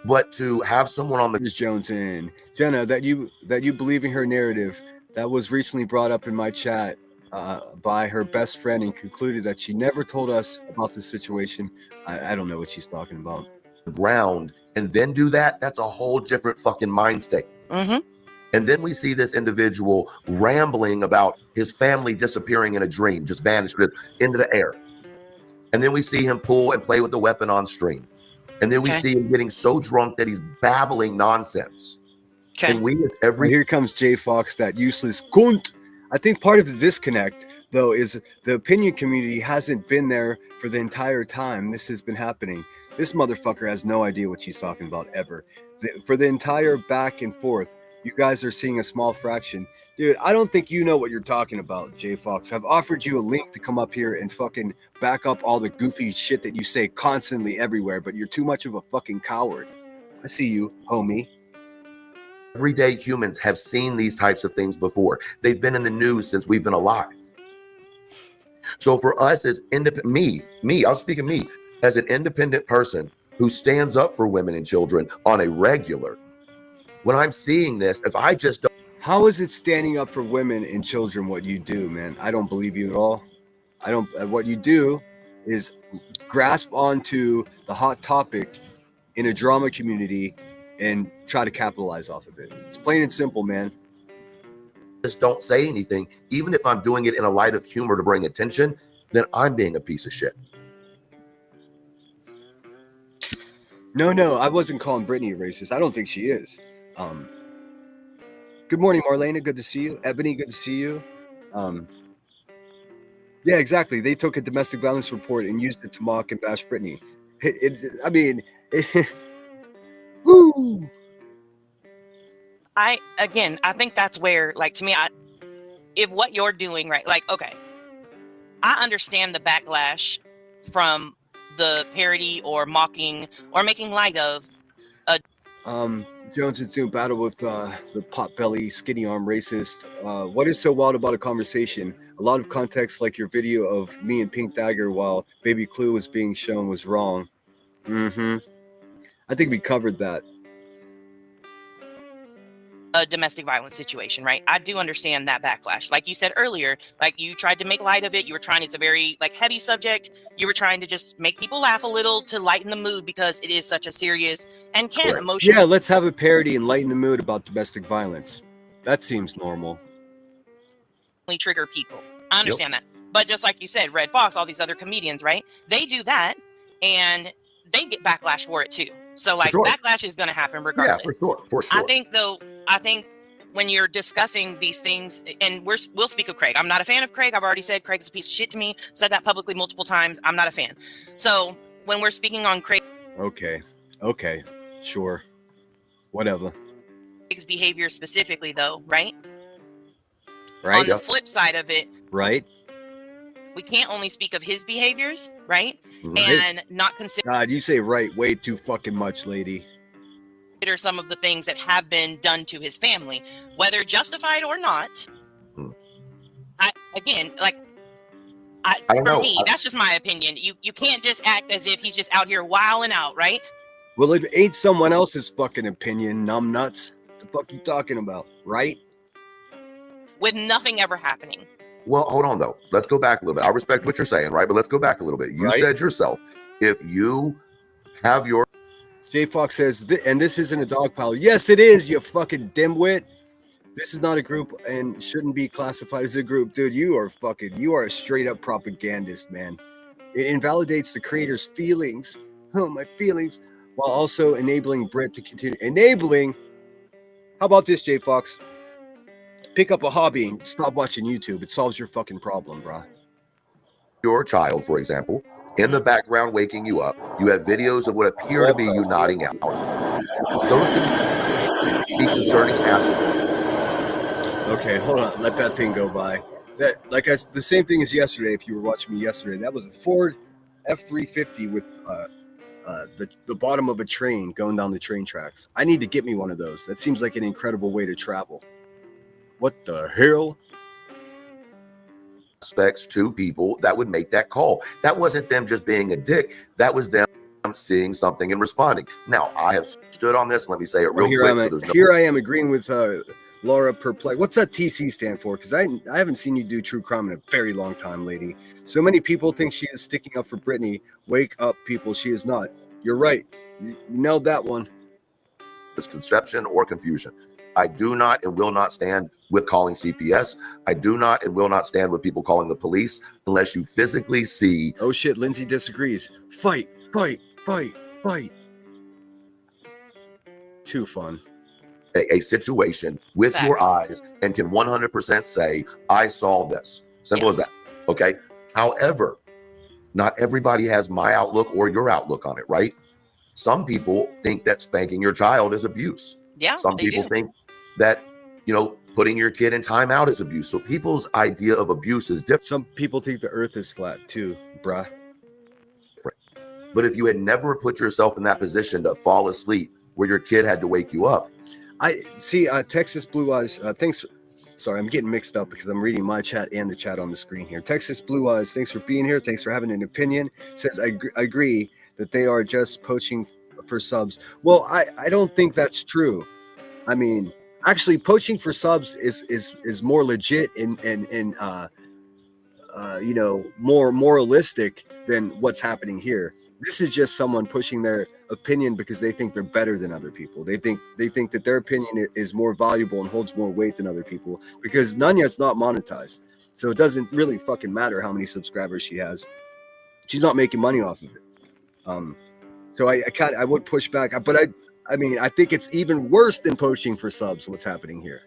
But to have someone on the Jones in Jenna, that you believe in her narrative, that was recently brought up in my chat by her best friend and concluded that she never told us about the situation. I don't know what she's talking about. Ground and then do that. That's a whole different fucking mind state. Mm-hmm. And then we see this individual rambling about his family disappearing in a dream, just vanished into the air. And then we see him pull and play with the weapon on stream. And then we see him getting so drunk that he's babbling nonsense. Okay. And here comes Jay Fox, that useless cunt. I think part of the disconnect, though, is the opinion community hasn't been there for the entire time this has been happening. This motherfucker has no idea what she's talking about ever. For the entire back and forth, you guys are seeing a small fraction. Dude, I don't think you know what you're talking about, Jay Fox. I've offered you a link to come up here and fucking back up all the goofy shit that you say constantly everywhere, but you're too much of a fucking coward. I see you, homie. Everyday humans have seen these types of things before. They've been in the news since we've been alive. So for us as I'll speak of me, as an independent person who stands up for women and children on a regular, when I'm seeing this, if I just don't... How is it standing up for women and children what you do, man? I don't believe you at all. What you do is grasp onto the hot topic in a drama community and try to capitalize off of it. It's plain and simple, man. just don't say anything, even if I'm doing it in a light of humor to bring attention, then I'm being a piece of shit. No, I wasn't calling Brittany a racist. I don't think she is. Good morning, Marlena. Good to see you. Ebony, good to see you. Yeah, exactly. They took a domestic violence report and used it to mock and bash Brittany. Woo! I think that's where, like, to me, if what you're doing, right, like, okay, I understand the backlash from the parody or mocking or making light of Jones and Zoom battle with the pot belly skinny arm racist. What is so wild about a conversation? A lot of context, like your video of me and Pink Dagger while Baby Clue was being shown, was wrong. I think we covered that. a domestic violence situation, right? I do understand that backlash. Like you said earlier, like you tried to make light of it. You were trying, it's a very like heavy subject. You were trying to just make people laugh a little to lighten the mood because it is such a serious and can emotionally. Yeah, let's have a parody and lighten the mood about domestic violence. That seems normal. Trigger people. I understand that. But just like you said, Red Fox, all these other comedians, right? They do that and they get backlash for it too. So like backlash is going to happen regardless. Yeah, for sure. I think when you're discussing these things, and we'll speak of Craig. I'm not a fan of Craig. I've already said Craig's a piece of shit to me. Said that publicly multiple times. I'm not a fan. So when we're speaking on Craig. Okay, sure. Whatever. Craig's behavior specifically though, right? Right. On the flip side of it. Right. We can't only speak of his behaviors, right? And not consider. God, you say right way too fucking much, lady. Consider some of the things that have been done to his family, whether justified or not. I don't know. Me, that's just my opinion. You can't just act as if he's just out here wilding out, right? Well, it ain't someone else's fucking opinion, numbnuts. What the fuck you talking about, right? With nothing ever happening. Well, hold on though. Let's go back a little bit. I respect what you're saying, right? But let's go back a little bit. You said yourself, if you have your J Fox says, and this isn't a dog pile. Yes, it is, you fucking dimwit. This is not a group and shouldn't be classified as a group. Dude, you are a straight up propagandist, man. It invalidates the creator's feelings. Oh, my feelings. While also enabling Brit to continue. Enabling? How about this, J Fox? Pick up a hobby and stop watching YouTube. It solves your fucking problem, brah. Your child, for example, in the background waking you up, you have videos of what appear to be you nodding out. Those can be concerning aspects. Okay, hold on. Let that thing go by. The same thing as yesterday. If you were watching me yesterday, that was a Ford F-350 with the bottom of a train going down the train tracks. I need to get me one of those. That seems like an incredible way to travel. What the hell? Aspects to people that would make that call. That wasn't them just being a dick. That was them seeing something and responding. Now, I have stood on this. Let me say it real quick. Here I am agreeing with Laura Perplex. What's that TC stand for? Because I haven't seen you do true crime in a very long time, lady. So many people think she is sticking up for Brittany. Wake up, people. She is not. You're right. You nailed that one. Misconception or confusion. I do not and will not stand with calling CPS. I do not and will not stand with people calling the police unless you physically see. Oh shit, Lindsay disagrees. Fight. Too fun. A situation with your eyes and can 100% say, I saw this. Simple as that. Okay. However, not everybody has my outlook or your outlook on it, right? Some people think that spanking your child is abuse. Yeah. Some people think that, putting your kid in timeout is abuse. So people's idea of abuse is different. Some people think the earth is flat too, bruh. But if you had never put yourself in that position to fall asleep where your kid had to wake you up. I see, Texas Blue Eyes, thanks. Sorry, I'm getting mixed up because I'm reading my chat and the chat on the screen here. Texas Blue Eyes, thanks for being here. Thanks for having an opinion. Says, I agree that they are just poaching for subs. Well, I don't think that's true. I mean, actually, poaching for subs is more legit and more moralistic than what's happening here. This is just someone pushing their opinion because they think they're better than other people. They think that their opinion is more valuable and holds more weight than other people because Nanya's not monetized. So it doesn't really fucking matter how many subscribers she has. She's not making money off of it. So I would push back, but I mean, I think it's even worse than poaching for subs. What's happening here?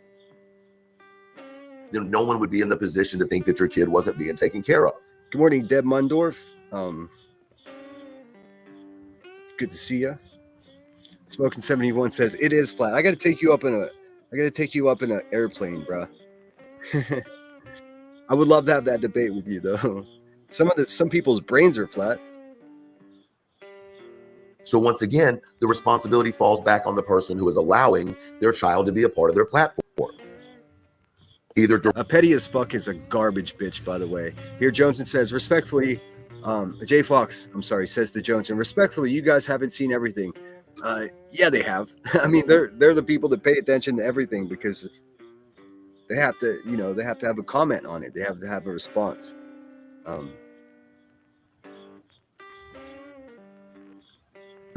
Then no one would be in the position to think that your kid wasn't being taken care of. Good morning, Deb Mundorf. Good to see you. Smoking 71 says it is flat. I got to take you up in an airplane, bro. I would love to have that debate with you, though. Some people's brains are flat. So once again, the responsibility falls back on the person who is allowing their child to be a part of their platform. Either petty as fuck is a garbage bitch, by the way. Here Johnson says, respectfully, Jay Fox, I'm sorry, says to Johnson, respectfully, you guys haven't seen everything. Yeah, they have. I mean, they're the people that pay attention to everything because they have to, they have to have a comment on it. They have to have a response.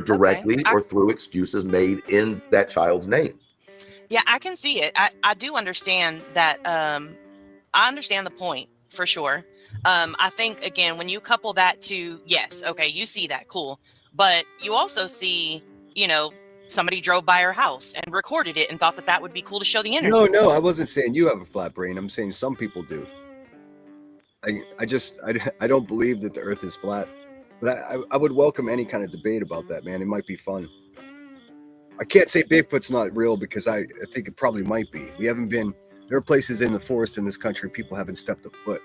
Directly or through excuses made in that child's name. Yeah, I can see it. I do understand that. I understand the point for sure. I think, again, when you couple that to, yes, okay, you see that, cool. But you also see, somebody drove by her house and recorded it and thought that would be cool to show the internet. No, I wasn't saying you have a flat brain. I'm saying some people do. I don't believe that the earth is flat. But I would welcome any kind of debate about that, man. It might be fun. I can't say Bigfoot's not real because I think it probably might be. There are places in the forest in this country people haven't stepped a foot.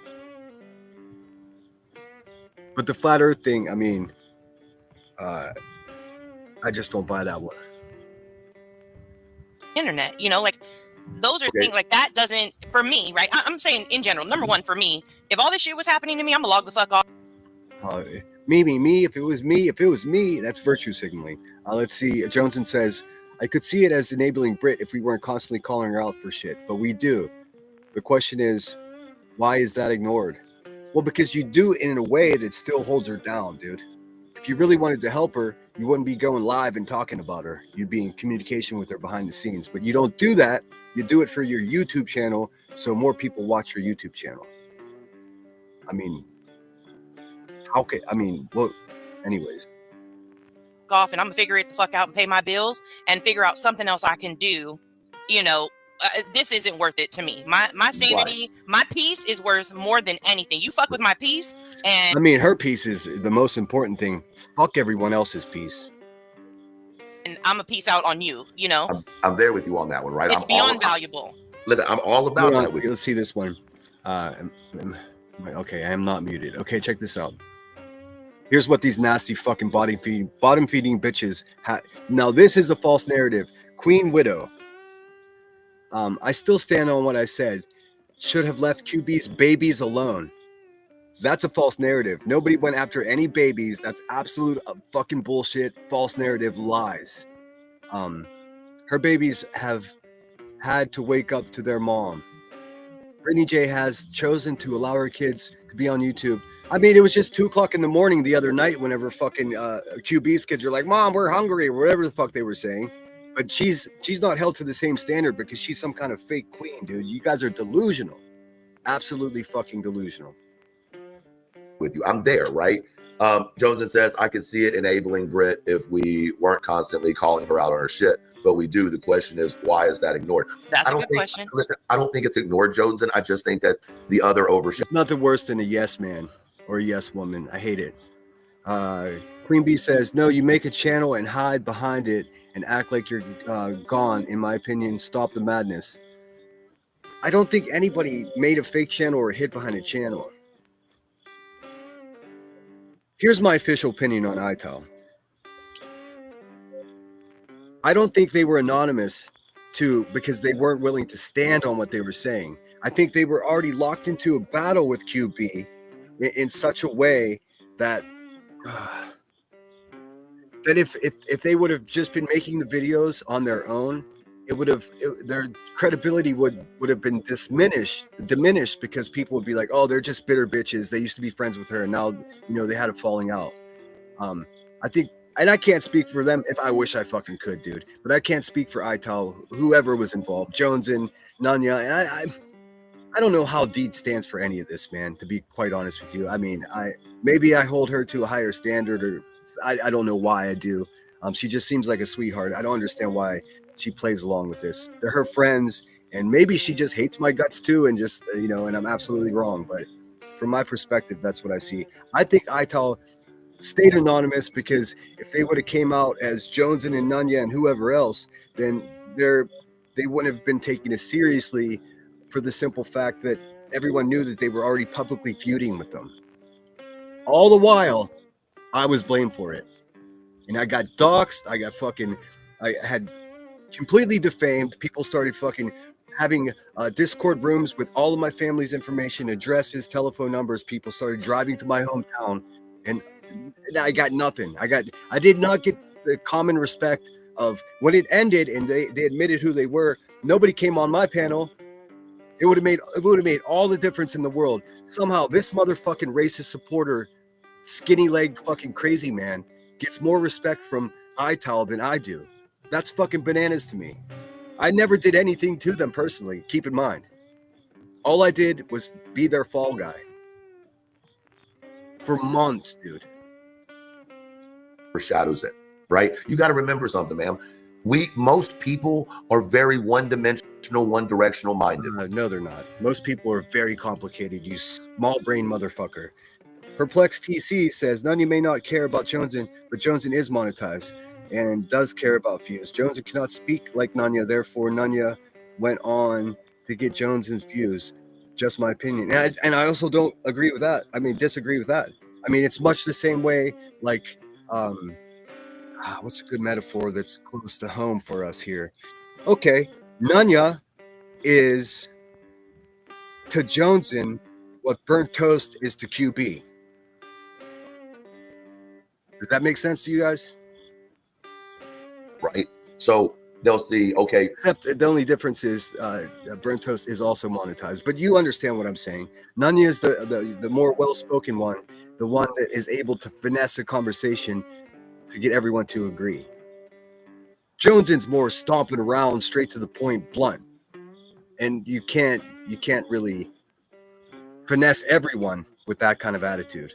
But the flat earth thing, I mean, I just don't buy that one. Internet, those are things like that doesn't, for me, right? I'm saying in general, number one, for me, if all this shit was happening to me, I'm gonna log the fuck off. Me, if it was me, that's virtue signaling. Let's see. Johnson says, I could see it as enabling Brit if we weren't constantly calling her out for shit, but we do. The question is, why is that ignored? Well, because you do it in a way that still holds her down, dude. If you really wanted to help her, you wouldn't be going live and talking about her. You'd be in communication with her behind the scenes, but you don't do that. You do it for your YouTube channel so more people watch your YouTube channel. I mean, well, anyways. Off and I'm gonna figure it the fuck out and pay my bills and figure out something else I can do. This isn't worth it to me. My sanity, my peace is worth more than anything. You fuck with my peace, and I mean, her peace is the most important thing. Fuck everyone else's peace. And I'm a peace out on you. I'm there with you on that one, right? It's beyond valuable. Listen, I'm all about that with you. Let's see this one. Okay, I am not muted. Okay, check this out. Here's what these nasty fucking bottom feeding bitches had. Now, this is a false narrative. Queen Widow. I still stand on what I said. Should have left QB's babies alone. That's a false narrative. Nobody went after any babies. That's absolute fucking bullshit. False narrative, lies. Her babies have had to wake up to their mom. Brittany J has chosen to allow her kids to be on YouTube. I mean, it was just 2:00 in the morning the other night whenever fucking QB's kids are like, Mom, we're hungry, or whatever the fuck they were saying. But she's not held to the same standard because she's some kind of fake queen, dude. You guys are delusional. Absolutely fucking delusional. With you. I'm there, right? Joneson says, I could see it enabling Brit if we weren't constantly calling her out on her shit. But we do. The question is, why is that ignored? That's a good question. Listen, I don't think it's ignored, Joneson. I just think that the other overshot. It's nothing worse than a yes man or a yes woman. I hate it. Queen Bee says, no, you make a channel and hide behind it and act like you're gone. In my opinion, stop the madness. I don't think anybody made a fake channel or hid behind a channel. Here's my official opinion on ITAL. I don't think they were anonymous because they weren't willing to stand on what they were saying. I think they were already locked into a battle with QB in such a way that that if they would have just been making the videos on their own, their credibility would have been diminished because people would be like, oh, they're just bitter bitches. They used to be friends with her, and now they had a falling out. I and I can't speak for them. If I wish I fucking could, dude, but I can't speak for Ital, whoever was involved, Jones and Nanya, and I don't know how Deed stands for any of this, man. To be quite honest with you, I mean, maybe I hold her to a higher standard, or I don't know why I do. She just seems like a sweetheart. I don't understand why she plays along with this. They're her friends, and maybe she just hates my guts too, and just and I'm absolutely wrong. But from my perspective, that's what I see. I think Ital stayed anonymous because if they would have came out as Jones and Nanya and whoever else, then they wouldn't have been taken as seriously, for the simple fact that everyone knew that they were already publicly feuding with them. All the while, I was blamed for it. And I got doxxed. I had completely defamed. People started fucking having Discord rooms with all of my family's information, addresses, telephone numbers. People started driving to my hometown, and I got nothing. I did not get the common respect of when it ended and they admitted who they were. Nobody came on my panel. It would have made all the difference in the world. Somehow this motherfucking racist supporter, skinny leg fucking crazy man, gets more respect from Ital than I do. That's fucking bananas to me. I never did anything to them personally, keep in mind. All I did was be their fall guy. For months, dude. Foreshadows it, right? You got to remember something, man. Most people are very one-dimensional, one-directional minded. No, they're not. Most people are very complicated, you small brain motherfucker. Perplexed TC says, Nanya may not care about Joneson, but Joneson is monetized and does care about views. Joneson cannot speak like Nanya, therefore Nanya went on to get Joneson's views. Just my opinion. And I also don't agree with that. I mean, disagree with that. I mean, it's much the same way, like, what's a good metaphor that's close to home for us here? Okay, Nanya is to Joneson what burnt toast is to QB. Does that make sense to you guys? Right. So they'll see, okay. Except the only difference is burnt toast is also monetized. But you understand what I'm saying. Nanya is the more well-spoken one, the one that is able to finesse a conversation to get everyone to agree. Joneson's more stomping around, straight to the point, blunt. And you can't really finesse everyone with that kind of attitude.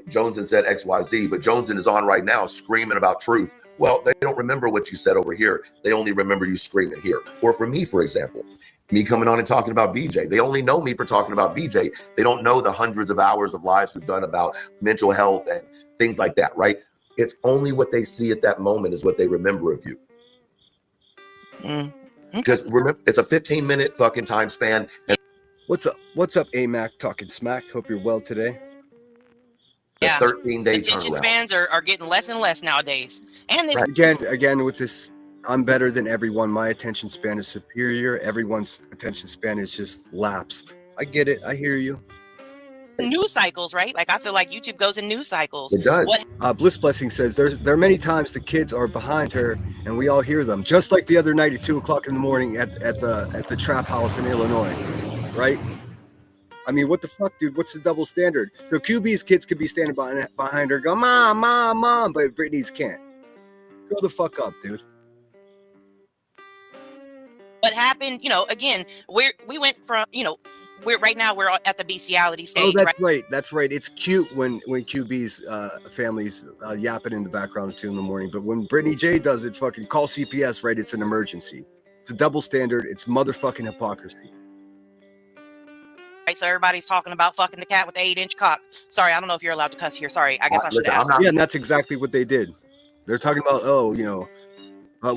Joneson said XYZ, but Joneson is on right now screaming about truth. Well, they don't remember what you said over here. They only remember you screaming here. Or for me, for example, me coming on and talking about BJ. They only know me for talking about BJ. They don't know the hundreds of hours of lives we've done about mental health and things like that, right? It's only what they see at that moment is what they remember of you. Because remember, it's a 15-minute fucking time span. And What's up, AMAC talking smack? Hope you're well today. Yeah, 13-day attention turnaround. spans are getting less and less nowadays. And they Again, with this, I'm better than everyone. My attention span is superior. Everyone's attention span is just lapsed. I get it. I hear you. news cycles, right? Like I feel like YouTube goes in news cycles. It does. Bliss Blessing says there are many times the kids are behind her and we all hear them. Just like the other night at 2:00 in the morning at the trap house in Illinois, right? I mean, what the fuck, dude? What's the double standard? So QB's kids could be standing behind her, go, mom, mom, mom, but Britney's can't. Grow the fuck up, dude. What happened? Again, we went from we're at the bestiality stage. Oh, that's right. That's right. It's cute when QB's family's yapping in the background at 2 a.m. But when Brittany J does it, fucking call CPS, right? It's an emergency. It's a double standard. It's motherfucking hypocrisy. Right, so everybody's talking about fucking the cat with the 8-inch cock. Sorry, I don't know if you're allowed to cuss here. Sorry, I guess I should ask. Yeah, and that's exactly what they did. They're talking about,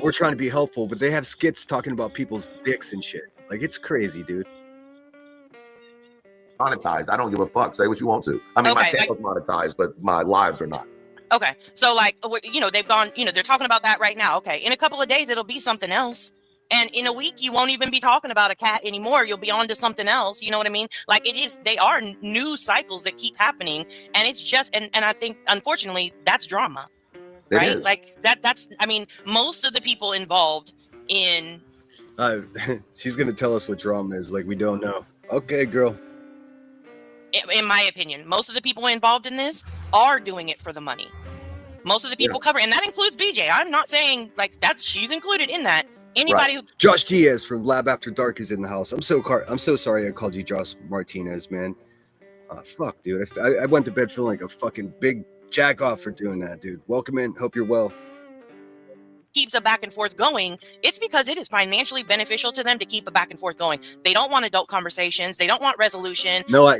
we're trying to be helpful, but they have skits talking about people's dicks and shit. Like, it's crazy, dude. Monetized. I don't give a fuck. Say what you want to. I mean, my channel's monetized, but my lives are not. Okay, so like, they've gone, they're talking about that right now. Okay, in a couple of days, it'll be something else. And in a week, you won't even be talking about a cat anymore. You'll be on to something else. You know what I mean? Like they are news cycles that keep happening. And it's just, and I think, unfortunately, that's drama, right? It is. Like that's, I mean, most of the people involved in. She's going to tell us what drama is. Like, we don't know. Okay, girl. In my opinion, most of the people involved in this are doing it for the money. Most of the people cover, and that includes BJ. I'm not saying like she's included in that. Anybody who Josh Diaz from Lab After Dark is in the house. I'm so sorry I called you Josh Martinez, man. Fuck, dude. I went to bed feeling like a fucking big jack off for doing that, dude. Welcome in. Hope you're well. keeps a back and forth going, it's because it is financially beneficial to them to keep a back and forth going. They don't want adult conversations. They don't want resolution. No,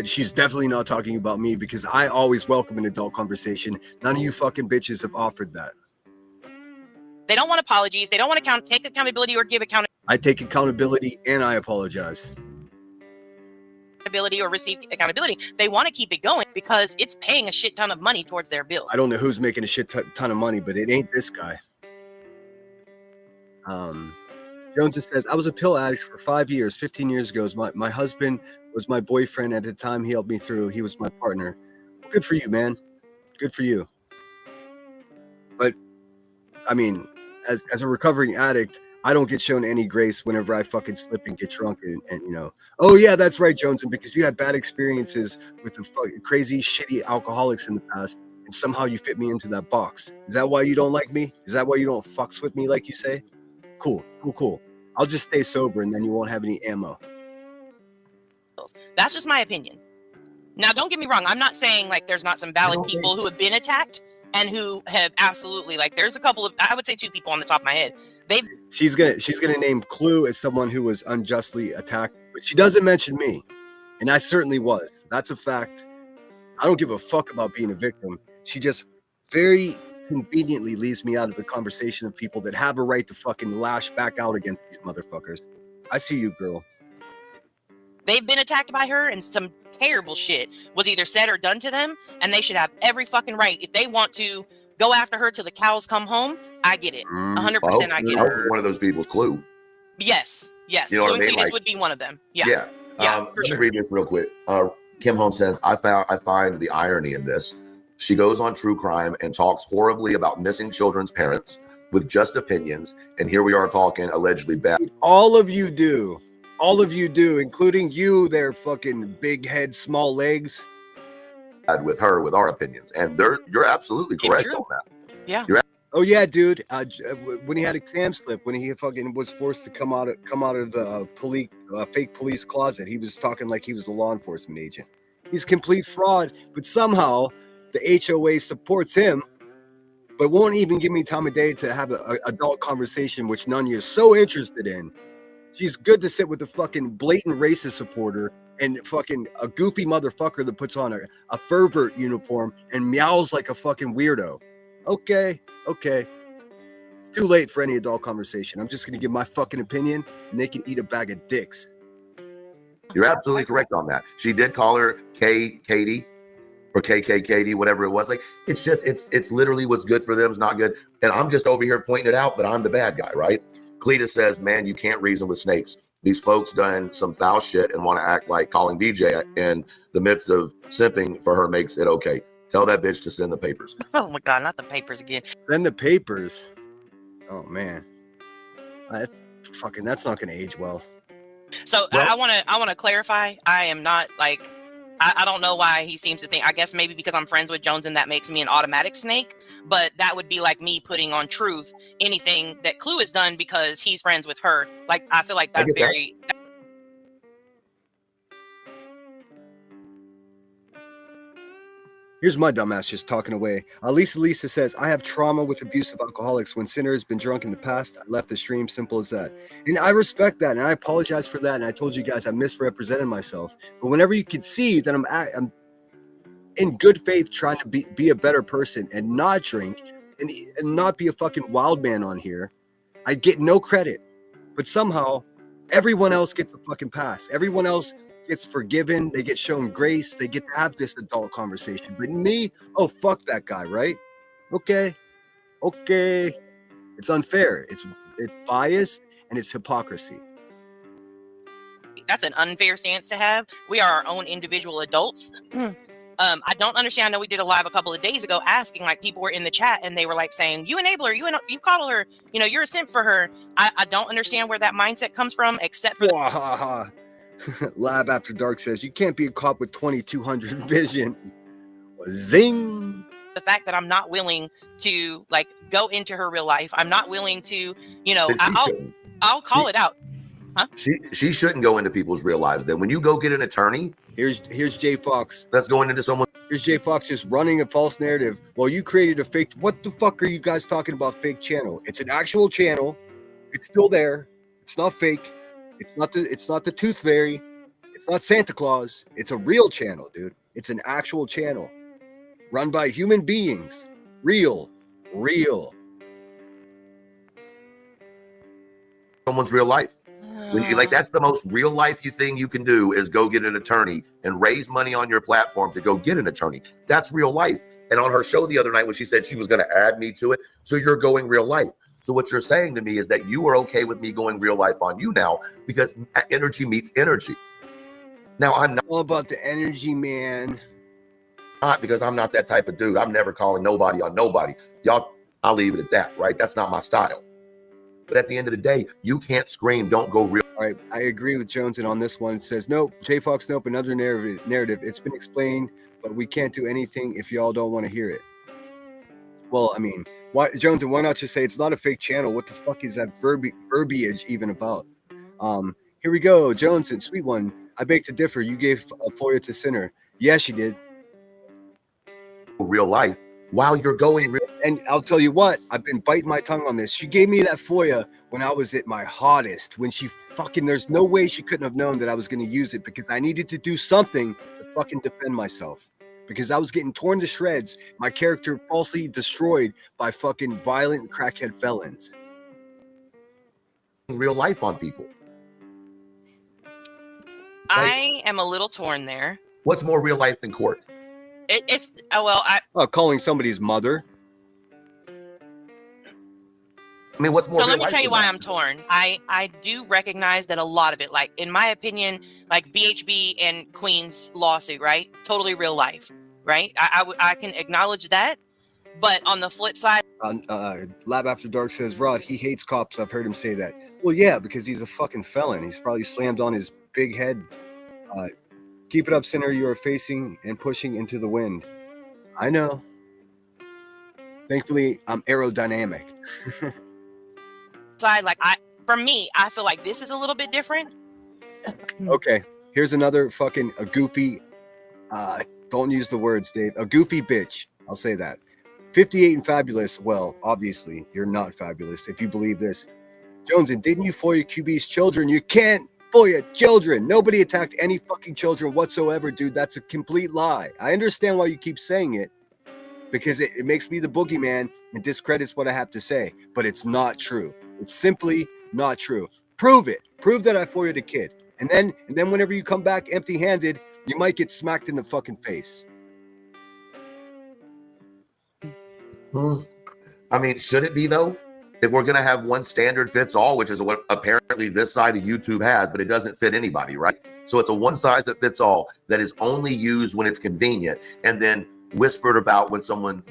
she's definitely not talking about me because I always welcome an adult conversation. None of you fucking bitches have offered that. They don't want apologies. They don't want to take accountability or give accountability. I take accountability and I apologize. Or receive accountability. They want to keep it going because it's paying a shit ton of money towards their bills. I don't know who's making a shit ton of money, but it ain't this guy. Jones says, I was a pill addict for 5 years. 15 years ago, my husband was my boyfriend at the time. He helped me through. He was my partner. Well, good for you, man. Good for you. But I mean, as a recovering addict, I don't get shown any grace whenever I fucking slip and get drunk and you know, oh yeah, that's right, Jones, because you had bad experiences with the crazy, shitty alcoholics in the past, and somehow you fit me into that box. Is that why you don't like me? Is that why you don't fucks with me like you say? Cool. I'll just stay sober and then you won't have any ammo. That's just my opinion. Now, don't get me wrong. I'm not saying like there's not some valid people who have been attacked and who have absolutely, like, there's a couple of, I would say 2 people on the top of my head. She's gonna name Clue as someone who was unjustly attacked, but she doesn't mention me, and I certainly was. That's a fact. I don't give a fuck about being a victim. She just very conveniently leaves me out of the conversation of people that have a right to fucking lash back out against these motherfuckers. I see you, girl. They've been attacked by her, and some terrible shit was either said or done to them, and they should have every fucking right. If they want to go after her till the cows come home, I get it. 100% I get it. One of those people's Clue. Yes. You know Clue what I mean? like, would be one of them. Yeah. For let sure. me read this real quick. Kim Holmes says, I find the irony in this. She goes on true crime and talks horribly about missing children's parents with just opinions, and here we are talking allegedly bad. All of you do, including you there, fucking big head, small legs. With her, with our opinions, and you're absolutely correct on that. Yeah. Oh yeah, dude. When he had a cam slip, when he fucking was forced to come out of the fake police closet, he was talking like he was a law enforcement agent. He's complete fraud, but somehow the HOA supports him, but won't even give me time of day to have an adult conversation, which none of you are so interested in. She's good to sit with a fucking blatant racist supporter and fucking a goofy motherfucker that puts on a fervor uniform and meows like a fucking weirdo. Okay. It's too late for any adult conversation. I'm just going to give my fucking opinion and they can eat a bag of dicks. You're absolutely correct on that. She did call her Katie or Katie, whatever it was. Like, it's just, it's literally what's good for them is not good. And I'm just over here pointing it out, but I'm the bad guy, right? Cletus says, man, you can't reason with snakes. These folks done some foul shit and want to act like calling BJ in the midst of simping for her makes it okay. Tell that bitch to send the papers. Oh my God, not the papers again. Send the papers. Oh man, that's not going to age well. So I want to clarify. I am not like, I don't know why he seems to think, I guess maybe because I'm friends with Jones and that makes me an automatic snake, but that would be like me putting on truth anything that Clue has done because he's friends with her. Like, I feel like that's very... Here's my dumbass just talking away. Lisa says, I have trauma with abusive alcoholics. When Sinner has been drunk in the past, I left the stream. Simple as that. And I respect that. And I apologize for that. And I told you guys I misrepresented myself. But whenever you can see that I'm in good faith trying to be a better person and not drink and not be a fucking wild man on here, I get no credit. But somehow everyone else gets a fucking pass. Everyone else gets forgiven, they get shown grace, they get to have this adult conversation. But me, oh fuck that guy, right? Okay. It's unfair. It's biased and it's hypocrisy. That's an unfair stance to have. We are our own individual adults. I don't understand. I know we did a live a couple of days ago asking, like, people were in the chat and they were like saying, you enable her, you coddle her, you're a simp for her. I don't understand where that mindset comes from, except for Lab After Dark says you can't be a cop with 2200 vision. Zing. the fact that I'm not willing to like go into her real life. I'm not willing to, you know, I'll call it out. Huh? She shouldn't go into people's real lives. Then when you go get an attorney, here's Jay Fox. That's going into someone. Here's Jay Fox just running a false narrative. Well, you created a fake. What the fuck are you guys talking about? Fake channel? It's an actual channel. It's still there. It's not fake. It's not the Tooth Fairy. It's not Santa Claus. It's a real channel, dude. It's an actual channel run by human beings. Real. Someone's real life. Like that's the most real life thing you can do is go get an attorney and raise money on your platform to go get an attorney. That's real life. And on her show the other night when she said she was going to add me to it, so you're going real life. So what you're saying to me is that you are okay with me going real life on you now because energy meets energy. Now I'm not all about the energy, man. Not because I'm not that type of dude. I'm never calling nobody on nobody. Y'all, I'll leave it at that, right? That's not my style. But at the end of the day, you can't scream, don't go real. All right, I agree with Jones, and on this one, it says, nope, Jay Fox, nope, another narrative. It's been explained, but we can't do anything if y'all don't want to hear it. Well, I mean, why, Jones, and why not just say it's not a fake channel? What the fuck is that verbiage even about? Here we go, Jones, and sweet one. I beg to differ. You gave a FOIA to Sinner. Yes, she did. Real life while you're going real. And I'll tell you what, I've been biting my tongue on this. She gave me that FOIA when I was at my hottest, when she fucking, there's no way she couldn't have known that I was going to use it because I needed to do something to fucking defend myself because I was getting torn to shreds. My character falsely destroyed by fucking violent crackhead felons. Real life on people. I am a little torn there. What's more real life than court? It's calling somebody's mother. I mean, what's more? So let me tell you why I'm torn. I do recognize that a lot of it, like in my opinion, like BHB and Queen's lawsuit, right? Totally real life, right? I can acknowledge that, but on the flip side, Lab After Dark says Rod, he hates cops. I've heard him say that. Well, yeah, because he's a fucking felon. He's probably slammed on his big head. Keep it up, Sinner. You are facing and pushing into the wind. I know. Thankfully, I'm aerodynamic. like for me, I feel like this is a little bit different. Okay, here's another fucking a goofy. Don't use the words, Dave. A goofy bitch. I'll say that. 58 and fabulous. Well, obviously, you're not fabulous if you believe this. Jones, and didn't you FOIA QB's children? You can't FOIA children. Nobody attacked any fucking children whatsoever, dude. That's a complete lie. I understand why you keep saying it because it makes me the boogeyman and discredits what I have to say, but it's not true. It's simply not true. Prove it. Prove that I FOIA'd a kid. And then whenever you come back empty-handed, you might get smacked in the fucking face. I mean, should it be though? If we're going to have one standard fits all, which is what apparently this side of YouTube has, but it doesn't fit anybody, right? So it's a one size that fits all that is only used when it's convenient and then whispered about when someone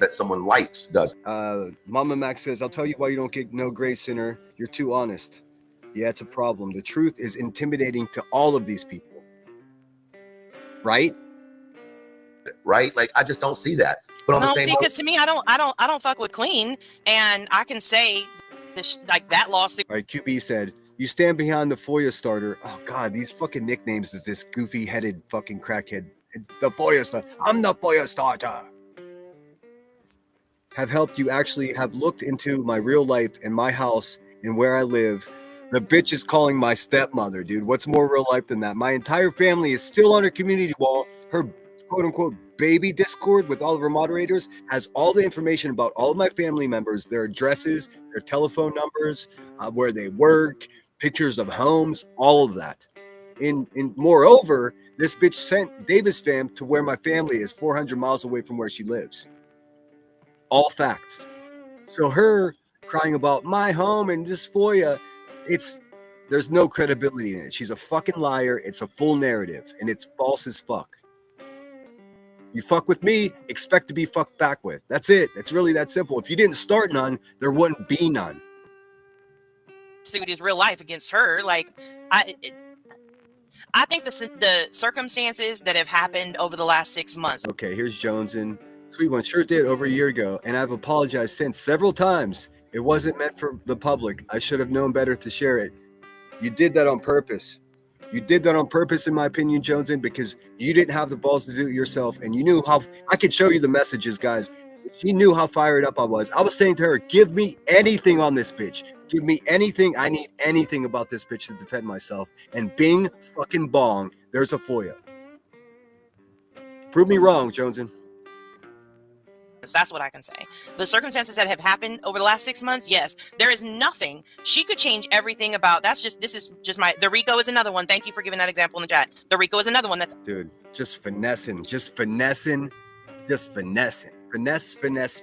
likes does. Mama Max says, I'll tell you why you don't get no grade, Sinner. You're too honest. Yeah, it's a problem. The truth is intimidating to all of these people. Right? Right? Like, I just don't see that. But on the same because to me, I don't fuck with Queen, and I can say this like that lawsuit. All right, QB said, you stand behind the FOIA starter. Oh God, these fucking nicknames of this goofy-headed fucking crackhead. The FOIA starter. I'm the FOIA starter. Have helped you actually have looked into my real life and my house and where I live. The bitch is calling my stepmother, dude. What's more real life than that? My entire family is still on her community wall. Her quote-unquote baby Discord with all of her moderators has all the information about all of my family members, their addresses, their telephone numbers, where they work, pictures of homes, all of that. And moreover, this bitch sent Davis fam to where my family is 400 miles away from where she lives. All facts. So her crying about my home and this FOIA, there's no credibility in it. She's a fucking liar. It's a full narrative and it's false as fuck. You fuck with me, expect to be fucked back with. That's it. It's really that simple. If you didn't start none, there wouldn't be none. Suit is real life against her. Like, I think the circumstances that have happened over the last 6 months. Okay, here's Jones and Sweet one, sure did over a year ago, and I've apologized since several times. It wasn't meant for the public. I should have known better to share it. You did that on purpose. You did that on purpose, in my opinion, Joneson, because you didn't have the balls to do it yourself, and you knew how. I could show you the messages, guys. She knew how fired up I was. I was saying to her, "Give me anything on this bitch. Give me anything. I need anything about this bitch to defend myself." And bing, fucking bong, there's a FOIA. Prove me wrong, Joneson. That's what I can say. The circumstances that have happened over the last 6 months, yes, there is nothing. She could change everything about. This is just my. The Rico is another one. Thank you for giving that example in the chat. The Rico is another one. That's Dude, just finessing.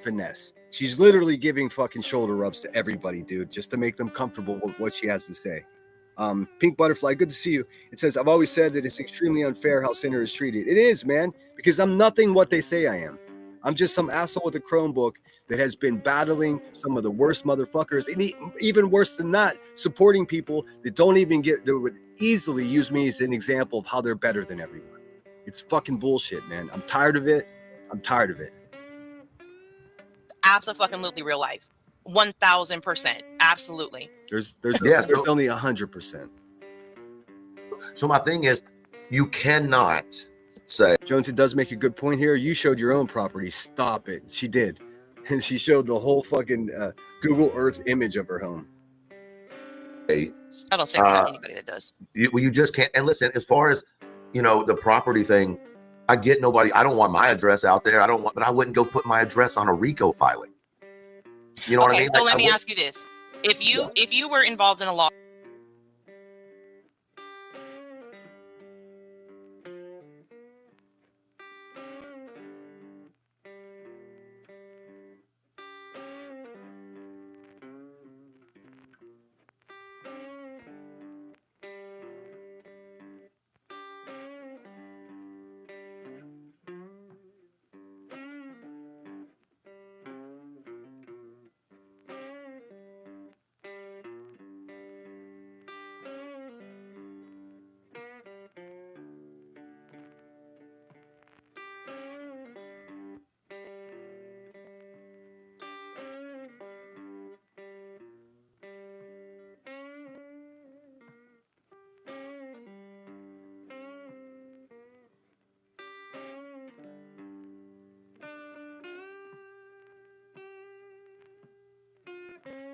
Finesse. She's literally giving fucking shoulder rubs to everybody, dude, just to make them comfortable with what she has to say. Pink Butterfly, good to see you. It says, I've always said that it's extremely unfair how Sinner is treated. It is, man, because I'm nothing what they say I am. I'm just some asshole with a Chromebook that has been battling some of the worst motherfuckers, and even worse than that, supporting people that don't even that would easily use me as an example of how they're better than everyone. It's fucking bullshit, man. I'm tired of it. absolutely real life. 1000%. Absolutely. There's Yeah, only 100%. So my thing is, you cannot say, Jonesy does make a good point here. You showed your own property. Stop it. She did. And she showed the whole fucking Google Earth image of her home. hey, I don't say about anybody that does. you just can't. And listen, as far as, the property thing, I get nobody. I don't want my address out there. But I wouldn't go put my address on a RICO filing. You know what I mean? So let me ask you this: if you were involved in a law.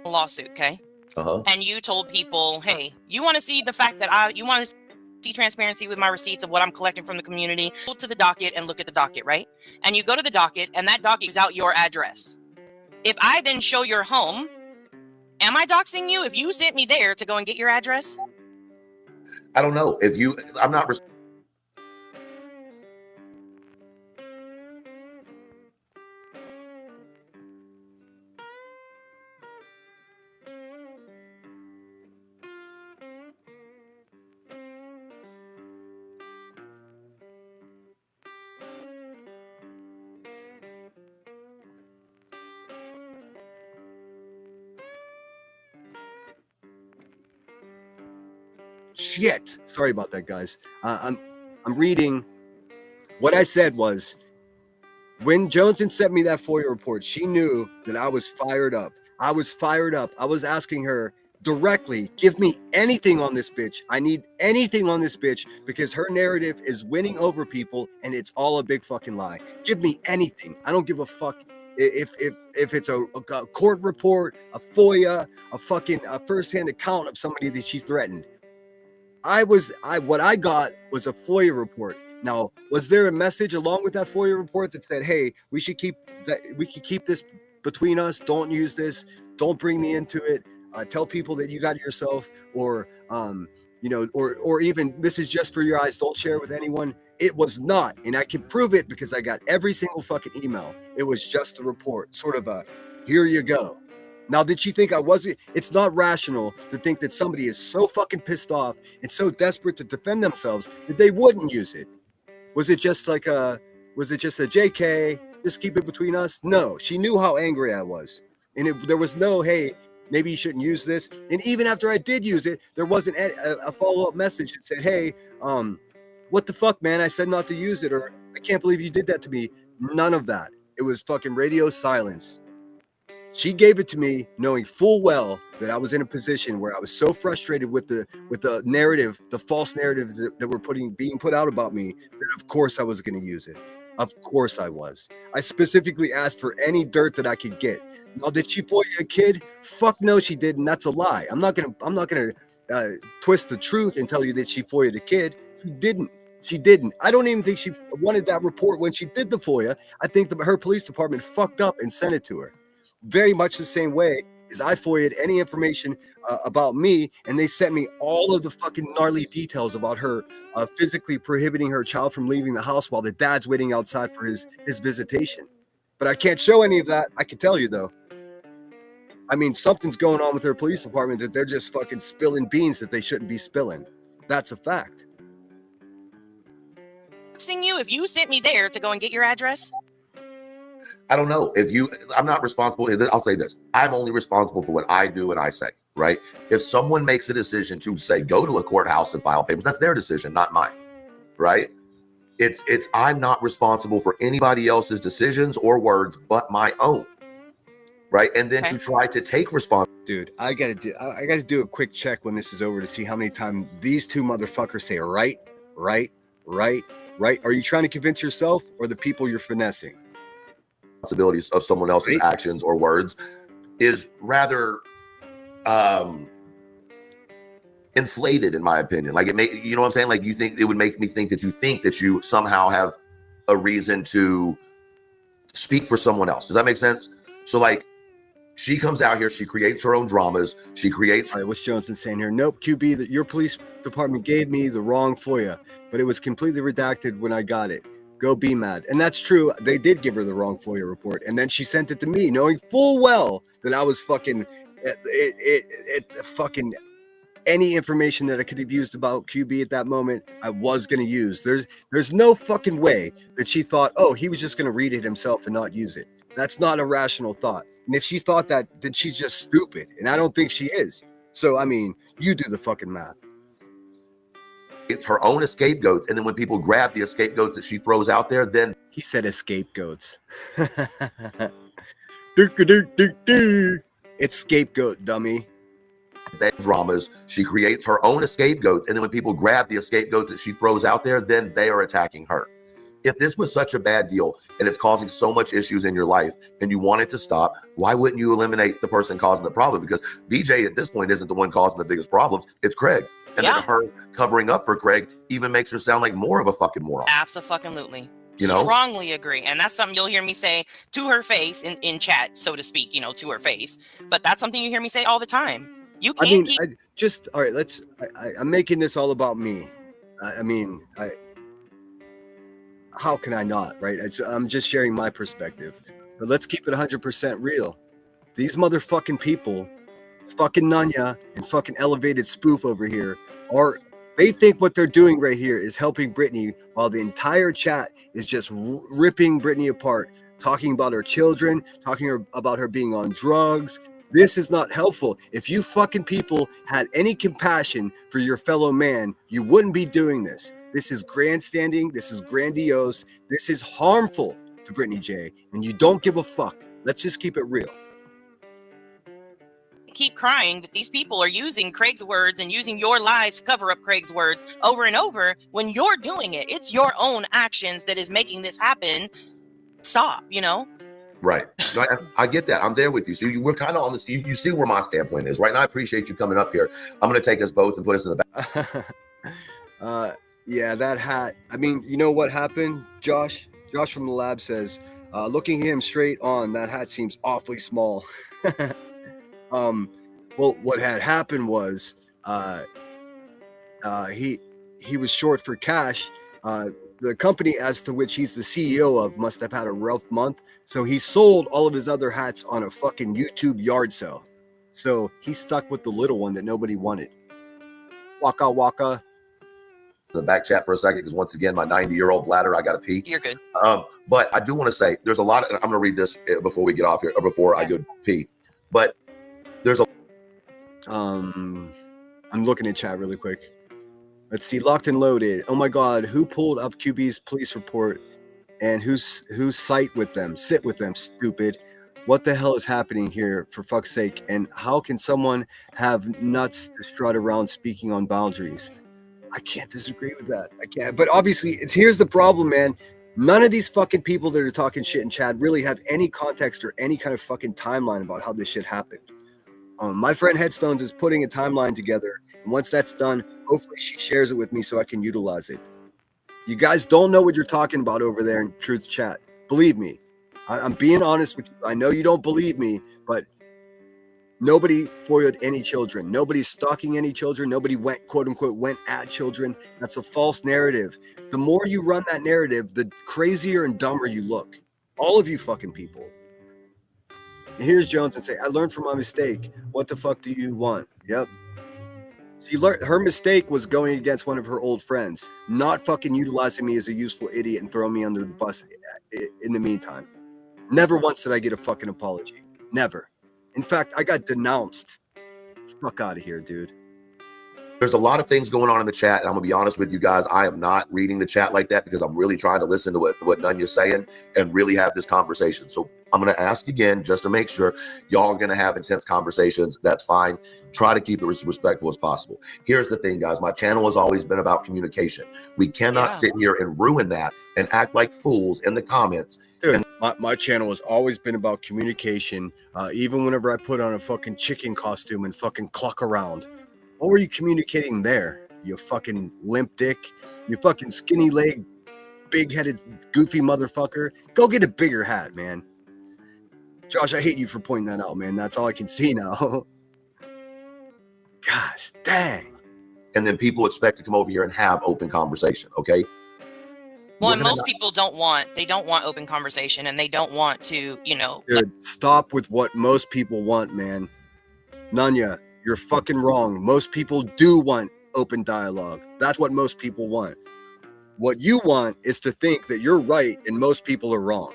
Lawsuit, okay? And you told people, hey, you want to see the fact that you want to see transparency with my receipts of what I'm collecting from the community, go to the docket and look at the docket, right? And you go to the docket and that docket gives out your address. If I then show your home, am I doxing you if you sent me there to go and get your address? I don't know I'm not. Shit. Sorry about that, guys. I'm reading. What I said was, when Joneson sent me that FOIA report, she knew that I was fired up. I was asking her directly, give me anything on this bitch. I need anything on this bitch because her narrative is winning over people and it's all a big fucking lie. Give me anything. I don't give a fuck if it's a court report, a FOIA, a first-hand account of somebody that she threatened. What I got was a FOIA report. Now, was there a message along with that FOIA report that said, "Hey, we could keep this between us. Don't use this. Don't bring me into it. Tell people that you got it yourself, or or even this is just for your eyes. Don't share it with anyone." It was not, and I can prove it because I got every single fucking email. It was just a report, sort of a, here you go. Now, did she think I wasn't? It's not rational to think that somebody is so fucking pissed off and so desperate to defend themselves that they wouldn't use it. Was it just a JK, just keep it between us? No, she knew how angry I was. And there was no, hey, maybe you shouldn't use this. And even after I did use it, there wasn't a follow-up message that said, hey, what the fuck, man? I said not to use it, or I can't believe you did that to me. None of that. It was fucking radio silence. She gave it to me knowing full well that I was in a position where I was so frustrated with the narrative, the false narratives that were being put out about me, that of course I was going to use it. Of course I was. I specifically asked for any dirt that I could get. Now, did she FOIA a kid? Fuck no, she didn't. That's a lie. I'm not gonna twist the truth and tell you that she FOIA'd a kid. She didn't. She didn't. I don't even think she wanted that report when she did the FOIA. I think her police department fucked up and sent it to her. Very much the same way as I FOIA'd any information about me, and they sent me all of the fucking gnarly details about her physically prohibiting her child from leaving the house while the dad's waiting outside for his visitation. But I can't show any of that. I can tell you, though. I mean, something's going on with their police department that they're just fucking spilling beans that they shouldn't be spilling. That's a fact. You, if you sent me there to go and get your address? I don't know. I'm not responsible. I'll say this. I'm only responsible for what I do and I say, right? If someone makes a decision to say, go to a courthouse and file papers, that's their decision, not mine, right? I'm not responsible for anybody else's decisions or words but my own, right? And then to try to take responsibility. Dude, I gotta do a quick check when this is over to see how many times these two motherfuckers say right. Are you trying to convince yourself or the people you're finessing? Responsibilities of someone else's actions or words is rather inflated, in my opinion. Like you know what I'm saying? Like, you think it would make me think that you somehow have a reason to speak for someone else. Does that make sense? So like, she comes out here, she creates her own dramas. All right, what's Johnson saying here? Nope, QB, your police department gave me the wrong FOIA, but it was completely redacted when I got it. Go be mad. And that's true. They did give her the wrong FOIA report. And then she sent it to me, knowing full well that I was fucking fucking any information that I could have used about QB at that moment, I was going to use. There's no fucking way that she thought, oh, he was just going to read it himself and not use it. That's not a rational thought. And if she thought that, then she's just stupid. And I don't think she is. So, I mean, you do the fucking math. It's her own scapegoats. And then when people grab the scapegoats that she throws out there, then he said scapegoats. It's scapegoat, dummy. That dramas, she creates her own scapegoats. And then when people grab the scapegoats that she throws out there, then they are attacking her. If this was such a bad deal and it's causing so much issues in your life and you want it to stop, why wouldn't you eliminate the person causing the problem? Because BJ at this point isn't the one causing the biggest problems. It's Craig. And then her covering up for Craig even makes her sound like more of a fucking moron. Absolutely. You know? Strongly agree. And that's something you'll hear me say to her face in chat, so to speak, you know, to her face. But that's something you hear me say all the time. You can't all right, I'm making this all about me. How can I not, right? I'm just sharing my perspective. But let's keep it 100% real. These motherfucking people, fucking Nanya and fucking Elevated Spoof over here, they think what they're doing right here is helping Britney, while the entire chat is just ripping Britney apart, talking about her children, talking about her being on drugs. This is not helpful. If you fucking people had any compassion for your fellow man, you wouldn't be doing this. This is grandstanding. This is grandiose. This is harmful to Britney J. And you don't give a fuck. Let's just keep it real. Keep crying that these people are using Craig's words and using your lies to cover up Craig's words over and over when you're doing it. It's your own actions that is making this happen. Stop, you know? Right. No, I get that. I'm there with you. So we're kind of on this. You see where my standpoint is, right? And I appreciate you coming up here. I'm going to take us both and put us in the back. Yeah, that hat. I mean, you know what happened, Josh? Josh from the lab says, looking him straight on, that hat seems awfully small. Well, what had happened was he was short for cash. The company as to which he's the CEO of must have had a rough month. So he sold all of his other hats on a fucking YouTube yard sale. So he's stuck with the little one that nobody wanted. Waka waka. The back chat for a second, because once again, my 90-year-old bladder, I got to pee. You're good. But I do want to say there's a lot of, I'm going to read this before we get off here, or before I go pee. But there's a I'm looking at chat really quick. Let's see. Locked and loaded. Oh my God, who pulled up QB's police report and who's sight with them, sit with them, stupid. What the hell is happening here, for fuck's sake? And how can someone have nuts to strut around speaking on boundaries? I can't disagree with that. I can't. But obviously, here's the problem, man. None of these fucking people that are talking shit in chat really have any context or any kind of fucking timeline about how this shit happened. My friend Headstones is putting a timeline together, and once that's done, hopefully she shares it with me so I can utilize it. You guys don't know what you're talking about over there in Truth's chat. Believe me. I'm being honest with you. I know you don't believe me, but nobody foiled any children. Nobody's stalking any children. Nobody went, quote unquote, went at children. That's a false narrative. The more you run that narrative, the crazier and dumber you look. All of you fucking people. And here's Jones and say, I learned from my mistake. What the fuck do you want? Yep. She learned her mistake was going against one of her old friends, not fucking utilizing me as a useful idiot and throwing me under the bus in the meantime. Never once did I get a fucking apology. Never. In fact, I got denounced. Fuck out of here, dude. There's a lot of things going on in the chat, and I'm gonna be honest with you guys. I am not reading the chat like that because I'm really trying to listen to what Nunya's saying and really have this conversation. So I'm gonna ask again just to make sure y'all are gonna have intense conversations. That's fine. Try to keep it as respectful as possible. Here's the thing, guys. My channel has always been about communication. We cannot sit here and ruin that and act like fools in the comments. Dude, my channel has always been about communication. Even whenever I put on a fucking chicken costume and fucking cluck around. What were you communicating there, you fucking limp dick? You fucking skinny leg, big-headed, goofy motherfucker? Go get a bigger hat, man. Josh, I hate you for pointing that out, man. That's all I can see now. Gosh, dang. And then people expect to come over here and have open conversation, okay? Well, and most people don't want open conversation, and they don't want to, Dude, stop with what most people want, man. Nunya, you're fucking wrong. Most people do want open dialogue. That's what most people want. What you want is to think that you're right and most people are wrong.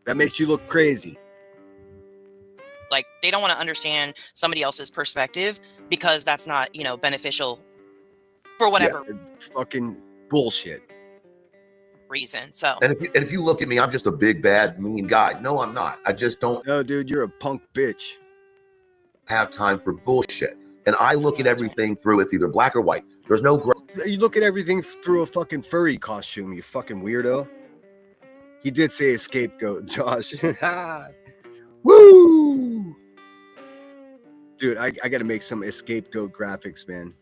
That makes you look crazy. Like, they don't want to understand somebody else's perspective because that's not, beneficial for whatever Fucking bullshit reason. So, and if you look at me, I'm just a big, bad, mean guy. No, I'm not. I just don't No, dude, you're a punk bitch. have time for bullshit. And I look at everything through it's either black or white. There's no gray. You look at everything through a fucking furry costume, you fucking weirdo. He did say a scapegoat, Josh. Woo! Dude, I gotta make some scapegoat graphics, man.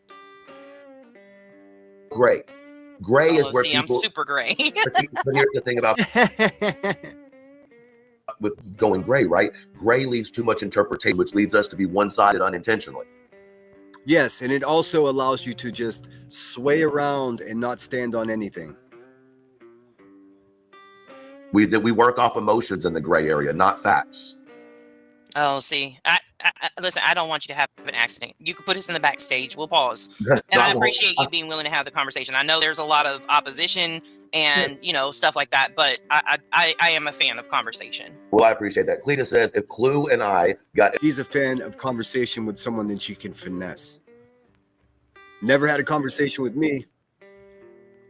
Gray is where I'm people. super gray. But here's the thing about with going gray, right? Gray leaves too much interpretation, which leads us to be one-sided unintentionally. Yes, and it also allows you to just sway around and not stand on anything. We work off emotions in the gray area, not facts. Oh, see, I listen, I don't want you to have an accident. You can put us in the backstage. We'll pause. And I appreciate you being willing to have the conversation. I know there's a lot of opposition and, stuff like that, but I am a fan of conversation. Well, I appreciate that. Cleta says, if Clue and I got... He's a fan of conversation with someone that she can finesse. Never had a conversation with me.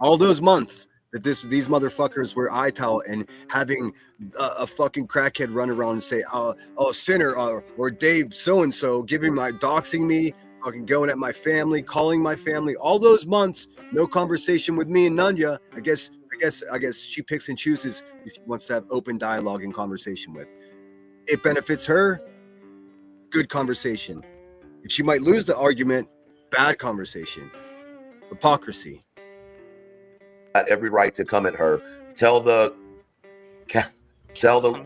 All those months that these motherfuckers were eye-towel and having a fucking crackhead run around and say, oh, Sinner or Dave so-and-so doxing me, fucking going at my family, calling my family. All those months, no conversation with me and Nunya. I guess she picks and chooses who she wants to have open dialogue and conversation with. It benefits her, good conversation. If she might lose the argument, bad conversation. Hypocrisy. Got every right to come at her. Tell the Come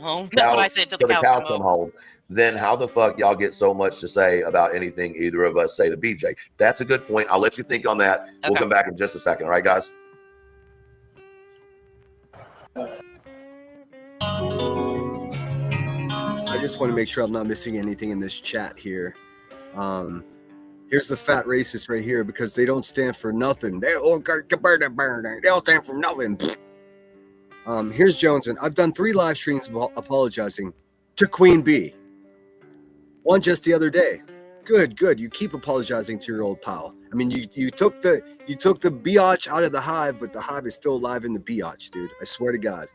home. That's what I said. Till the cows come home. Then how the fuck y'all get so much to say about anything either of us say to BJ? That's a good point. I'll let you think on that. Okay. We'll come back in just a second. All right, guys. I just want to make sure I'm not missing anything in this chat here. Here's the fat racist right here because they don't stand for nothing. They don't stand for nothing. Here's Jones, and I've done 3 live streams apologizing to Queen Bee. One just the other day. Good. You keep apologizing to your old pal. I mean, you took the biatch out of the hive, but the hive is still alive in the biatch, dude. I swear to God.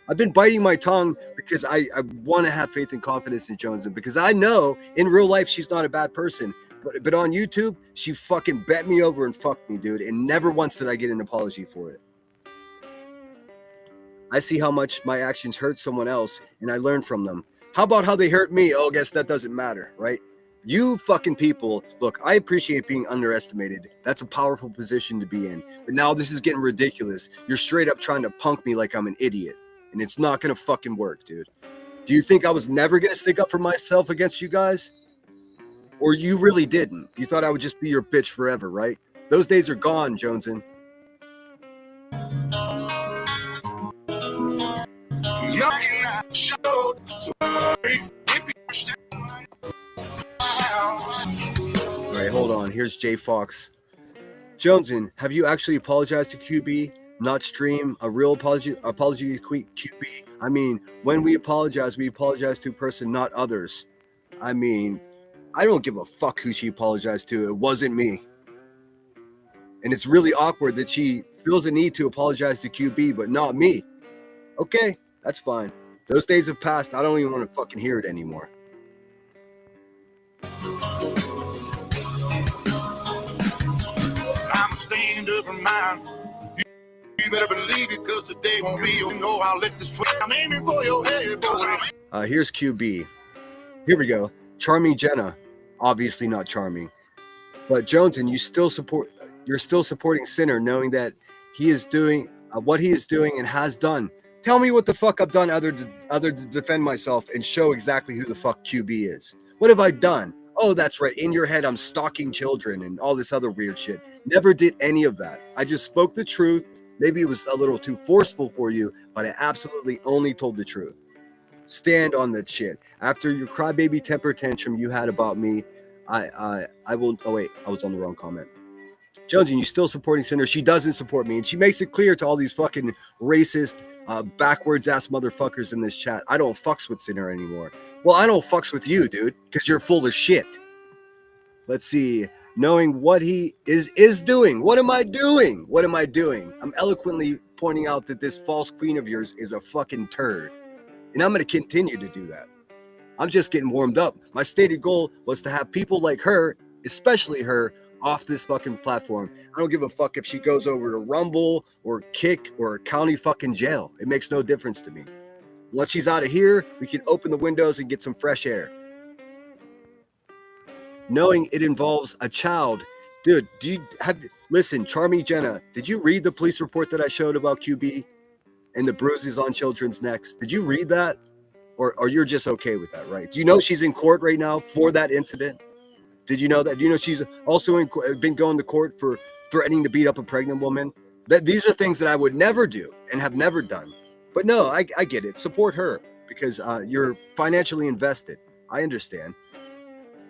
I've been biting my tongue because I want to have faith and confidence in Jones, and because I know in real life she's not a bad person. But on YouTube, she fucking bent me over and fucked me, dude. And never once did I get an apology for it. I see how much my actions hurt someone else, and I learn from them. How about how they hurt me? Oh, I guess that doesn't matter, right? You fucking people, look, I appreciate being underestimated. That's a powerful position to be in. But now this is getting ridiculous. You're straight up trying to punk me like I'm an idiot. And it's not going to fucking work, dude. Do you think I was never going to stick up for myself against you guys? Or you really didn't? You thought I would just be your bitch forever, right? Those days are gone, Joneson. All right, hold on. Here's Jay Fox. Joneson, have you actually apologized to QB? Not stream a real apology to QB? I mean, when we apologize to a person, not others. I mean, I don't give a fuck who she apologized to. It wasn't me. And it's really awkward that she feels a need to apologize to QB, but not me. Okay, that's fine. Those days have passed. I don't even want to fucking hear it anymore. I'm staying different mind. You better believe it, cause today won't be. You know I'll let this. I'm aiming for your head, boy. Here's QB. Here we go. Charming Jenna. Obviously not charming. But Joneson, you're still supporting Sinner, knowing that he is doing what he is doing and has done. Tell me what the fuck I've done other to defend myself and show exactly who the fuck QB is. What have I done? Oh, that's right. In your head, I'm stalking children and all this other weird shit. Never did any of that. I just spoke the truth. Maybe it was a little too forceful for you, but I absolutely only told the truth. Stand on that shit. After your crybaby temper tantrum you had about me, I will. Oh wait, I was on the wrong comment. Jonesy, you still supporting Sinner? She doesn't support me, and she makes it clear to all these fucking racist, backwards ass motherfuckers in this chat. I don't fucks with Sinner anymore. Well, I don't fucks with you, dude, because you're full of shit. Let's see. Knowing what he is doing. What am I doing? What am I doing? I'm eloquently pointing out that this false queen of yours is a fucking turd. And I'm going to continue to do that. I'm just getting warmed up. My stated goal was to have people like her, especially her, off this fucking platform. I don't give a fuck if she goes over to Rumble or Kick or county fucking jail. It makes no difference to me. Once she's out of here, we can open the windows and get some fresh air. Knowing it involves a child. Dude, listen, Charming Jenna, did you read the police report that I showed about QB and the bruises on children's necks? Did you read that? Or you're just okay with that, right? Do you know she's in court right now for that incident? Did you know that? Do you know she's also been going to court for threatening to beat up a pregnant woman? These are things that I would never do and have never done. But no, I get it. Support her because you're financially invested. I understand.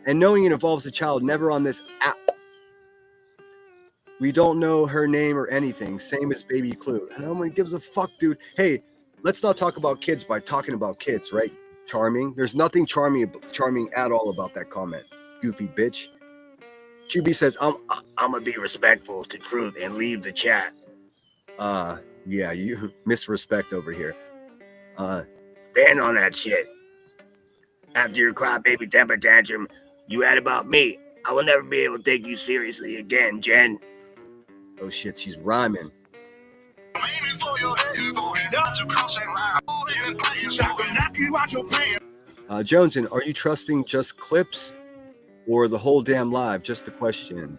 And knowing it involves a child, never on this app. We don't know her name or anything. Same as Baby Clue. And no one gives a fuck, dude. Hey, let's not talk about kids by talking about kids, right? Charming. There's nothing charming at all about that comment. Goofy bitch. QB says, I'm gonna be respectful to truth and leave the chat. Yeah, you misrespect over here. Stand on that shit. After your crybaby temper tantrum you had about me, I will never be able to take you seriously again, Jen. Oh shit, she's rhyming. Joneson, are you trusting just clips or the whole damn live? Just a question.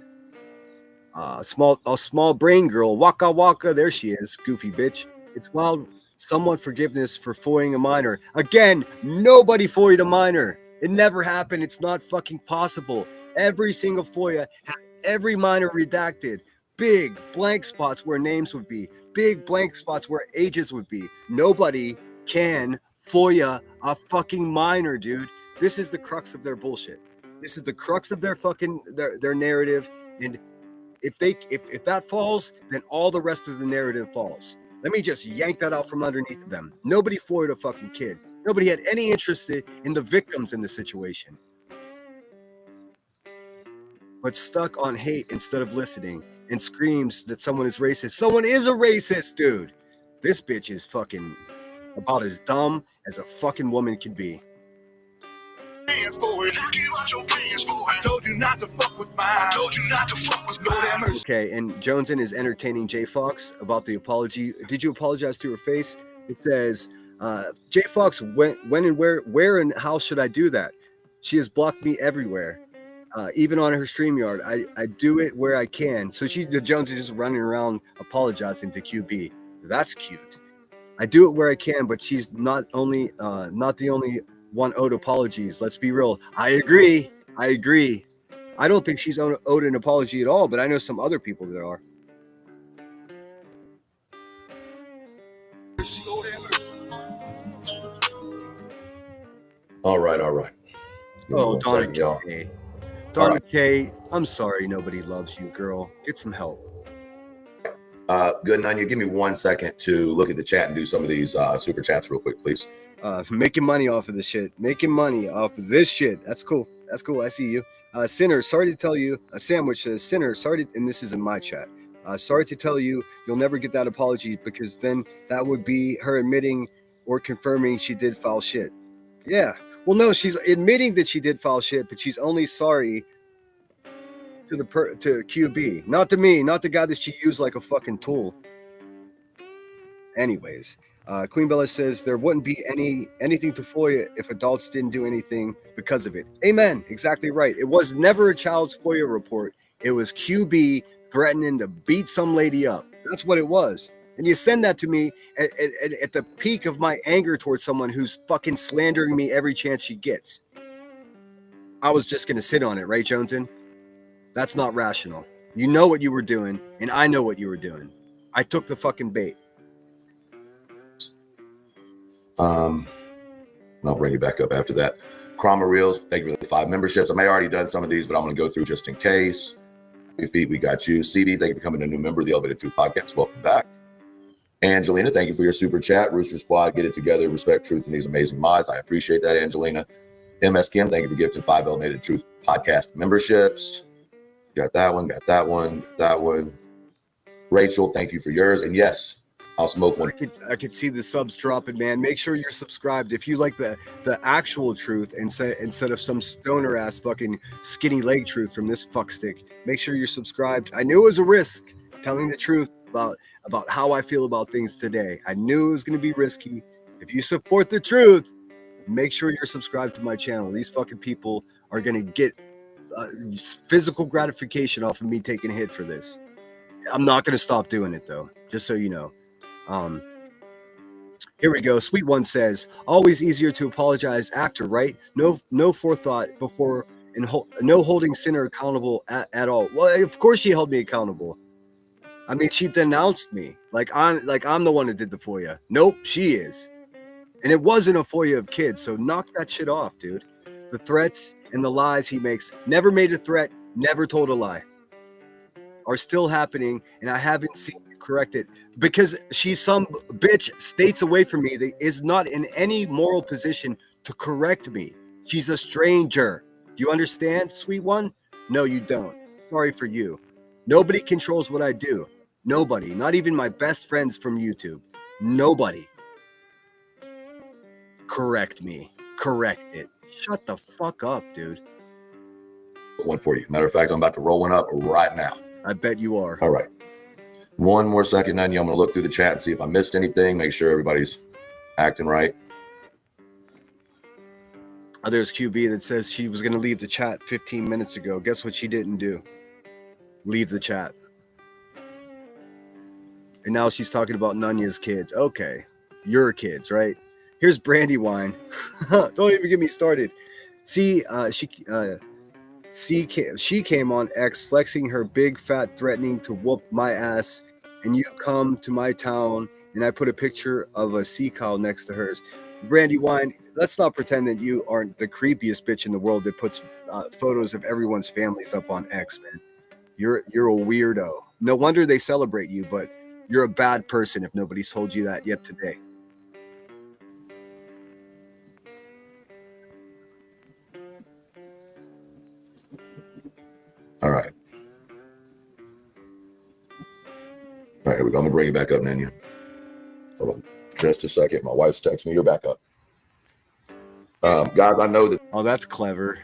A small brain girl, waka waka, there she is, goofy bitch. It's wild. Somewhat forgiveness for foiling a minor. Again, nobody foiled a minor. It never happened. It's not fucking possible. Every single FOIA had every minor redacted. Big blank spots where names would be. Big blank spots where ages would be. Nobody can FOIA a fucking minor, dude. This is the crux of their bullshit. This is the crux of their fucking their narrative. And if that falls, then all the rest of the narrative falls. Let me just yank that out from underneath them. Nobody FOIA'd a fucking kid. Nobody had any interest in the victims in the situation. but stuck on hate instead of listening, and screams that someone is racist. Someone is a racist, dude. This bitch is fucking about as dumb as a fucking woman can be. I told you not to fuck with mine. I told you not to fuck with Lord have mercy. Okay, and Joneson is entertaining J Fox about the apology. Did you apologize to her face? It says, J Fox, when and where and how should I do that? She has blocked me everywhere, even on her StreamYard. I do it where I can. So the Jones is just running around apologizing to QB. That's cute. I do it where I can, but she's not the only one owed apologies. Let's be real. I agree. I don't think she's owed an apology at all, but I know some other people that are. All right. Give me Oh, one Donna second, y'all. K. Donna right. K, I'm sorry nobody loves you, girl. Get some help. Good, Nanya. Give me 1 second to look at the chat and do some of these super chats real quick, please. Making money off of this shit. That's cool. I see you. Sinner, sorry to tell you. Sandwich says, Sinner, and this is in my chat. Sorry to tell you, you'll never get that apology because then that would be her admitting or confirming she did foul shit. Yeah. Well, no, she's admitting that she did foul shit, but she's only sorry to QB, not to me, not the guy that she used like a fucking tool. Anyways, Queen Bella says there wouldn't be anything to FOIA if adults didn't do anything because of it. Amen. Exactly right. It was never a child's FOIA report. It was QB threatening to beat some lady up. That's what it was. And you send that to me at the peak of my anger towards someone who's fucking slandering me every chance she gets. I was just going to sit on it, right, Joneson? That's not rational. You know what you were doing, and I know what you were doing. I took the fucking bait. I'll bring you back up after that. Crommer Reels, thank you for the 5 memberships. I may have already done some of these, but I'm going to go through just in case. Happy Feet, we got you. CD, thank you for becoming a new member of the Elevated Truth Podcast. Welcome back. Angelina, thank you for your super chat. Rooster Squad, get it together. Respect truth and these amazing mods. I appreciate that, Angelina. MS Kim, thank you for gifting 5 Elevated Truth Podcast memberships. Got that one. Rachel, thank you for yours. And yes, I'll smoke one. I could see the subs dropping, man. Make sure you're subscribed if you like the actual truth instead of some stoner ass fucking skinny leg truth from this fuckstick. Make sure you're subscribed. I knew it was a risk telling the truth about how I feel about things today. I knew it was going to be risky. If you support the truth, make sure you're subscribed to my channel. These fucking people are going to get physical gratification off of me taking a hit for this. I'm not going to stop doing it though, just so you know. Here we go. Sweet One says, always easier to apologize after, right? No forethought before, and no holding sinner accountable at all. Well, of course she held me accountable. I mean, she denounced me like I'm the one that did the FOIA. Nope, she is. And it wasn't a FOIA of kids, so knock that shit off, dude. The threats and the lies he makes, never made a threat, never told a lie, are still happening, and I haven't seen you correct it because she's some bitch states away from me that is not in any moral position to correct me. She's a stranger. Do you understand, Sweet One? No, you don't. Sorry for you. Nobody controls what I do. Nobody, not even my best friends from YouTube. Nobody. Correct me. Correct it. Shut the fuck up, dude. One for you. Matter of fact, I'm about to roll one up right now. I bet you are. All right. One more second, Nanya. I'm going to look through the chat and see if I missed anything. Make sure everybody's acting right. There's QB that says she was going to leave the chat 15 minutes ago. Guess what she didn't do? Leave the chat. And now she's talking about Nanya's kids. Okay. Your kids, right? Here's Brandywine. Don't even get me started. See, she came on X flexing her big fat threatening to whoop my ass, and you come to my town and I put a picture of a sea cow next to hers. Brandywine, let's not pretend that you aren't the creepiest bitch in the world that puts photos of everyone's families up on X, man. You're a weirdo. No wonder they celebrate you, but you're a bad person if nobody's told you that yet today. All right. All right, here we go. I'm gonna bring you back up, Nanya. Hold on just a second. My wife's texting me. You're back up. Guys, I know that. Oh, that's clever.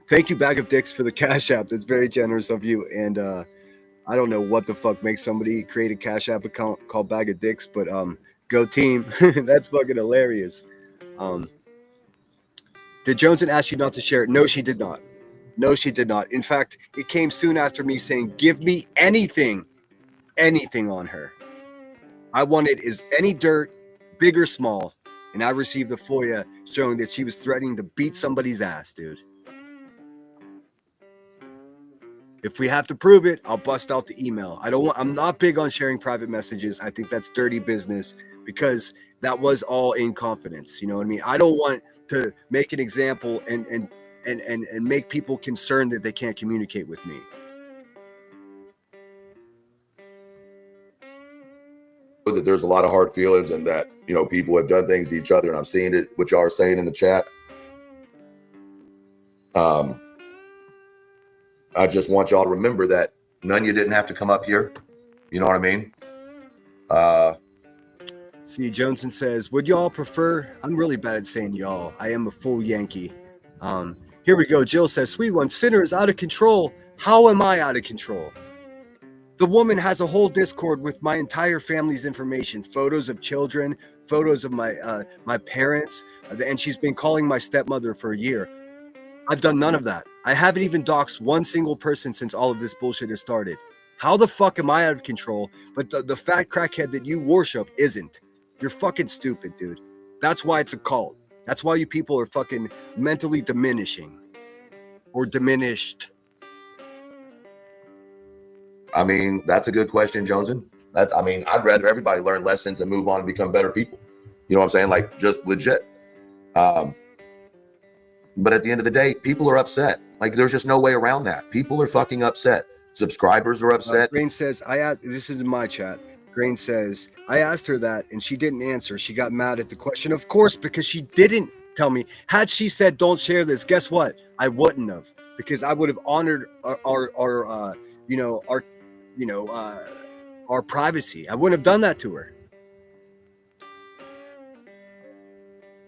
Thank you, Bag of Dicks, for the Cash App. That's very generous of you. And I don't know what the fuck makes somebody create a Cash App account called Bag of Dicks, but go team. That's fucking hilarious. Did Joneson ask you not to share it? No, she did not. No, she did not. In fact, it came soon after me saying, give me anything on her. I wanted is any dirt, big or small. And I received a FOIA showing that she was threatening to beat somebody's ass, dude. If we have to prove it, I'll bust out the email. I'm not big on sharing private messages. I think that's dirty business because that was all in confidence. You know what I mean? I don't want to make an example and make people concerned that they can't communicate with me. That there's a lot of hard feelings and that, you know, people have done things to each other, and I'm seeing it, what y'all are saying in the chat. I just want y'all to remember that none of you didn't have to come up here. You know what I mean? See, Joneson says, would y'all prefer? I'm really bad at saying y'all. I am a full Yankee. Here we go. Jill says, sweet one, Sinner is out of control. How am I out of control? The woman has a whole Discord with my entire family's information, photos of children, photos of my parents, and she's been calling my stepmother for a year. I've done none of that. I haven't even doxed one single person since all of this bullshit has started. How the fuck am I out of control? But the fat crackhead that you worship isn't. You're fucking stupid, dude. That's why it's a cult. That's why you people are fucking mentally diminishing or diminished. I mean, that's a good question, Joneson. I'd rather everybody learn lessons and move on and become better people. You know what I'm saying? Like, just legit. But at the end of the day, people are upset. Like, there's just no way around that. People are fucking upset. Subscribers are upset. Grain says, this is in my chat. Grain says, I asked her that and she didn't answer. She got mad at the question. Of course, because she didn't tell me. Had she said, don't share this, guess what? I wouldn't have, because I would have honored our privacy. I wouldn't have done that to her.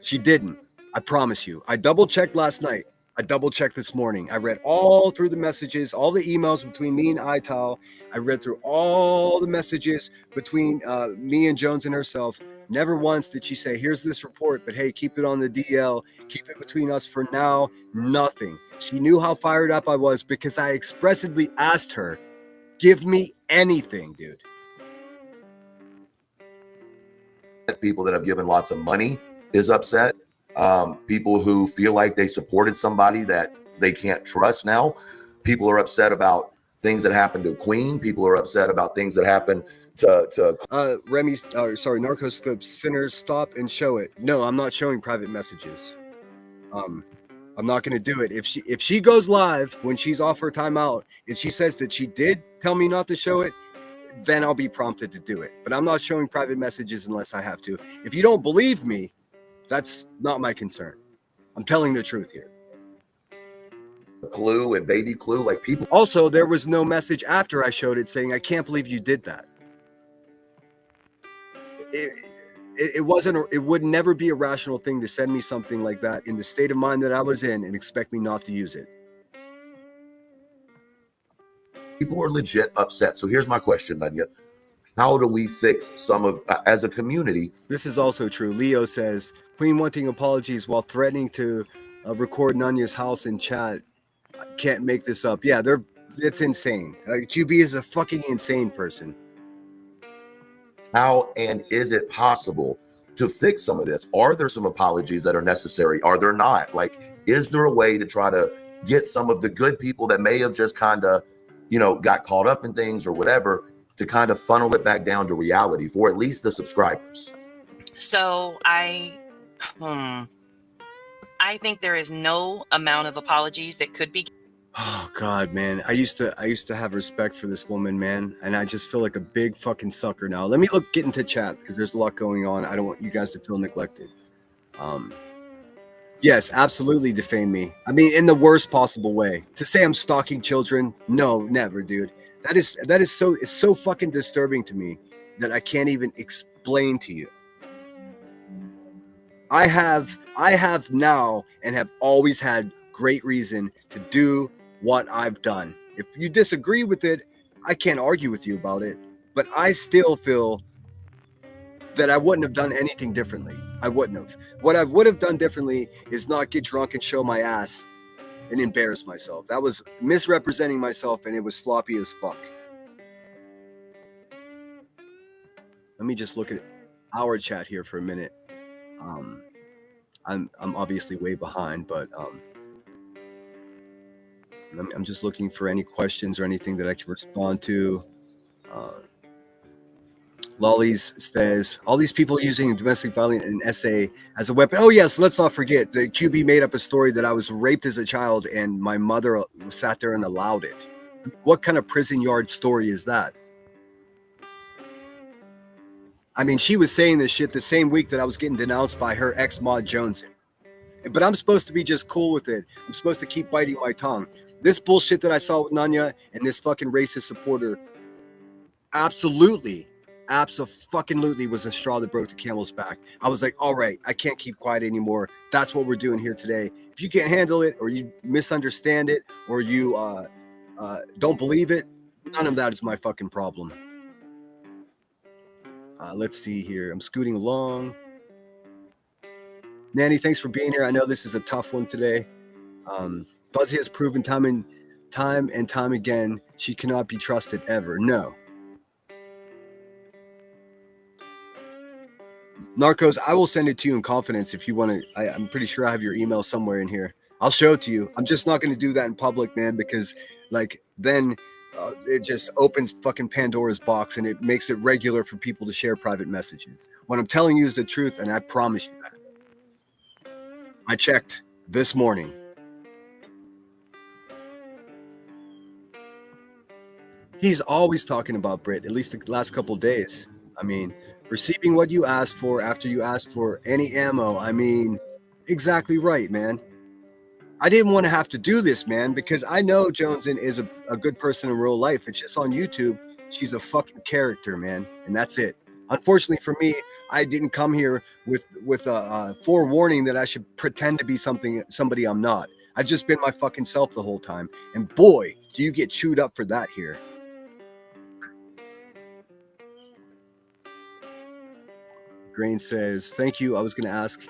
She didn't. I promise you. I double checked last night. I double checked this morning. I read all through the messages, all the emails between me and Ital. I read through all the messages between me and Jones and herself. Never once did she say, here's this report, but hey, keep it on the DL. Keep it between us for now. Nothing. She knew how fired up I was because I expressly asked her, give me anything, dude. People that have given lots of money is upset. People who feel like they supported somebody that they can't trust now. People are upset about things that happened to Queen. People are upset about things that happened to Remy, Narcos Clips, Sinners, stop and show it. No, I'm not showing private messages. I'm not going to do it. If she goes live when she's off her timeout and she says that she did tell me not to show it, then I'll be prompted to do it. But I'm not showing private messages unless I have to. If you don't believe me, that's not my concern. I'm telling the truth here. Clue and baby Clue, like people. Also, there was no message after I showed it saying, I can't believe you did that. It would never be a rational thing to send me something like that in the state of mind that I was in and expect me not to use it. People are legit upset. So here's my question, Lenya. How do we fix some of, as a community? This is also true. Leo says, Queen wanting apologies while threatening to record Nanya's house in chat. I can't make this up. Yeah, it's insane. QB is a fucking insane person. How and is it possible to fix some of this? Are there some apologies that are necessary? Are there not? Like, is there a way to try to get some of the good people that may have just kind of, got caught up in things or whatever, to kind of funnel it back down to reality for at least the subscribers? So I think there is no amount of apologies that could be. Oh God, man. I used to have respect for this woman, man. And I just feel like a big fucking sucker now. Let me get into chat because there's a lot going on. I don't want you guys to feel neglected. Yes, absolutely defame me. I mean, in the worst possible way. To say I'm stalking children, no, never, dude. It's so fucking disturbing to me that I can't even explain to you. I have now and have always had great reason to do what I've done. If you disagree with it, I can't argue with you about it, but I still feel that I wouldn't have done anything differently. I wouldn't have. What I would have done differently is not get drunk and show my ass and embarrass myself. That was misrepresenting myself, and it was sloppy as fuck. Let me just look at our chat here for a minute. I'm obviously way behind, but I'm just looking for any questions or anything that I can respond to. Lollies says, all these people using domestic violence and SA as a weapon. Oh, yes, let's not forget. The QB made up a story that I was raped as a child and my mother sat there and allowed it. What kind of prison yard story is that? I mean, she was saying this shit the same week that I was getting denounced by her ex Maud Jones. But I'm supposed to be just cool with it. I'm supposed to keep biting my tongue. This bullshit that I saw with Nanya and this fucking racist supporter absolutely was a straw that broke the camel's back. I was like, all right, I can't keep quiet anymore. That's what we're doing here today. If you can't handle it, or you misunderstand it, or you don't believe it, none of that is my fucking problem. Let's see here. I'm scooting along. Nanny, thanks for being here. I know this is a tough one today. Buzzy has proven time and time again she cannot be trusted ever. No. Narcos, I will send it to you in confidence if you want to. I'm pretty sure I have your email somewhere in here. I'll show it to you. I'm just not going to do that in public, man, because then it just opens fucking Pandora's box and it makes it regular for people to share private messages. What I'm telling you is the truth, and I promise you that. I checked this morning. He's always talking about Brit, at least the last couple days. I mean, receiving what you asked for after you asked for any ammo. I mean, exactly right, man. I didn't want to have to do this, man, because I know Joneson is a good person in real life. It's just on YouTube, she's a fucking character, man, and that's it. Unfortunately for me, I didn't come here with a forewarning that I should pretend to be somebody I'm not. I've just been my fucking self the whole time, and boy, do you get chewed up for that here. Grain says, thank you. I was going to ask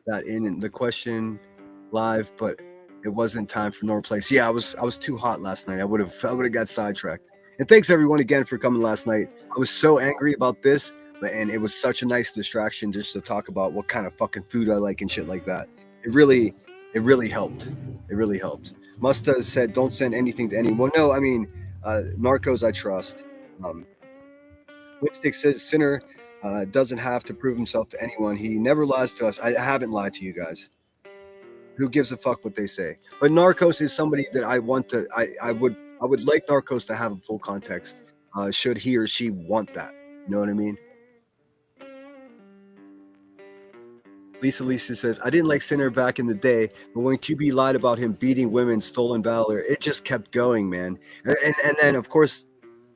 that in the question live, but it wasn't time for normal place. Yeah, I was too hot last night. I would have got sidetracked. And thanks everyone again for coming last night. I was so angry about this, and it was such a nice distraction just to talk about what kind of fucking food I like and shit like that. It really helped. It really helped. Musta said, don't send anything to anyone. No, I mean, Narcos I trust. Lipstick says, Sinner doesn't have to prove himself to anyone. He never lies to us. I haven't lied to you guys. Who gives a fuck what they say? But Narcos is somebody that I want to. I would like Narcos to have a full context. Should he or she want that? You know what I mean? Lisa says, I didn't like Sinner back in the day, but when QB lied about him beating women, stolen valor, it just kept going, man. And then of course,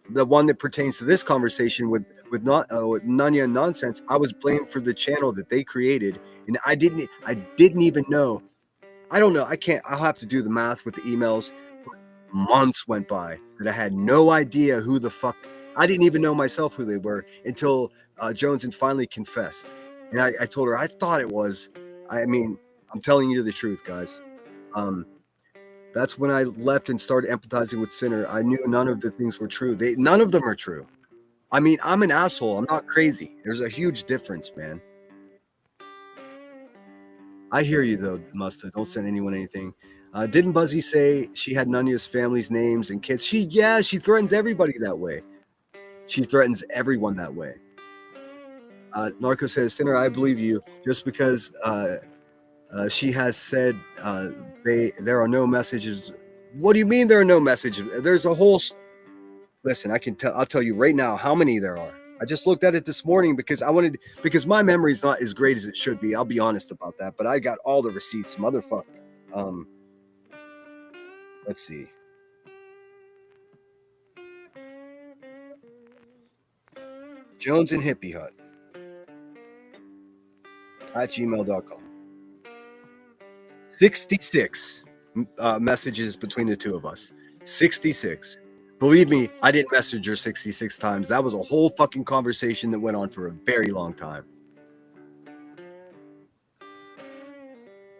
the one that pertains to this conversation with Nanya Nonsense, I was blamed for the channel that they created, and I didn't even know. I don't know. I'll have to do the math with the emails. Months went by that I had no idea who the fuck. I didn't even know myself who they were until Joneson finally confessed. And I told her I thought it was. I mean, I'm telling you the truth, guys. That's when I left and started empathizing with Sinner. I knew none of the things were true. None of them are true. I mean, I'm an asshole. I'm not crazy. There's a huge difference, man. I hear you, though, Musta. Don't send anyone anything. Didn't Buzzy say she had Nanya's family's names and kids? She threatens everybody that way. She threatens everyone that way. Narco says, Sinner, I believe you just because she has said there are no messages. What do you mean there are no messages? There's a whole... Listen, I'll tell you right now how many there are. I just looked at it this morning because my memory's not as great as it should be. I'll be honest about that. But I got all the receipts, motherfucker. Let's see. Jones and Hippie Hut at gmail.com. 66 messages between the two of us. 66. Believe me, I didn't message her 66 times. That was a whole fucking conversation that went on for a very long time.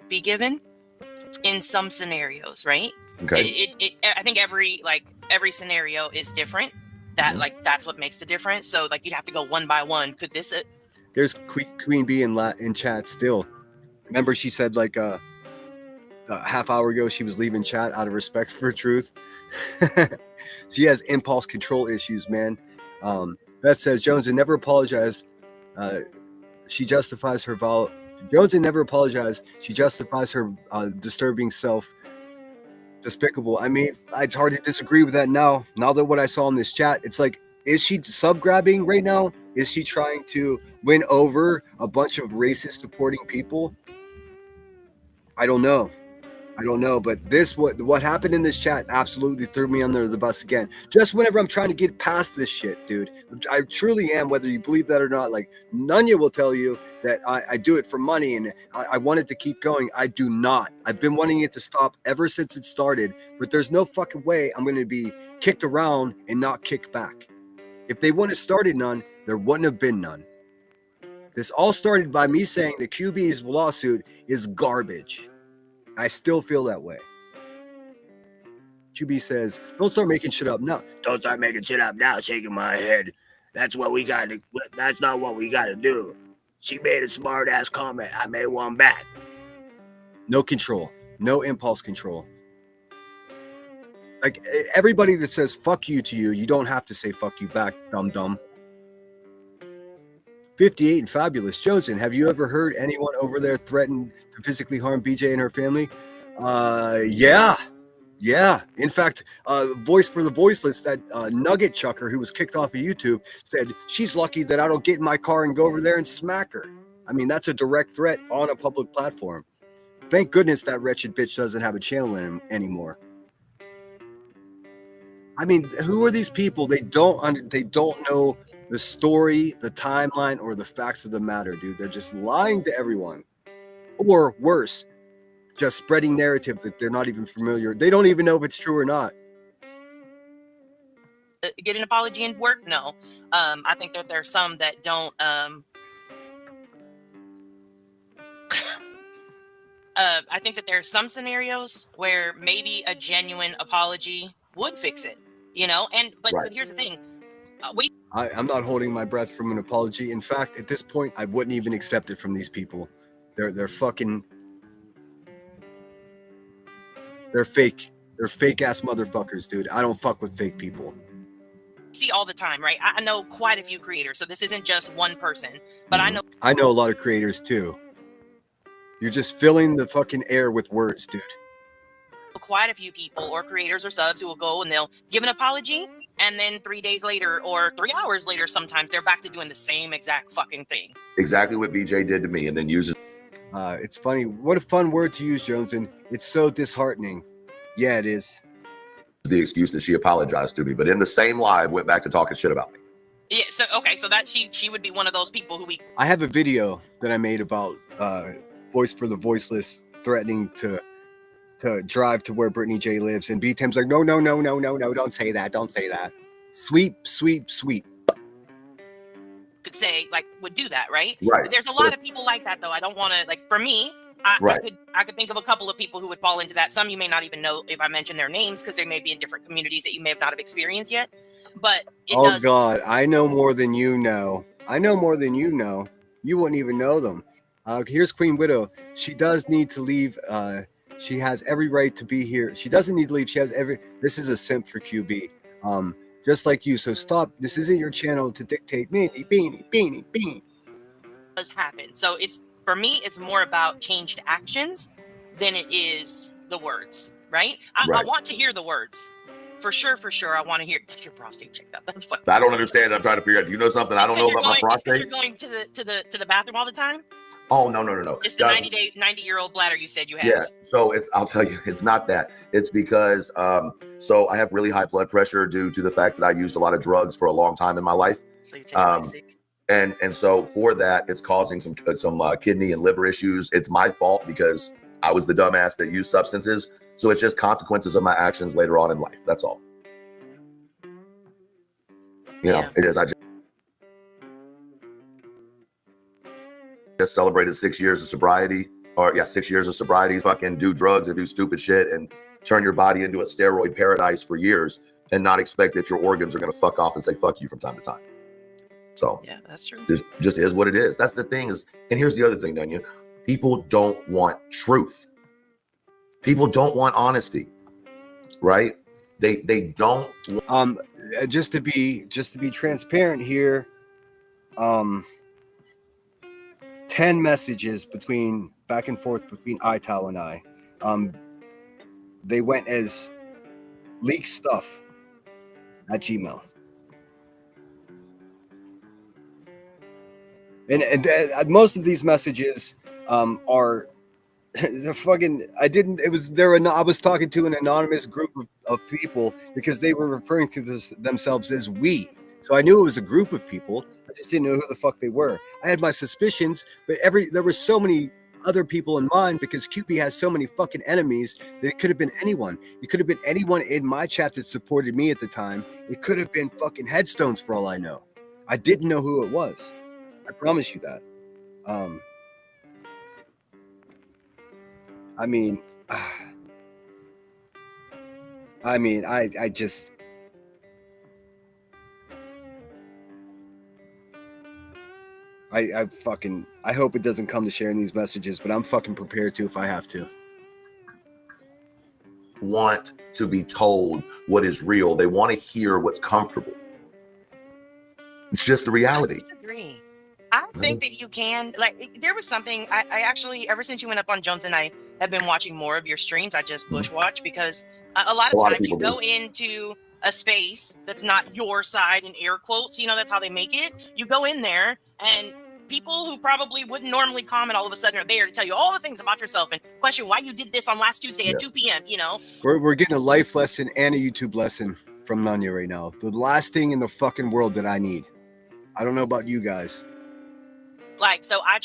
Be given in some scenarios, right? Okay. I think every scenario is different. That that's what makes the difference. So like you'd have to go one by one. Could this? There's Queen Bee in chat still. Remember, she said like a half hour ago she was leaving chat out of respect for truth. She has impulse control issues, man. Beth says Jones and never apologize. She justifies her Jones and never apologize. She justifies her disturbing self. Despicable. I mean, it's hard to disagree with that now. Now that what I saw in this chat, it's like, is she sub-grabbing right now? Is she trying to win over a bunch of racist supporting people? I don't know. But what happened in this chat absolutely threw me under the bus again. Just whenever I'm trying to get past this shit, dude. I truly am, whether you believe that or not. Like, Nunya will tell you that I do it for money and I want it to keep going. I do not. I've been wanting it to stop ever since it started, but there's no fucking way I'm going to be kicked around and not kicked back. If they wouldn't have started none, there wouldn't have been none. This all started by me saying the QB's lawsuit is garbage. I still feel that way. QB says, don't start making shit up now. Don't start making shit up now, shaking my head. That's not what we got to do. She made a smart ass comment. I made one back. No control. No impulse control. Like everybody that says fuck you to you, you don't have to say fuck you back, dumb. 58 and Fabulous. Johnson, have you ever heard anyone over there threaten to physically harm BJ and her family? Yeah. In fact, Voice for the Voiceless, that nugget chucker who was kicked off of YouTube, said she's lucky that I don't get in my car and go over there and smack her. I mean, that's a direct threat on a public platform. Thank goodness that wretched bitch doesn't have a channel anymore. I mean, who are these people? They don't know the story, the timeline, or the facts of the matter, dude. They're just lying to everyone. Or worse, just spreading narrative that they're not even familiar. They don't even know if it's true or not. Get an apology and work? No. I think that there's some that don't. I think that there's some scenarios where maybe a genuine apology would fix it, you know? But here's the thing. I'm not holding my breath from an apology. In fact, at this point, I wouldn't even accept it from these people. They're fucking... They're fake. They're fake ass motherfuckers, dude. I don't fuck with fake people. See all the time, right? I know quite a few creators, so this isn't just one person. But I know a lot of creators too. You're just filling the fucking air with words, dude. Quite a few people or creators or subs who will go and they'll give an apology, and then 3 days later or 3 hours later, sometimes they're back to doing the same exact fucking thing. Exactly what BJ did to me, and then uses. It's funny. What a fun word to use, Joneson. It's so disheartening. Yeah, it is. The excuse that she apologized to me, but in the same live went back to talking shit about me. Yeah. So okay. So that she would be one of those people who I have a video that I made about Voice for the Voiceless threatening to drive to where Brittany J lives, and B Tim's like, no, don't say that. Sweet. Could say like would do that, right? Right. There's a lot of people like that though. I don't want to like. For me, I could think of a couple of people who would fall into that. Some you may not even know if I mention their names because they may be in different communities that you may have not have experienced yet. But God, I know more than you know. You wouldn't even know them. Here's Queen Widow. She does need to leave. She has every right to be here. She doesn't need to leave. This is a simp for QB. Just like you. So stop. This isn't your channel to dictate beanie. Does happen. So for me, it's more about changed actions than it is the words, right? I want to hear the words For sure. I want to hear get your prostate checked out. That's fucking. I don't understand. I'm trying to figure out. Do you know something I don't know about my prostate? You're going to the bathroom all the time. Oh no. It's the 90-year-old bladder you said you have. Yeah. So I'll tell you, it's not that. It's because so I have really high blood pressure due to the fact that I used a lot of drugs for a long time in my life. So you take sick. And so for that, it's causing some kidney and liver issues. It's my fault because I was the dumbass that used substances. So it's just consequences of my actions later on in life. That's all. You know, it is. I just celebrated 6 years of sobriety, 6 years of sobriety. Fucking do drugs and do stupid shit and turn your body into a steroid paradise for years and not expect that your organs are going to fuck off and say fuck you from time to time. So yeah, that's true. Just is what it is. That's the thing is, and here's the other thing, Dunya. People don't want truth. People don't want honesty, right? They don't. Just to be transparent here, 10 messages back and forth between Ital and I. They went as leak stuff at Gmail. And most of these messages are fucking. I was talking to an anonymous group of people because they were referring to themselves as we. So I knew it was a group of people. I just didn't know who the fuck they were. I had my suspicions, but there were so many other people in mind because QB has so many fucking enemies that it could have been anyone. It could have been anyone in my chat that supported me at the time. It could have been fucking headstones for all I know. I didn't know who it was. I promise you that. I hope it doesn't come to sharing these messages, but I'm fucking prepared to if I have to. Want to be told what is real. They want to hear what's comfortable. It's just the reality. I disagree. I think that you can, like, there was something, I actually, ever since you went up on Jones and I have been watching more of your streams, I just bush watch because a lot of times you go into a space that's not your side in air quotes, you know, that's how they make it. You go in there and people who probably wouldn't normally comment all of a sudden are there to tell you all the things about yourself and question why you did this on last Tuesday at 2 p.m., you know? We're getting a life lesson and a YouTube lesson from Nanya right now. The last thing in the fucking world that I need. I don't know about you guys. Like, so I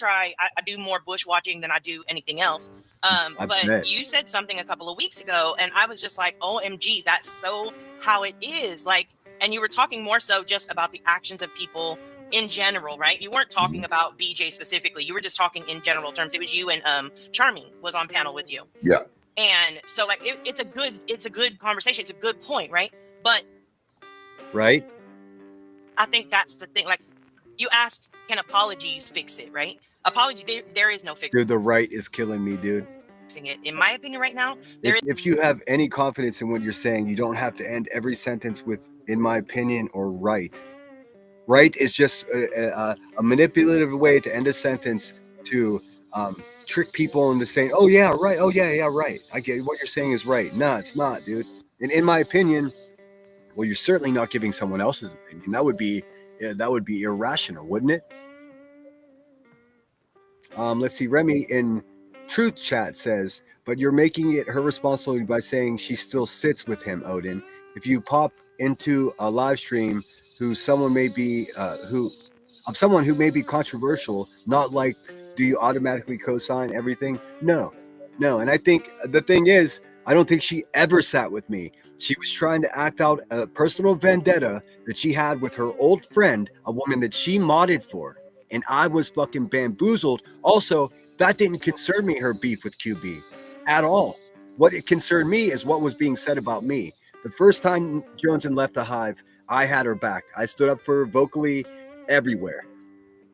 do more bush watching than I do anything else. But you said something a couple of weeks ago and I was just like, OMG, that's so how it is. Like, and you were talking more so just about the actions of people in general, right? You weren't talking about BJ specifically. You were just talking in general terms. It was you and Charming was on panel with you. Yeah. And so like, it's a good conversation. It's a good point, right? But right. I think that's the thing. Like, you asked, can apologies fix it, right? Apology, there is no fix. Dude, the right is killing me, dude. It. In my opinion right now, if you have any confidence in what you're saying, you don't have to end every sentence with, in my opinion, or right. Right is just a manipulative way to end a sentence to trick people into saying, oh, yeah, right. Oh, yeah, right. I get what you're saying is right. No, it's not, dude. And in my opinion, well, you're certainly not giving someone else's opinion. That would be irrational, wouldn't it? Let's see. Remy in Truth Chat says, but you're making it her responsibility by saying she still sits with him, Odin. If you pop into a live stream someone who may be controversial, not liked, do you automatically co-sign everything? No. And I think the thing is, I don't think she ever sat with me. She was trying to act out a personal vendetta that she had with her old friend, a woman that she modded for. And I was fucking bamboozled. Also, that didn't concern me, her beef with QB at all. What it concerned me is what was being said about me. The first time Joneson left the hive, I had her back. I stood up for her vocally everywhere.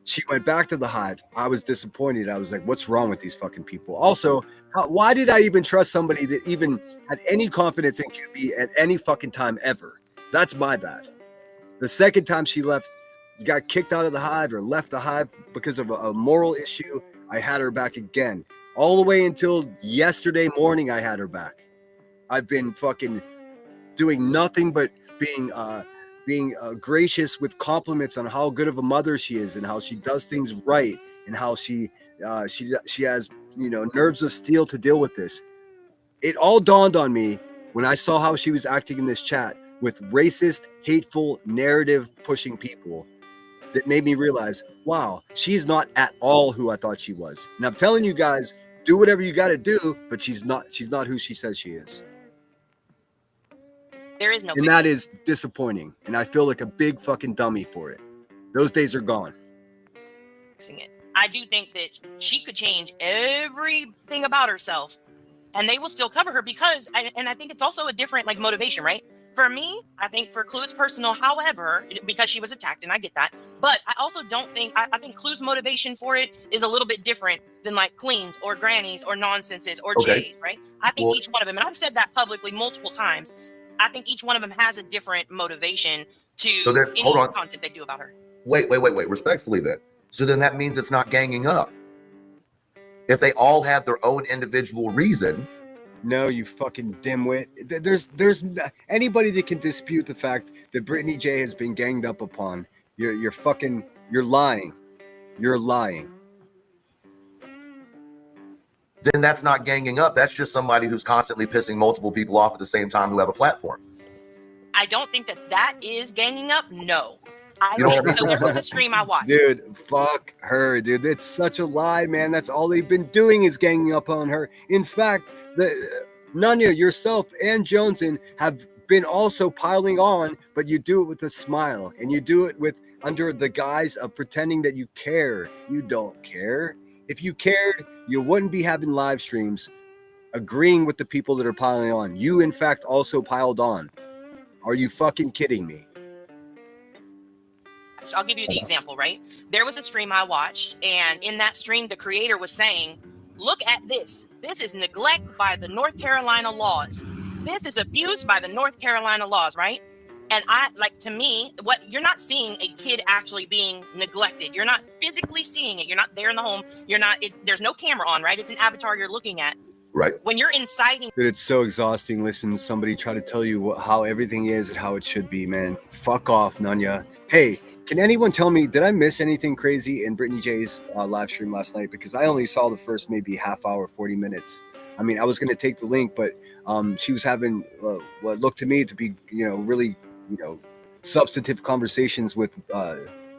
She went back to the hive. I was disappointed. I was like, what's wrong with these fucking people? Also, why did I even trust somebody that even had any confidence in QB at any fucking time ever? That's my bad. The second time she left, got kicked out of the hive or left the hive because of a moral issue, I had her back again. All the way until yesterday morning, I had her back. I've been fucking doing nothing but being gracious with compliments on how good of a mother she is and how she does things right and how she has nerves of steel to deal with this. It all dawned on me when I saw how she was acting in this chat with racist, hateful, narrative pushing people. That made me realize, wow, she's not at all who I thought she was. And I'm telling you guys, do whatever you got to do, but she's not who she says she is. There is no. And that is disappointing. And I feel like a big fucking dummy for it. Those days are gone. It. I do think that she could change everything about herself and they will still cover her because, and I think it's also a different like motivation, right? For me, I think for Clue, it's personal. However, because she was attacked, and I get that. But I also don't think, I think Clue's motivation for it is a little bit different than like Clean's or Granny's or Nonsense's or Jay's, right? I think each one of them, and I've said that publicly multiple times, I think each one of them has a different motivation to any content they do about her. Wait. Respectfully then. So then that means it's not ganging up. If they all have their own individual reason. No, you fucking dimwit. There's anybody that can dispute the fact that Brittany J has been ganged up upon. You're lying. You're lying. Then that's not ganging up. That's just somebody who's constantly pissing multiple people off at the same time who have a platform. I don't think that is ganging up. No. So there was a stream I watched. Dude, fuck her, dude. It's such a lie, man. That's all they've been doing is ganging up on her. In fact, Nanya, yourself, and Joneson have been also piling on, but you do it with a smile, and you do it with under the guise of pretending that you care. You don't care. If you cared, you wouldn't be having live streams agreeing with the people that are piling on. You, in fact, also piled on. Are you fucking kidding me? I'll give you the example, right? There was a stream I watched, and in that stream, the creator was saying, look at this. This is neglect by the North Carolina laws. This is abuse by the North Carolina laws, right? And to me, what you're not seeing a kid actually being neglected. You're not physically seeing it. You're not there in the home. There's no camera on, right? It's an avatar you're looking at. Right. When you're inciting. Dude, it's so exhausting listening to somebody try to tell you how everything is and how it should be, man. Fuck off, Nanya. Hey, can anyone tell me, did I miss anything crazy in Brittany J's live stream last night? Because I only saw the first maybe half hour, 40 minutes. I mean, I was going to take the link, but she was having what looked to me to be, really, substantive conversations with,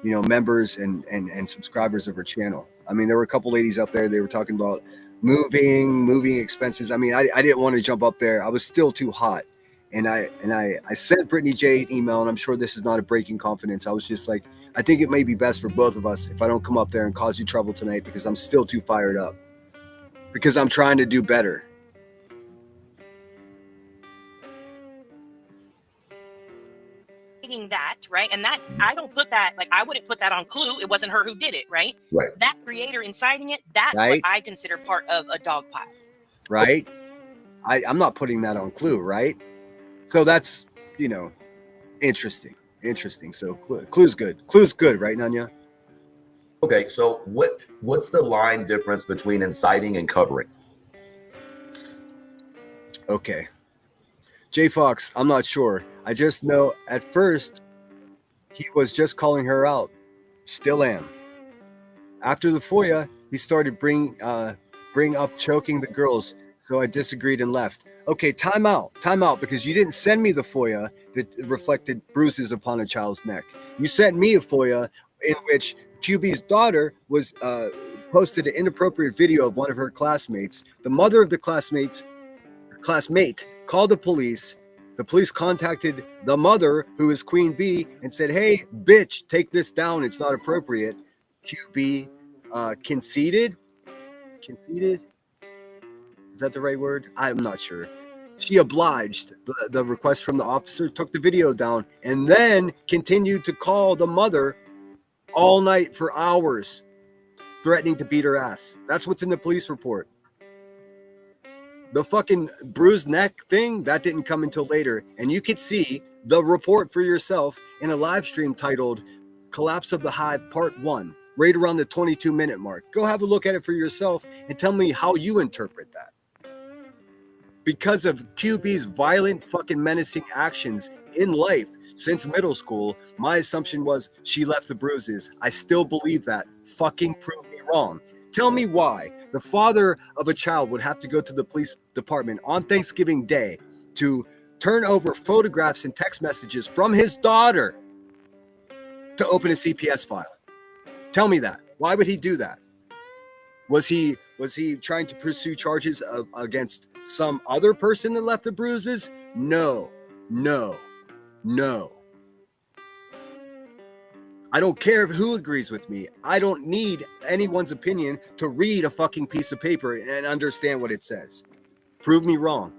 members and subscribers of her channel. I mean, there were a couple ladies up there. They were talking about moving expenses. I mean, I didn't want to jump up there. I was still too hot. And I sent Brittany J an email, and I'm sure this is not a breaking confidence. I was just like, I think it may be best for both of us if I don't come up there and cause you trouble tonight because I'm still too fired up. Because I'm trying to do better. That, right? And that, I don't put that, I wouldn't put that on Clue. It wasn't her who did it, right? Right. That creator inciting it, that's right. what I consider part of a dog pile. Right? I'm not putting that on Clue, right? So that's, interesting. So Clue's good. Clue's good, right, Nanya? Okay, so what's the line difference between inciting and covering? Okay. J Fox, I'm not sure. I just know at first he was just calling her out. Still am. After the FOIA, he started bring up choking the girls, so I disagreed and left. Okay, time out, because you didn't send me the FOIA that reflected bruises upon a child's neck. You sent me a FOIA in which QB's daughter was posted an inappropriate video of one of her classmates. The mother of the classmate called the police. The police contacted the mother, who is Queen Bee, and said, hey, bitch, take this down. It's not appropriate. QB conceded? Conceded? Is that the right word? I'm not sure. She obliged the request from the officer, took the video down, and then continued to call the mother all night for hours, threatening to beat her ass. That's what's in the police report. The fucking bruised neck thing, that didn't come until later. And you could see the report for yourself in a live stream titled Collapse of the Hive Part 1, right around the 22-minute mark. Go have a look at it for yourself and tell me how you interpret that. because of QB's violent fucking menacing actions in life since middle school, my assumption was she left the bruises. I still believe that. Fucking prove me wrong. Tell me why the father of a child would have to go to the police department on Thanksgiving Day to turn over photographs and text messages from his daughter to open a CPS file. Tell me that. Why would he do that? Was he trying to pursue charges against some other person that left the bruises? No. I don't care who agrees with me. I don't need anyone's opinion to read a fucking piece of paper and understand what it says. Prove me wrong.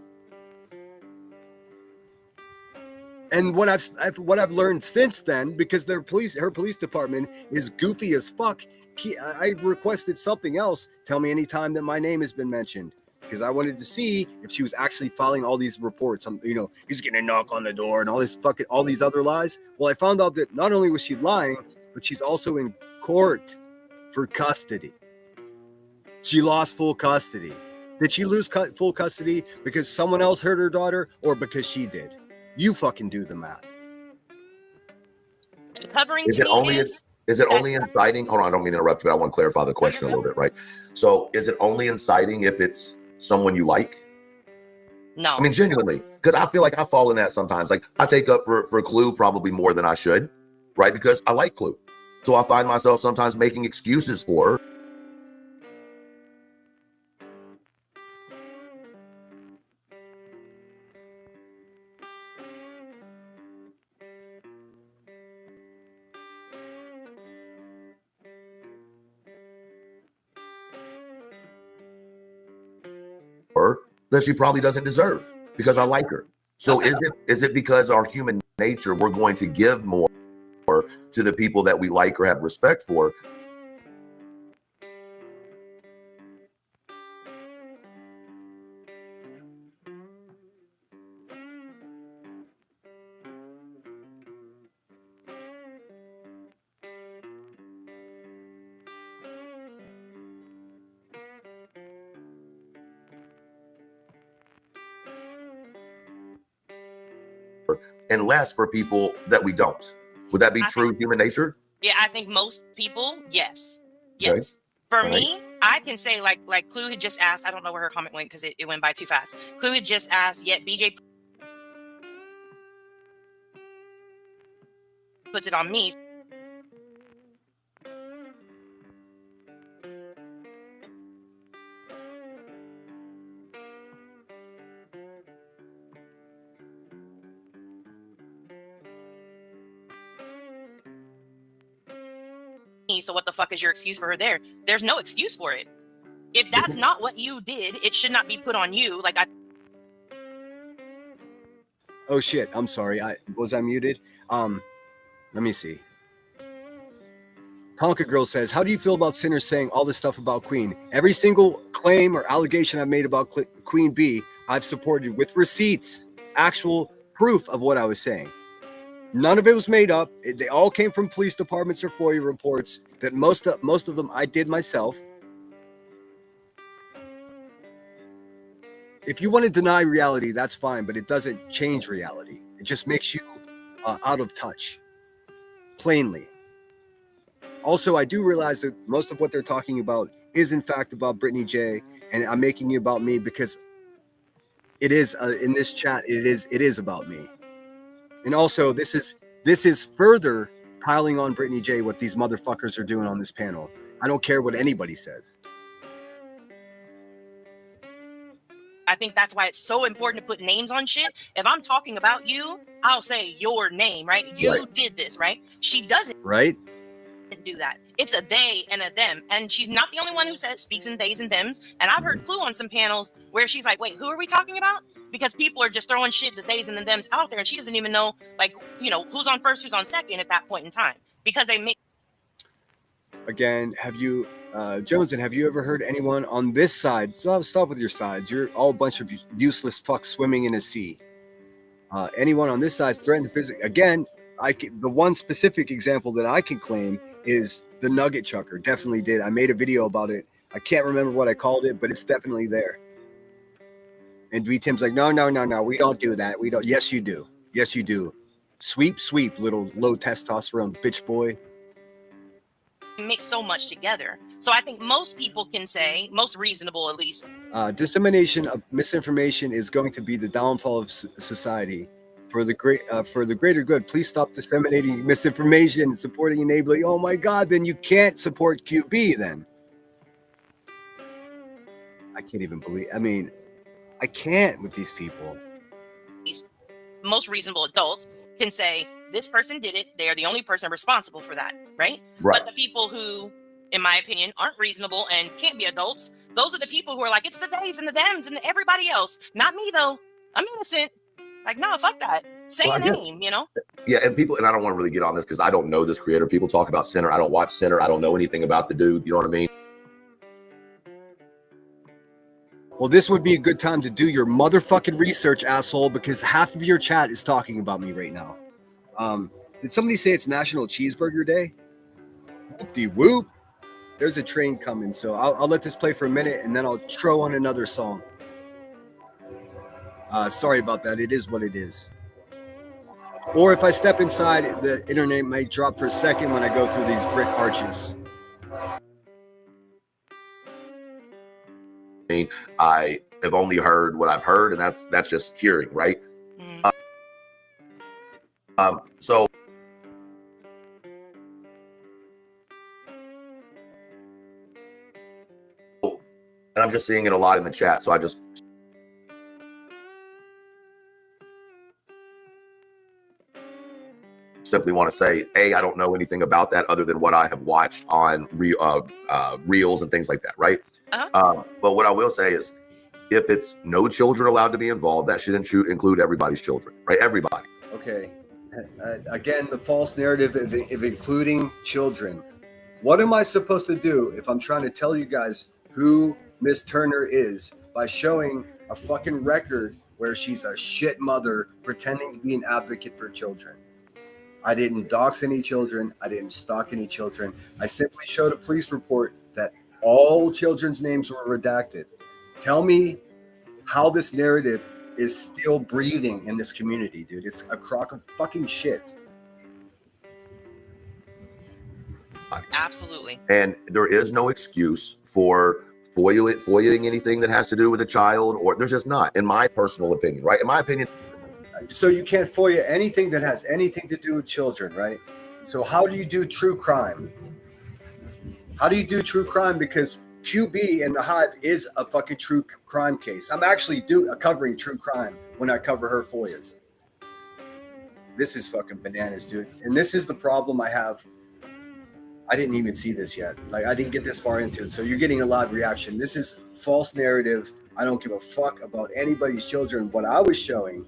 And what I've learned since then, because her police department is goofy as fuck, I've requested something else. Tell me anytime that my name has been mentioned, because I wanted to see if she was actually filing all these reports. He's getting a knock on the door and all these other lies. Well, I found out that not only was she lying, but she's also in court for custody. She lost full custody. Did she lose full custody because someone else hurt her daughter, or because she did? You fucking do the math. Covering Is to it me only is only inciting? Hold on, I don't mean to interrupt you, but I want to clarify the question a little bit, right? So is it only inciting if it's someone you like? no. I mean, genuinely, because I feel like I fall in that sometimes. Like I take up for Clue probably more than I should, right? Because I like Clue. So I find myself sometimes making excuses for her. That she probably doesn't deserve because I like her. So Okay. is it because our human nature, we're going to give more to the people that we like or have respect for? And less for people that we don't. Would that be true human nature? Yeah, I think most people, yes. Okay. Yes. For All me, I can say like Clue had just asked, I don't know where her comment went because it went by too fast. Clue had just asked, yet BJ puts it on me. So what the fuck is your excuse for her there? There's no excuse for it. If that's not what you did, it should not be put on you. Oh shit, I'm sorry. Was I muted? Let me see. Tonka Girl says, how do you feel about sinners saying all this stuff about Queen? Every single claim or allegation I've made about Queen Bee, I've supported with receipts, actual proof of what I was saying. None of it was made up. They all came from police departments or FOIA reports that most of them I did myself. If you want to deny reality, that's fine, but it doesn't change reality. It just makes you out of touch, plainly. Also, I do realize that most of what they're talking about is in fact about Brittany J, and I'm making it about me because it is in this chat. It is about me, and also this is further piling on Brittany J what these motherfuckers are doing on this panel. I don't care what anybody says. I think that's why it's so important to put names on shit. If I'm talking about you, I'll say your name, right? You did this, right? She doesn't. Right? Do that. It's a they and a them, and she's not the only one who speaks in theys and thems. And I've heard Clue on some panels where she's like, wait, who are we talking about? Because people are just throwing shit, the theys and the thems out there, and she doesn't even know, who's on first, who's on second at that point in time, because they make. Again, have you Jones, and have you ever heard anyone on this side? Stop with your sides. You're all a bunch of useless fucks swimming in a sea. Anyone on this side threatened physically. Again, the one specific example that I can claim is the Nugget Chucker. Definitely did. I made a video about it. I can't remember what I called it, but it's definitely there. And Dwee Tim's like, no, we don't do that. We don't. Yes, you do. Yes, you do. Sweep, little low testosterone bitch boy. Mix so much together. So I think most people can say, most reasonable at least. Dissemination of misinformation is going to be the downfall of society. For the greater good, please stop disseminating misinformation, supporting enabling. Oh my God, then you can't support QB then. I can't even believe. I mean, I can't with these people. Most reasonable adults can say this person did it. They are the only person responsible for that, right? Right. But the people who, in my opinion, aren't reasonable and can't be adults, those are the people who are like, it's the theys and the thems and everybody else. Not me though. I'm innocent. Like, no, fuck that. Say a name, you know? Yeah, and people, and I don't want to really get on this because I don't know this creator. People talk about Sinner. I don't watch Sinner. I don't know anything about the dude. You know what I mean? Well, this would be a good time to do your motherfucking research, asshole, because half of your chat is talking about me right now. Did somebody say it's National Cheeseburger Day? Whoop-de-whoop. There's a train coming, so I'll let this play for a minute, and then I'll throw on another song. Sorry about that. It is what it is. Or if I step inside, the internet might drop for a second when I go through these brick arches. I have only heard what I've heard, and that's just hearing, right? So and I'm just seeing it a lot in the chat, so I just simply want to say, I don't know anything about that other than what I have watched on reels and things like that, right? But what I will say is, if it's no children allowed to be involved, that should include everybody's children, right? Everybody. Okay. Again, the false narrative of including children. What am I supposed to do if I'm trying to tell you guys who Miss Turner is by showing a fucking record where she's a shit mother pretending to be an advocate for children? I didn't dox any children. I didn't stalk any children. I simply showed a police report that all children's names were redacted. Tell me how this narrative is still breathing in this community, dude. It's a crock of fucking shit. Absolutely. And there is no excuse for foiling anything that has to do with a child, or there's just not, in my personal opinion, right? In my opinion. So you can't FOIA anything that has anything to do with children, right? So how do you do true crime? How do you do true crime? Because QB and the Hive is a fucking true crime case. I'm actually covering true crime when I cover her FOIAs. This is fucking bananas, dude. And this is the problem I have. I didn't even see this yet. Like, I didn't get this far into it. So you're getting a live reaction. This is false narrative. I don't give a fuck about anybody's children. What I was showing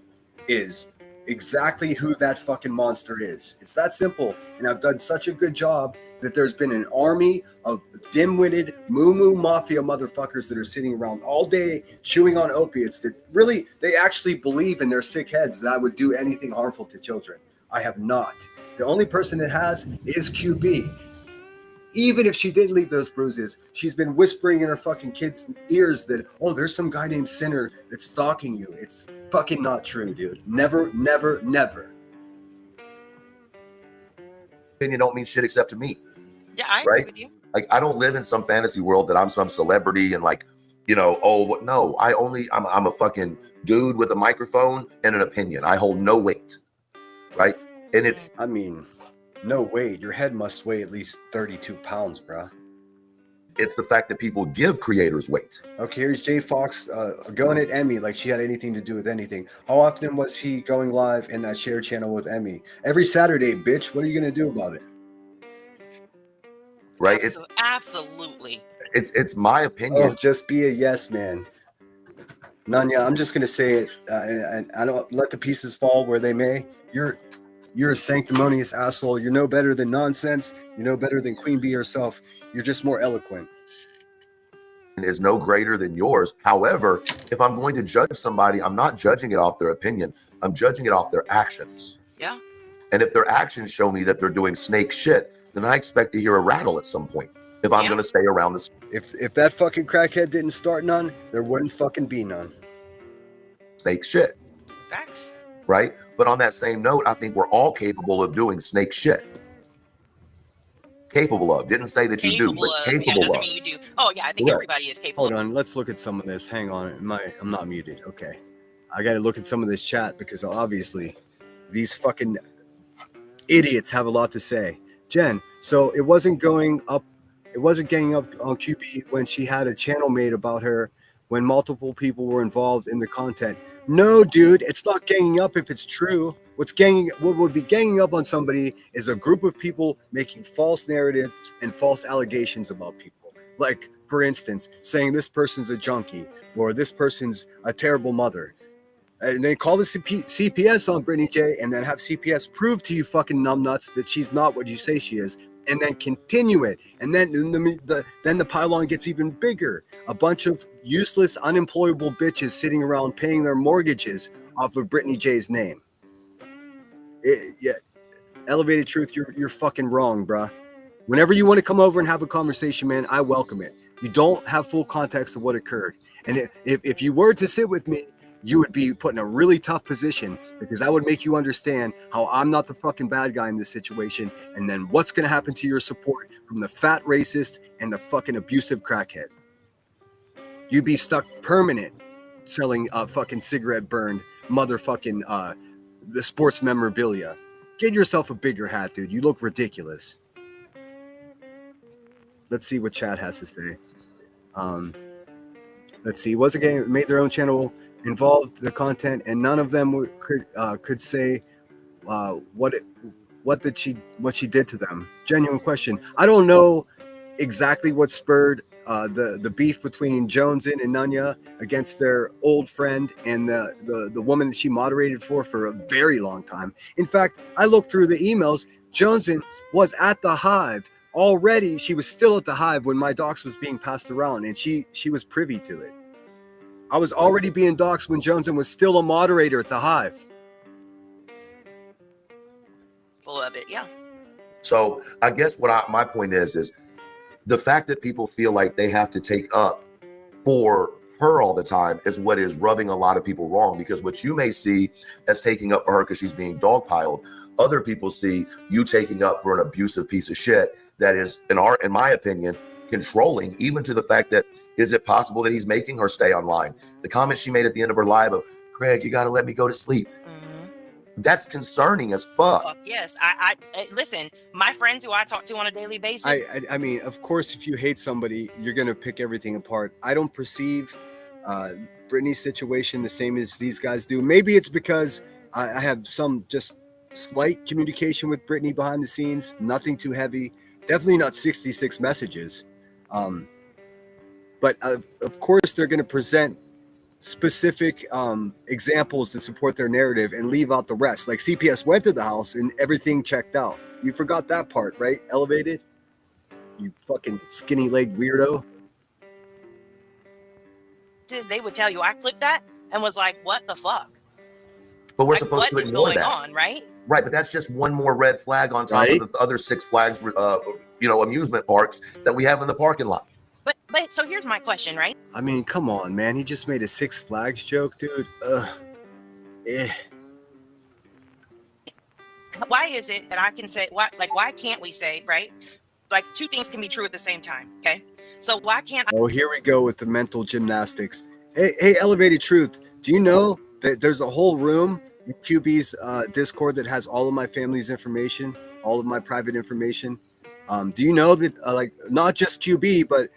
is exactly who that fucking monster is. It's that simple. And I've done such a good job that there's been an army of dim-witted moo-moo mafia motherfuckers that are sitting around all day chewing on opiates that really, they actually believe in their sick heads that I would do anything harmful to children. I have not. The only person that has is QB. Even if she did leave those bruises, she's been whispering in her fucking kids' ears that, oh, there's some guy named Sinner that's stalking you. It's fucking not true, dude. Never, never, never. Opinion don't mean shit except to me. Yeah, I agree with you. Like, I don't live in some fantasy world that I'm some celebrity and like, you know, no, I'm a fucking dude with a microphone and an opinion. I hold no weight, right? And it's, I mean, no weight. Your head must weigh at least 32 pounds, bruh. It's the fact that people give creators weight. Okay, here's Jay Fox going at Emmy like she had anything to do with anything. How often was he going live in that shared channel with Emmy? Every Saturday, bitch. What are you going to do about it? Right? Absolutely. It's my opinion. Oh, just be a yes man. Nanya, I'm just going to say it, and I don't let the pieces fall where they may. You're a sanctimonious asshole. You're no better than nonsense. You're no better than Queen Bee herself. You're just more eloquent. Is no greater than yours. However, if I'm going to judge somebody, I'm not judging it off their opinion. I'm judging it off their actions. Yeah. And if their actions show me that they're doing snake shit, then I expect to hear a rattle at some point. If I'm going to stay around this. If that fucking crackhead didn't start none, there wouldn't fucking be none. snake shit, Facts. right? But on that same note, I think we're all capable of doing snake shit. Capable of. Didn't say that you do, but Yeah, capable doesn't of. mean you do. Oh yeah, I think Correct. everybody is capable. Hold on, let's look at some of this. Hang on, I'm not muted. Okay, I got to look at some of this chat because obviously these fucking idiots have a lot to say. Jen, so it wasn't getting up on QB when she had a channel made about her when multiple people were involved in the content. No, dude, it's not ganging up if it's true. What would be ganging up on somebody is a group of people making false narratives and false allegations about people. Like, for instance, saying this person's a junkie or this person's a terrible mother. And then call the CPS on Brittany J, and then have CPS prove to you fucking numbnuts that she's not what you say she is, and then continue it. And then the pylon gets even bigger. A bunch of useless, unemployable bitches sitting around paying their mortgages off of Brittany J's name. Yeah, Elevated Truth, you're fucking wrong, bruh. Whenever you want to come over and have a conversation, man, I welcome it. You don't have full context of what occurred. And if you were to sit with me, you would be put in a really tough position because I would make you understand how I'm not the fucking bad guy in this situation, and then what's going to happen to your support from the fat racist and the fucking abusive crackhead. You'd be stuck permanent selling fucking cigarette burned motherfucking the sports memorabilia. Get yourself a bigger hat, dude. You look ridiculous. Let's see what chat has to say. Let's see. Was a game made their own channel, involved the content, and none of them could say what she did to them. Genuine question. I don't know exactly what spurred the beef between Jonesin and Nunya against their old friend and the woman that she moderated for a very long time. In fact, I looked through the emails. Jonesin was at the Hive already. She was still at the Hive when my docs was being passed around, and she was privy to it. I was already being doxxed when Jonesin was still a moderator at the Hive. Full of it, yeah. So I guess my point is the fact that people feel like they have to take up for her all the time is what is rubbing a lot of people wrong, because what you may see as taking up for her because she's being dogpiled, other people see you taking up for an abusive piece of shit that is, in my opinion, controlling, even to the fact that, is it possible that he's making her stay online? The comment she made at the end of her live of, Craig, you got to let me go to sleep. That's concerning as fuck. Yes, I listen. My friends who I talk to on a daily basis. I mean, of course, if you hate somebody, you're gonna pick everything apart. I don't perceive Brittany's situation the same as these guys do. Maybe it's because I have some just slight communication with Brittany behind the scenes. Nothing too heavy. Definitely not 66 messages. But of course, they're gonna present specific examples that support their narrative and leave out the rest. Like CPS went to the house and everything checked out. You forgot that part, right? Elevated? You fucking skinny leg weirdo. They would tell you, I clipped that and was like, what the fuck? But we're like, supposed to ignore what is going that. on, right? Right, but that's just one more red flag on top of the other Six Flags, amusement parks that we have in the parking lot. But so here's my question, right? I mean, come on, man. He just made a Six Flags joke, dude. Why is it that I can say, why can't we say, right? Like, two things can be true at the same time, okay? So why can't I? Oh, here we go with the mental gymnastics. Hey, Elevated Truth, do you know that there's a whole room in QB's Discord that has all of my family's information, all of my private information? Do you know that, not just QB, but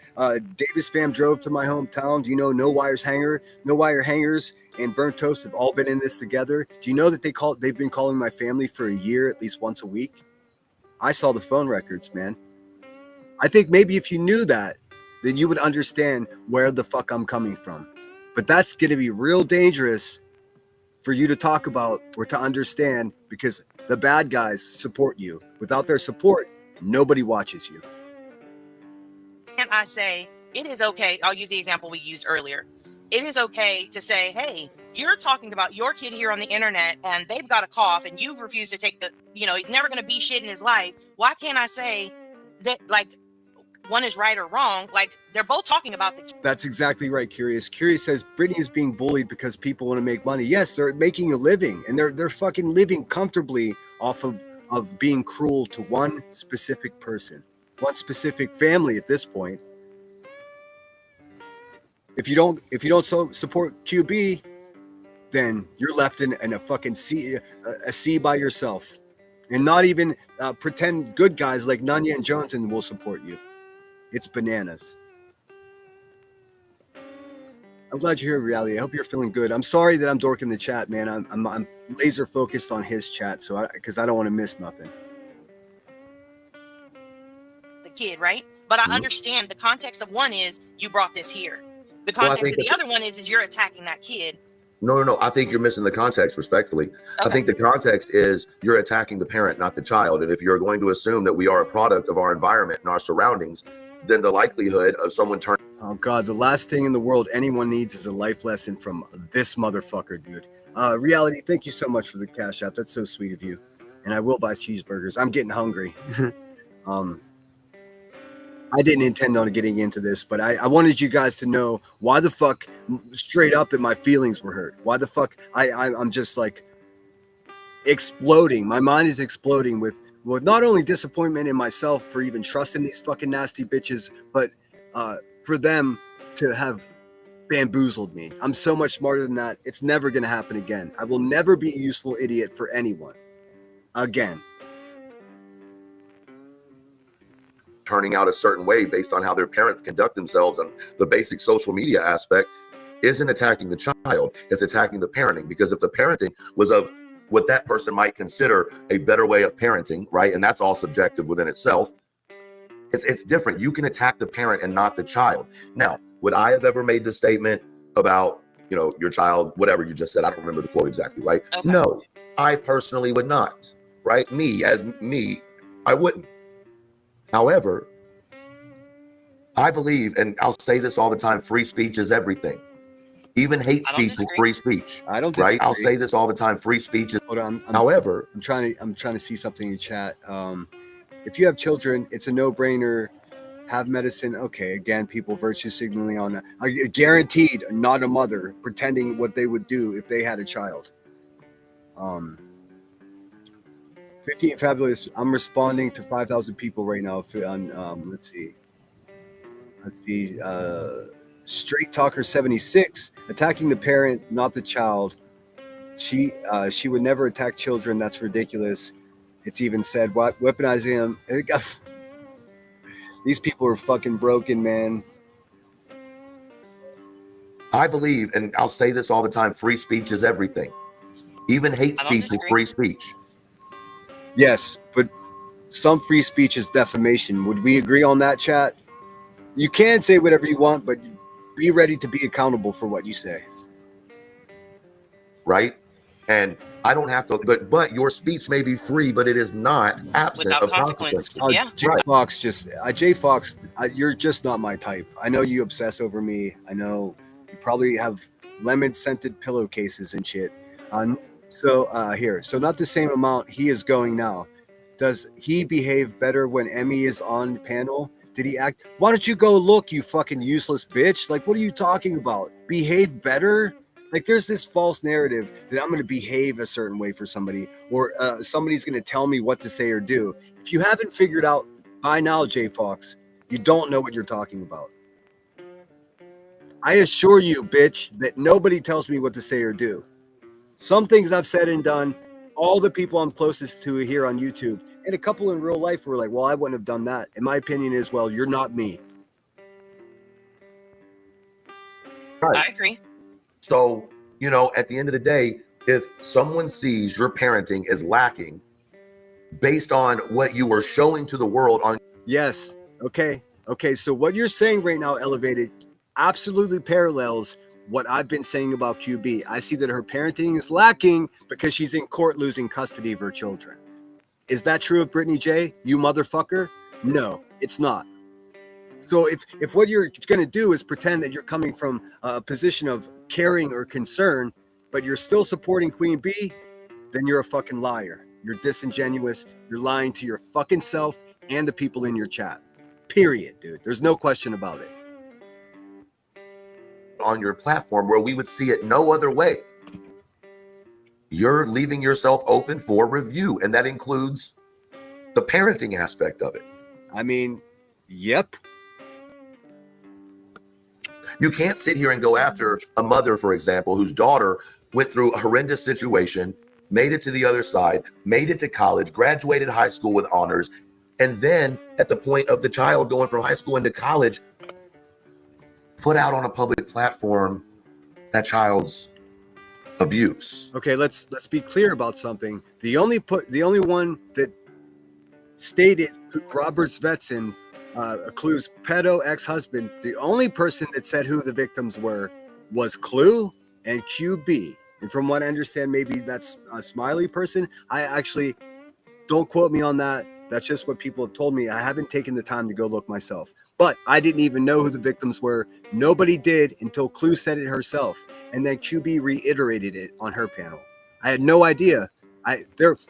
Davis fam drove to my hometown? Do you know No Wire Hangers and Burnt Toast have all been in this together? Do you know that they've been calling my family for a year at least once a week? I saw the phone records, man. I think maybe if you knew that, then you would understand where the fuck I'm coming from. But that's going to be real dangerous for you to talk about or to understand, because the bad guys support you. Without their support, nobody watches you. And I say, it is okay. I'll use the example we used earlier. It is okay to say, hey, you're talking about your kid here on the internet and they've got a cough and you've refused to take he's never going to be shit in his life. Why can't I say that, one is right or wrong. Like, they're both talking about the. That's exactly right, Curious. Curious says Britney is being bullied because people want to make money. Yes, they're making a living, and they're fucking living comfortably off of being cruel to one specific person, one specific family at this point. If you don't support QB, then you're left in a fucking C by yourself, and not even pretend good guys like Nanya and Johnson will support you. It's bananas. I'm glad you're here, Reality. I hope you're feeling good. I'm sorry that I'm dorking the chat, man. I'm laser focused on his chat, because I don't want to miss nothing. The kid, right? But I understand the context of one is you brought this here. The context of the other one is you're attacking that kid. No. I think you're missing the context, respectfully. Okay. I think the context is you're attacking the parent, not the child. And if you're going to assume that we are a product of our environment and our surroundings, then the likelihood of someone turning. Oh, God, the last thing in the world anyone needs is a life lesson from this motherfucker, dude. Reality, thank you so much for the Cash App. That's so sweet of you. And I will buy cheeseburgers. I'm getting hungry. I didn't intend on getting into this, but I wanted you guys to know why the fuck, straight up, that my feelings were hurt. Why the fuck I'm just like exploding. My mind is exploding with not only disappointment in myself for even trusting these fucking nasty bitches, but for them to have bamboozled me. I'm so much smarter than that. It's never going to happen again. I will never be a useful idiot for anyone again. Turning out a certain way based on how their parents conduct themselves and the basic social media aspect isn't attacking the child, it's attacking the parenting. Because if the parenting was of what that person might consider a better way of parenting, right, and that's all subjective within itself, it's different. You can attack the parent and not the child. Now, would I have ever made the statement about, your child, whatever you just said? I don't remember the quote exactly, right? Okay. No, I personally would not, right? Me, I wouldn't. However, I believe, and I'll say this all the time, free speech is everything. Even hate speech is free speech. I don't disagree. Right? I'll say this all the time, free speech is. Hold on. However, I'm trying to see something in chat. If you have children, it's a no-brainer. Have medicine. Okay, again, people virtue signaling on that. Guaranteed, not a mother pretending what they would do if they had a child. 15 fabulous. I'm responding to 5,000 people right now. On let's see. Straight Talker 76 attacking the parent, not the child. She would never attack children. That's ridiculous. It's even said what weaponizing them. These people are fucking broken, man. I believe, and I'll say this all the time, free speech is everything. Even hate speech is free speech. Yes, but some free speech is defamation. Would we agree on that, chat? You can say whatever you want, but be ready to be accountable for what you say. Right? And I don't have to, but your speech may be free, but it is not absent without of consequences. Yeah. Jay Fox, you're just not my type. I know you obsess over me. I know you probably have lemon-scented pillowcases and shit. So not the same amount he is going now. Does he behave better when Emmy is on panel? Did he act? Why don't you go look, you fucking useless bitch? Like, what are you talking about? Behave better? Like, there's this false narrative that I'm going to behave a certain way for somebody, or somebody's going to tell me what to say or do. If you haven't figured out by now, Jay Fox, you don't know what you're talking about. I assure you, bitch, that nobody tells me what to say or do. Some things I've said and done, all the people I'm closest to here on YouTube, and a couple in real life were like, well, I wouldn't have done that. And my opinion is, well, you're not me. Right. I agree. So, at the end of the day, if someone sees your parenting is lacking based on what you were showing to the world on. Yes. Okay. So what you're saying right now, Elevated, absolutely parallels what I've been saying about QB. I see that her parenting is lacking because she's in court losing custody of her children. Is that true of Brittany J? You motherfucker? No, it's not. So if what you're going to do is pretend that you're coming from a position of caring or concern, but you're still supporting Queen B, then you're a fucking liar. You're disingenuous. You're lying to your fucking self and the people in your chat. Period, dude. There's no question about it. On your platform where we would see it no other way. You're leaving yourself open for review, and that includes the parenting aspect of it. I mean, yep. You can't sit here and go after a mother, for example, whose daughter went through a horrendous situation, made it to the other side, made it to college, graduated high school with honors, and then at the point of the child going from high school into college, put out on a public platform that child's abuse. Okay, let's be clear about something. The only one that stated who Robert Svetsson, Clue's pedo ex-husband, the only person that said who the victims were was Clue and QB. And from what I understand, maybe that's a Smiley person. I actually, don't quote me on that. That's just what people have told me. I haven't taken the time to go look myself. But I didn't even know who the victims were. Nobody did until Clue said it herself. And then QB reiterated it on her panel. I had no idea.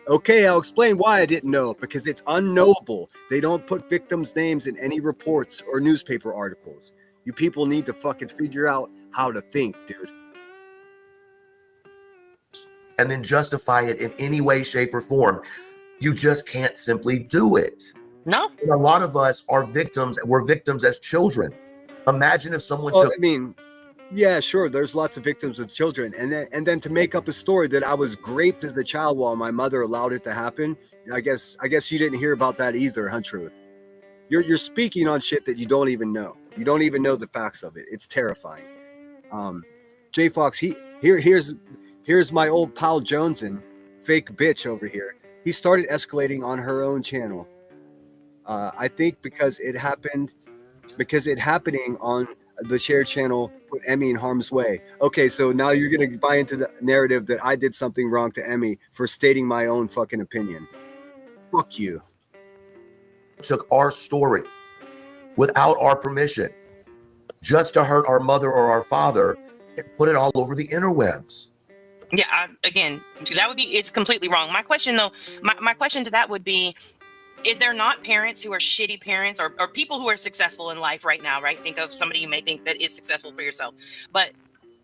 Okay, I'll explain why I didn't know. Because it's unknowable. They don't put victims' names in any reports or newspaper articles. You people need to fucking figure out how to think, dude. And then justify it in any way, shape, or form. You just can't simply do it. No. And a lot of us are victims. We're victims as children. Imagine if someone took... I mean, yeah, sure. There's lots of victims of children. And then to make up a story that I was raped as a child while my mother allowed it to happen. I guess you didn't hear about that either, huh, Truth? You're speaking on shit that you don't even know. You don't even know the facts of it. It's terrifying. J Fox, here's my old pal Joneson, fake bitch over here. He started escalating on her own channel. I think because it happening on the shared channel put Emmy in harm's way. Okay, so now you're gonna buy into the narrative that I did something wrong to Emmy for stating my own fucking opinion. Fuck you. Took our story without our permission just to hurt our mother or our father and put it all over the interwebs. Yeah, it's completely wrong. My question though, my question to that would be, is there not parents who are shitty parents or people who are successful in life right now, right? Think of somebody you may think that is successful for yourself. But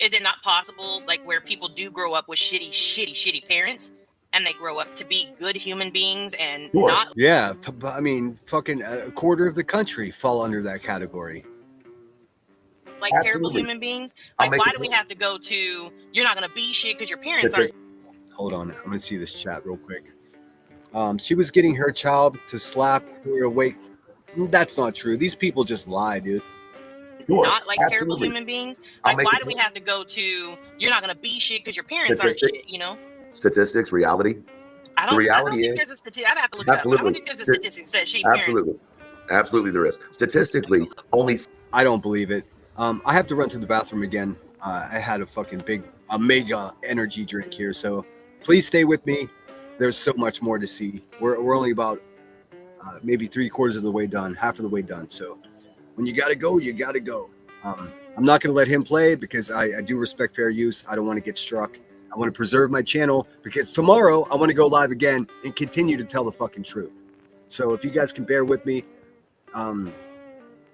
is it not possible, like, where people do grow up with shitty parents and they grow up to be good human beings and Sure. not... Yeah, I mean, fucking a quarter of the country fall under that category. Like Absolutely. terrible human beings? I'll Like, make why it- do we have to go to, you're not going to be shit because your parents aren't... Hold on, I'm gonna see this chat real quick. She was getting her child to slap her awake. That's not true. These people just lie, dude. Sure. Not like terrible Absolutely. human beings. I'll Like, make why it- do we have to go to, you're not going to be shit because your parents aren't Statistic. shit, you know? Statistics, reality. I don't reality think is- there's a statistic. I'd have to look it up. I Absolutely. don't think there's a statistic that says shitty parents. Absolutely there is. Statistically, only... I don't believe it. I have to run to the bathroom again. I had a fucking a mega energy drink here, so please stay with me. There's so much more to see. We're only about maybe 3/4 of the way done, half of the way done. So when you gotta go, you gotta go. I'm not gonna let him play because I do respect fair use. I don't want to get struck. I want to preserve my channel because tomorrow I want to go live again and continue to tell the fucking truth. So if you guys can bear with me,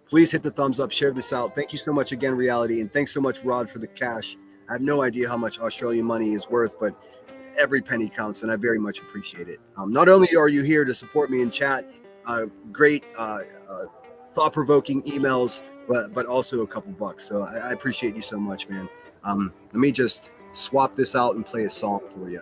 please hit the thumbs up, share this out. Thank you so much again, Reality, and thanks so much, Rod, for the cash. I have no idea how much Australian money is worth, but every penny counts, and I very much appreciate it. Not only are you here to support me in chat, great thought-provoking emails, but also a couple bucks. So I appreciate you so much, man. Let me just swap this out and play a song for you.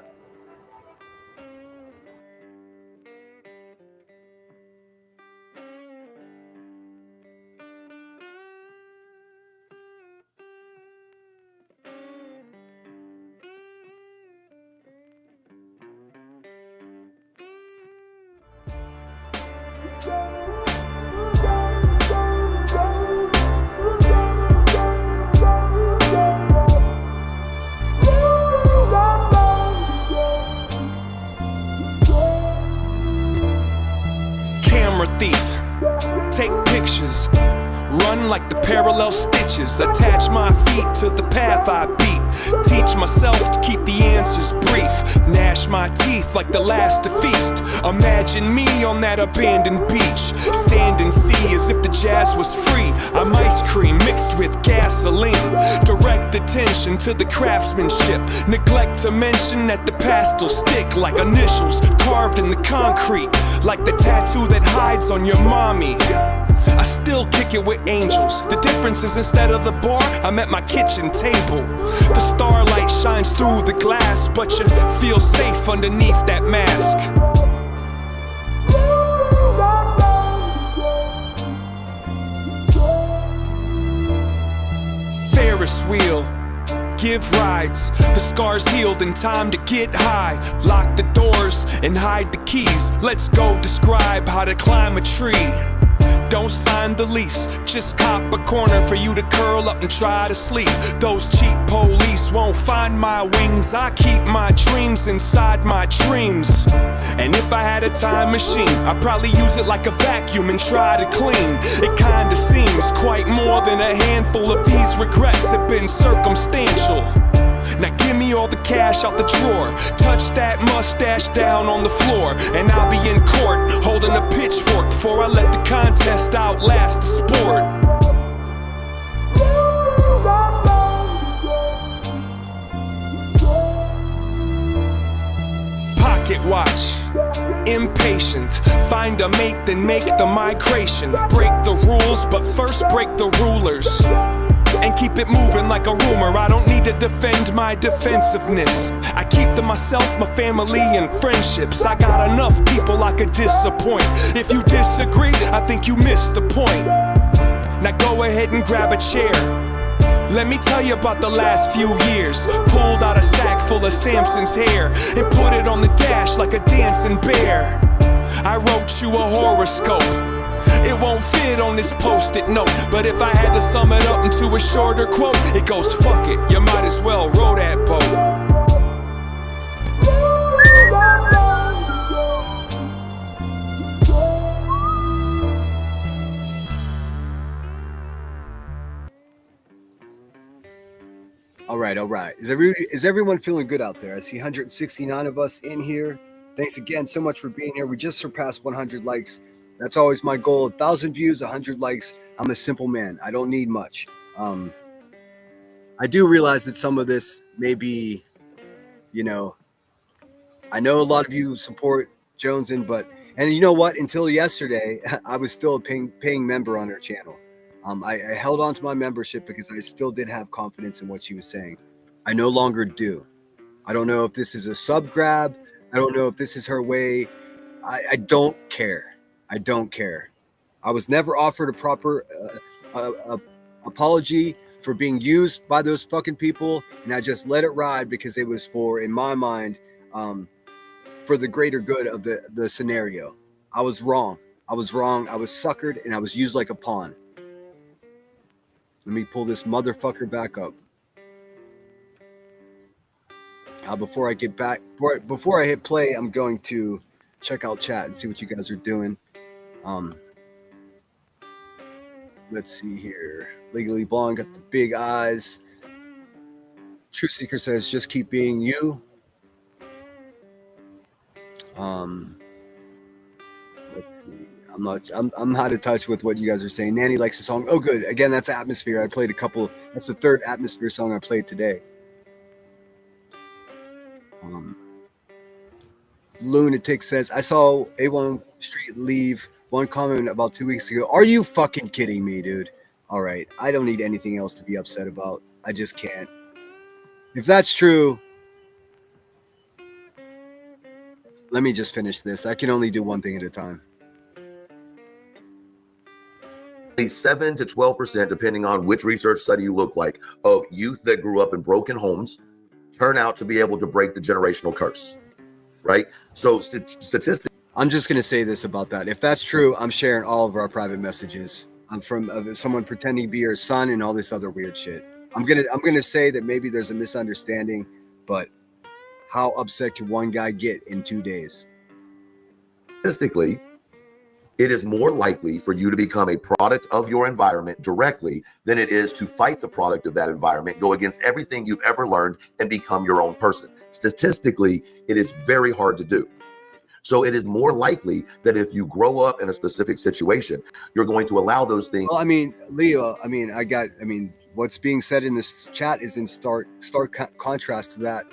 Camera thief, take pictures, run like the parallel stitches, attach my feet to the path I beat, teach myself to keep the answers brief, gnash my teeth like the last to feast, imagine me on that abandoned beach, sand Rewind and see as if the jazz was free. I'm ice cream mixed with gasoline. Direct attention to the craftsmanship. Neglect to mention that the pastels stick like initials carved in the concrete, like the tattoo that hides on your mommy. I still kick it with angels. The difference is instead of the bar, I'm at my kitchen table. The starlight shines through the glass, but you feel safe underneath that mask. Ferris wheel, give rides. The scars healed in time to get high. Lock the doors and hide the keys. Let's go describe how to climb a tree. Don't sign the lease, just cop a corner for you to curl up and try to sleep. Those cheap police won't find my wings. I keep my dreams inside my dreams. And if I had a time machine, I'd probably use it like a vacuum and try to clean. It kinda seems quite more than a handful of these regrets have been circumstantial. Now give me all the cash out the drawer. Touch that mustache down on the floor, and I'll be in court holding a pitchfork before I let the contest outlast the sport. Pocket watch, impatient. Find a mate, then make the migration. Break the rules, but first break the rulers. And keep it moving like a rumor. I don't need to defend my defensiveness. I keep to myself, my family, and friendships. I got enough people I could disappoint. If you disagree, I think you missed the point. Now go ahead and grab a chair. Let me tell you about the last few years. Pulled out a sack full of Samson's hair and put it on the dash like a dancing bear. I wrote you a horoscope. It won't fit on this post-it note, but if I had to sum it up into a shorter quote, it goes, fuck it, you might as well row that boat. All right. Is everyone feeling good out there? I see 169 of us in here. Thanks again so much for being here. We just surpassed 100 likes. That's always my goal. 1,000 views, 100 likes. I'm a simple man. I don't need much. I do realize that some of this may be, I know a lot of you support Jonesin, and you know what? Until yesterday, I was still a paying member on her channel. I held on to my membership because I still did have confidence in what she was saying. I no longer do. I don't know if this is a sub grab. I don't know if this is her way. I don't care. I don't care. I was never offered a proper apology for being used by those fucking people, and I just let it ride because it was for, in my mind, for the greater good of the scenario. I was wrong. I was suckered, and I was used like a pawn. Let me pull this motherfucker back up. Before I hit play, I'm going to check out chat and see what you guys are doing. Let's see here. Legally Blonde got the big eyes. Truth Seeker says, just keep being you. Let's see. I'm out of touch with what you guys are saying. Nanny likes the song. Oh, good. Again, that's Atmosphere. I played a couple. That's the third Atmosphere song I played today. Lunatic says, I saw A1 Street leave one comment about 2 weeks ago. Are you fucking kidding me, dude? All right. I don't need anything else to be upset about. I just can't. If that's true, let me just finish this. I can only do one thing at a time. 7 to 12%, depending on which research study you look like, of youth that grew up in broken homes turn out to be able to break the generational curse, right? So statistics. I'm just going to say this about that. If that's true, I'm sharing all of our private messages. I'm from someone pretending to be your son and all this other weird shit. I'm gonna say that maybe there's a misunderstanding, but how upset can one guy get in 2 days? Statistically, it is more likely for you to become a product of your environment directly than it is to fight the product of that environment, go against everything you've ever learned, and become your own person. Statistically, it is very hard to do. So it is more likely that if you grow up in a specific situation, you're going to allow those things. Well, I mean, Leo, I mean, what's being said in this chat is in stark contrast to that.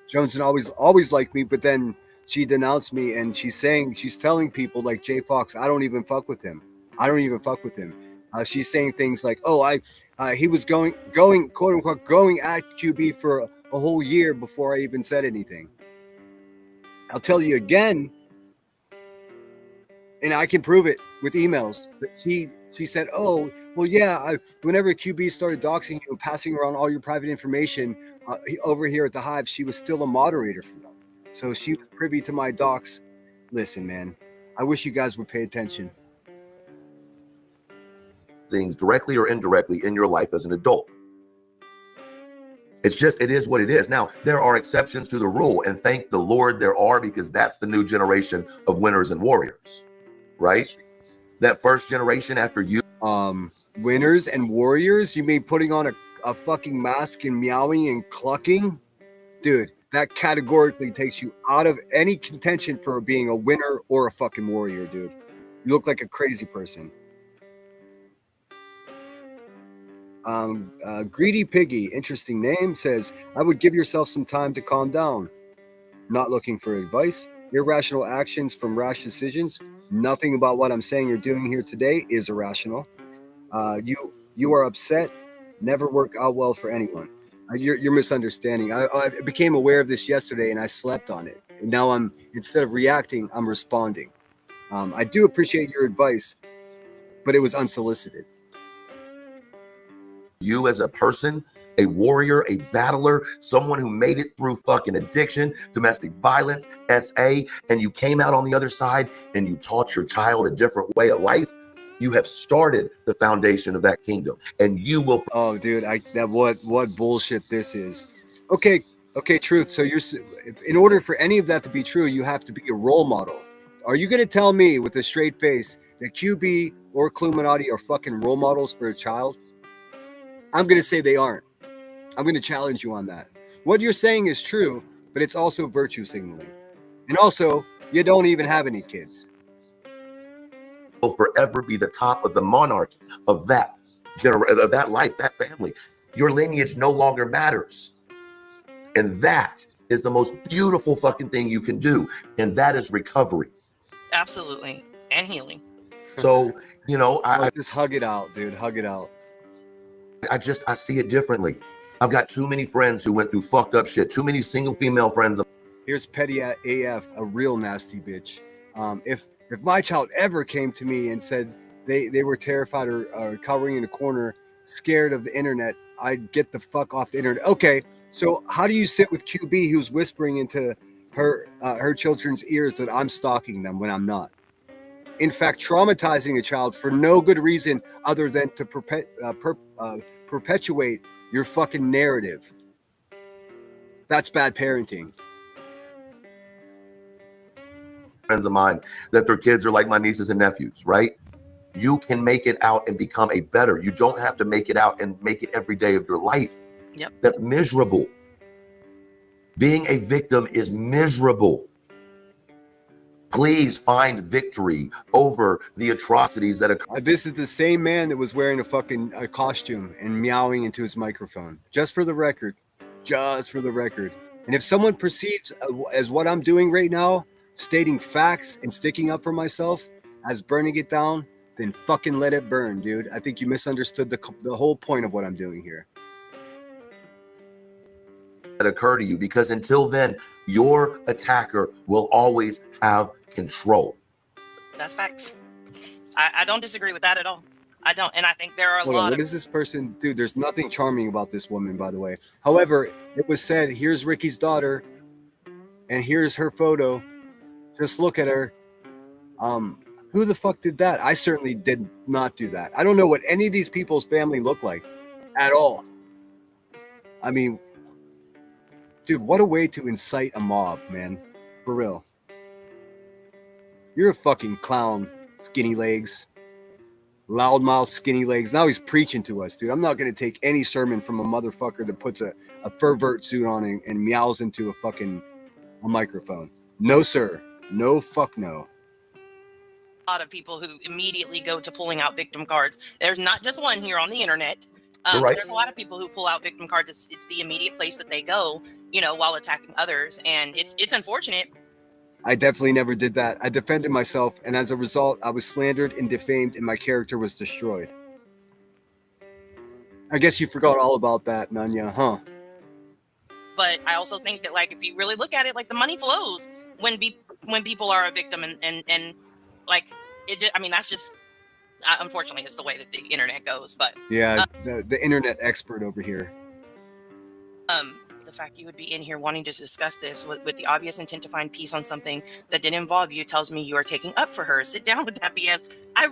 Johnson always liked me, but then she denounced me, and she's telling people like Jay Fox, I don't even fuck with him. I don't even fuck with him. She's saying things like, oh, he was going quote unquote going at QB for a whole year before I even said anything. I'll tell you again, and I can prove it with emails. But she said, oh, well, yeah, whenever QB started doxing you and passing around all your private information over here at the Hive, she was still a moderator for them. So she was privy to my docs. Listen, man, I wish you guys would pay attention. Things directly or indirectly in your life as an adult. It is what it is. Now, there are exceptions to the rule, and thank the Lord there are, because that's the new generation of winners and warriors, right? That first generation after you. Winners and warriors? You mean putting on a fucking mask and meowing and clucking? Dude, that categorically takes you out of any contention for being a winner or a fucking warrior, dude. You look like a crazy person. Greedy Piggy, interesting name, says, I would give yourself some time to calm down. Not looking for advice. Irrational actions from rash decisions. Nothing about what I'm saying or doing here today is irrational. You are upset. Never work out well for anyone. You're misunderstanding. I became aware of this yesterday and I slept on it. And now instead of reacting, I'm responding. I do appreciate your advice, but it was unsolicited. You as a person, a warrior, a battler, someone who made it through fucking addiction, domestic violence, SA, and you came out on the other side and you taught your child a different way of life. You have started the foundation of that kingdom, and you will. Oh, dude, what bullshit this is. Okay, truth. So in order for any of that to be true, you have to be a role model. Are you gonna tell me with a straight face that QB or Cluminati are fucking role models for a child? I'm going to say they aren't. I'm going to challenge you on that. What you're saying is true, but it's also virtue signaling. And also, you don't even have any kids. Will forever be the top of the monarchy of that life, that family. Your lineage no longer matters. And that is the most beautiful fucking thing you can do. And that is recovery. Absolutely. And healing. So, I just hug it out, dude. Hug it out. I see it differently. I've got too many friends who went through fucked up shit. Too many single female friends. Here's Petty AF, a real nasty bitch. If my child ever came to me and said they were terrified or cowering in a corner, scared of the internet, I'd get the fuck off the internet. Okay, so how do you sit with QB who's whispering into her children's ears that I'm stalking them when I'm not? In fact, traumatizing a child for no good reason other than to perpetuate your fucking narrative. That's bad parenting. Friends of mine that their kids are like my nieces and nephews, right? You can make it out and become a better. You don't have to make it out and make it every day of your life. Yep. That's miserable. Being a victim is miserable. Please find victory over the atrocities that occur. This is the same man that was wearing a costume and meowing into his microphone. Just for the record. And if someone perceives as what I'm doing right now, stating facts and sticking up for myself, as burning it down, then fucking let it burn, dude. I think you misunderstood the whole point of what I'm doing here. That occur to you, because until then, your attacker will always have control. That's facts. I don't disagree with that at all. I don't. And I think there are a lot of... What does this person do? There's nothing charming about this woman, by the way. However, it was said, here's Ricky's daughter, and here's her photo. Just look at her. Who the fuck did that? I certainly did not do that. I don't know what any of these people's family look like at all. I mean, dude, what a way to incite a mob, man. For real. You're a fucking clown, skinny legs. Loudmouth, skinny legs. Now he's preaching to us, dude. I'm not going to take any sermon from a motherfucker that puts a fur vert suit on and meows into a microphone. No, sir. No, fuck no. A lot of people who immediately go to pulling out victim cards. There's not just one here on the internet. You're right. There's a lot of people who pull out victim cards. It's the immediate place that they go, you know, while attacking others, and it's unfortunate. I definitely never did that. I defended myself, and as a result, I was slandered and defamed, and my character was destroyed. I guess you forgot all about that, Nanya, huh? But I also think that, like, if you really look at it, like, the money flows when people are a victim, and like it. I mean, that's just unfortunately it's the way that the internet goes. But yeah, the internet expert over here. The fact you would be in here wanting to discuss this with the obvious intent to find peace on something that didn't involve you tells me you are taking up for her. Sit down with that BS. I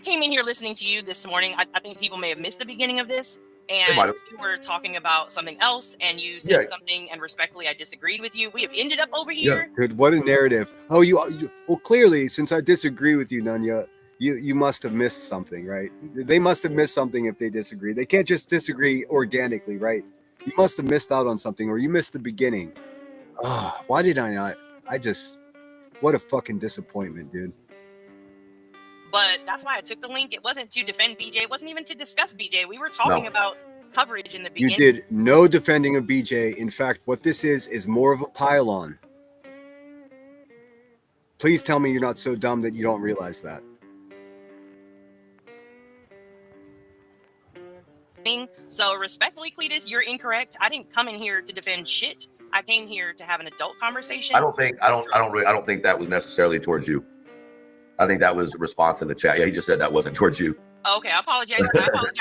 came in here listening to you this morning. I think people may have missed the beginning of this, and you were talking about something else, and you said something, and respectfully, I disagreed with you. We have ended up over here. Good. What a narrative. Oh, well, clearly, since I disagree with you, Nanya, you must have missed something, right? They must have missed something if they disagree. They can't just disagree organically, right? You must have missed out on something, or you missed the beginning. Why did I not? What a fucking disappointment, dude. But that's why I took the link. It wasn't to defend BJ. It wasn't even to discuss BJ. We were talking about coverage in the beginning. You did no defending of BJ. In fact, what this is more of a pile-on. Please tell me you're not so dumb that you don't realize that. So respectfully, Cletus, you're incorrect. I didn't come in here to defend shit. I came here to have an adult conversation. I don't think that was necessarily towards you. I think that was a response in the chat. Yeah, he just said that wasn't towards you. Okay, I apologize.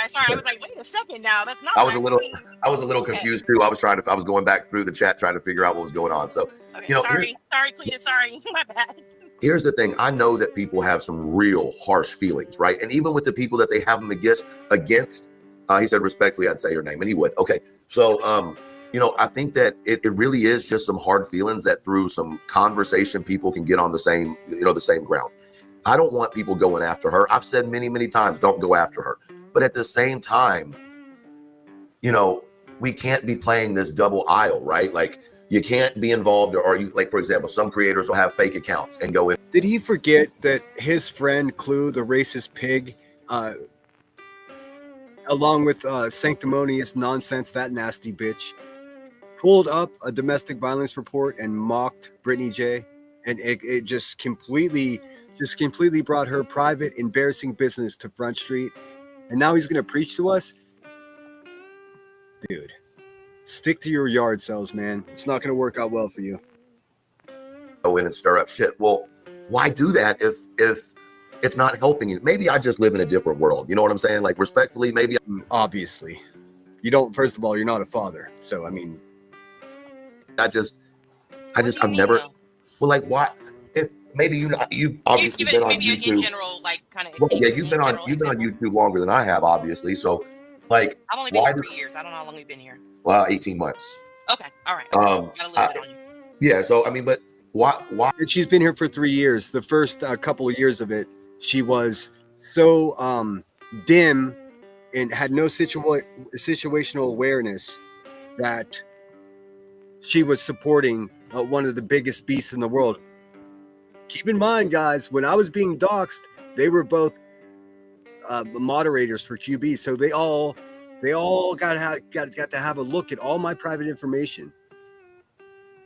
Sorry, I was like, wait a second now. That's not. I was a little confused too. I was going back through the chat trying to figure out what was going on. So, okay, sorry, Cletus, sorry, my bad. Here's the thing. I know that people have some real harsh feelings, right? And even with the people that they have them against, he said respectfully, I'd say your name, and he would. Okay, so I think that it really is just some hard feelings that through some conversation people can get on the same ground. I don't want people going after her. I've said many, many times, don't go after her. But at the same time, we can't be playing this double aisle, right? Like, you can't be involved, or you, like, for example, some creators will have fake accounts and go in. Did he forget that his friend Clue, the racist pig, along with sanctimonious nonsense, that nasty bitch, pulled up a domestic violence report and mocked Brittany J, and it just completely brought her private, embarrassing business to Front Street. And now he's going to preach to us? Dude, stick to your yard cells, man. It's not going to work out well for you. Go in and stir up shit. Well, why do that if it's not helping you? Maybe I just live in a different world. You know what I'm saying? Like, respectfully, maybe. Obviously. You don't, first of all, you're not a father. So, I mean. I've never. Well, like, why? If maybe you've obviously been on YouTube. In general, like, kind of. Well, yeah, you've been on YouTube longer than I have, obviously. So, like, I've only been here 3 years. I don't know how long you've been here. Well, 18 months. Okay, all right. Got a little bit on you. Yeah, so I mean, but why? She's been here for 3 years. The first couple of years of it, she was so dim and had no situational awareness that she was supporting one of the biggest beasts in the world. Keep in mind, guys, when I was being doxxed, they were both moderators for QB, so they all got to have a look at all my private information.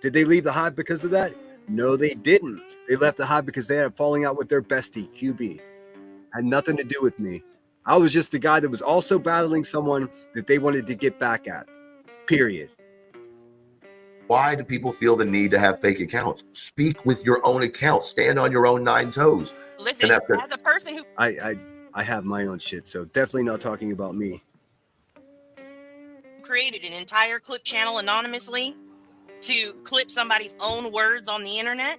Did they leave the hive because of that? No, they didn't. They left the hive because they had a falling out with their bestie, QB. Had nothing to do with me. I was just the guy that was also battling someone that they wanted to get back at. Period. Why do people feel the need to have fake accounts? Speak with your own account. Stand on your own 9 toes. Listen, as a person who I have my own shit, so definitely not talking about me. Created an entire clip channel anonymously to clip somebody's own words on the internet,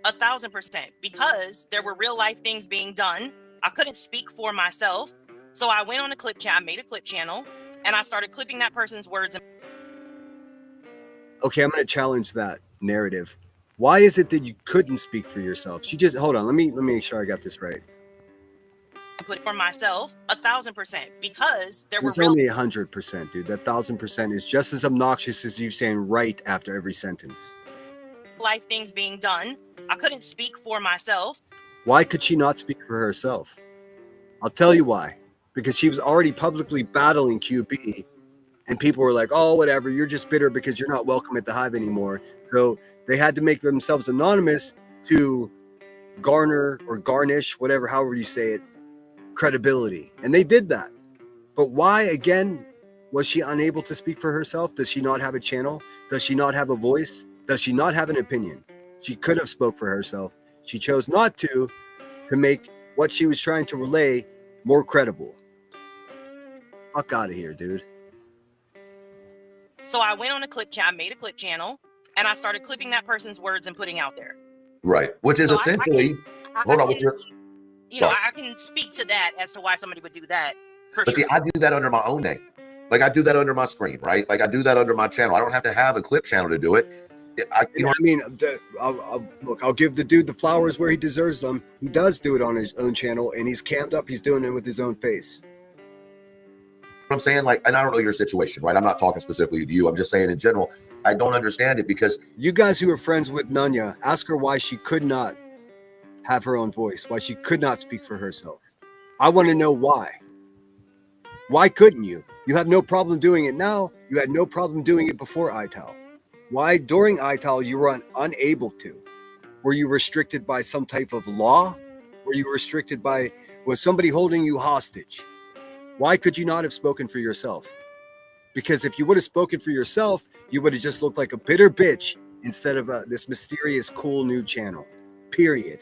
1,000%, because there were real life things being done. I couldn't speak for myself, so I went on a clip chat, made a clip channel, and I started clipping that person's words. Okay, I'm going to challenge that narrative. Why is it that you couldn't speak for yourself? Hold on. Let me make sure I got this right. Put for myself 1,000%, because there were only 100%, dude. That 1,000% is just as obnoxious as you saying right after every sentence. life things being done. I couldn't speak for myself. Why could she not speak for herself? I'll tell you why. Because she was already publicly battling QB, and people were like, oh, whatever, you're just bitter because you're not welcome at the Hive anymore. So they had to make themselves anonymous to garner or garnish, whatever, however you say it, credibility. And they did that. But why, again, was she unable to speak for herself? Does she not have a channel? Does she not have a voice? Does she not have an opinion? She could have spoke for herself. She chose not to make what she was trying to relay more credible. Fuck out of here, dude. So I went on a clip chat, made a clip channel, and I started clipping that person's words and putting out there. Right. Which is So essentially, hold on, I can speak to that as to why somebody would do that. But see, I do that under my own name. Like I do that under my screen, right? Like I do that under my channel. I don't have to have a clip channel to do it. I'll give the dude the flowers where he deserves them. He does do it on his own channel, and he's camped up. He's doing it with his own face. I'm saying, like, and I don't know your situation, right? I'm not talking specifically to you. I'm just saying in general, I don't understand it because you guys who are friends with Nunya, ask her why she could not have her own voice, why she could not speak for herself. I want to know why. Why couldn't you? You have no problem doing it now. You had no problem doing it before ITAL. Why during ITAL you were unable to? Were you restricted by some type of law? Were you restricted by, was somebody holding you hostage? Why could you not have spoken for yourself? Because if you would have spoken for yourself, you would have just looked like a bitter bitch instead of this mysterious, cool new channel. Period.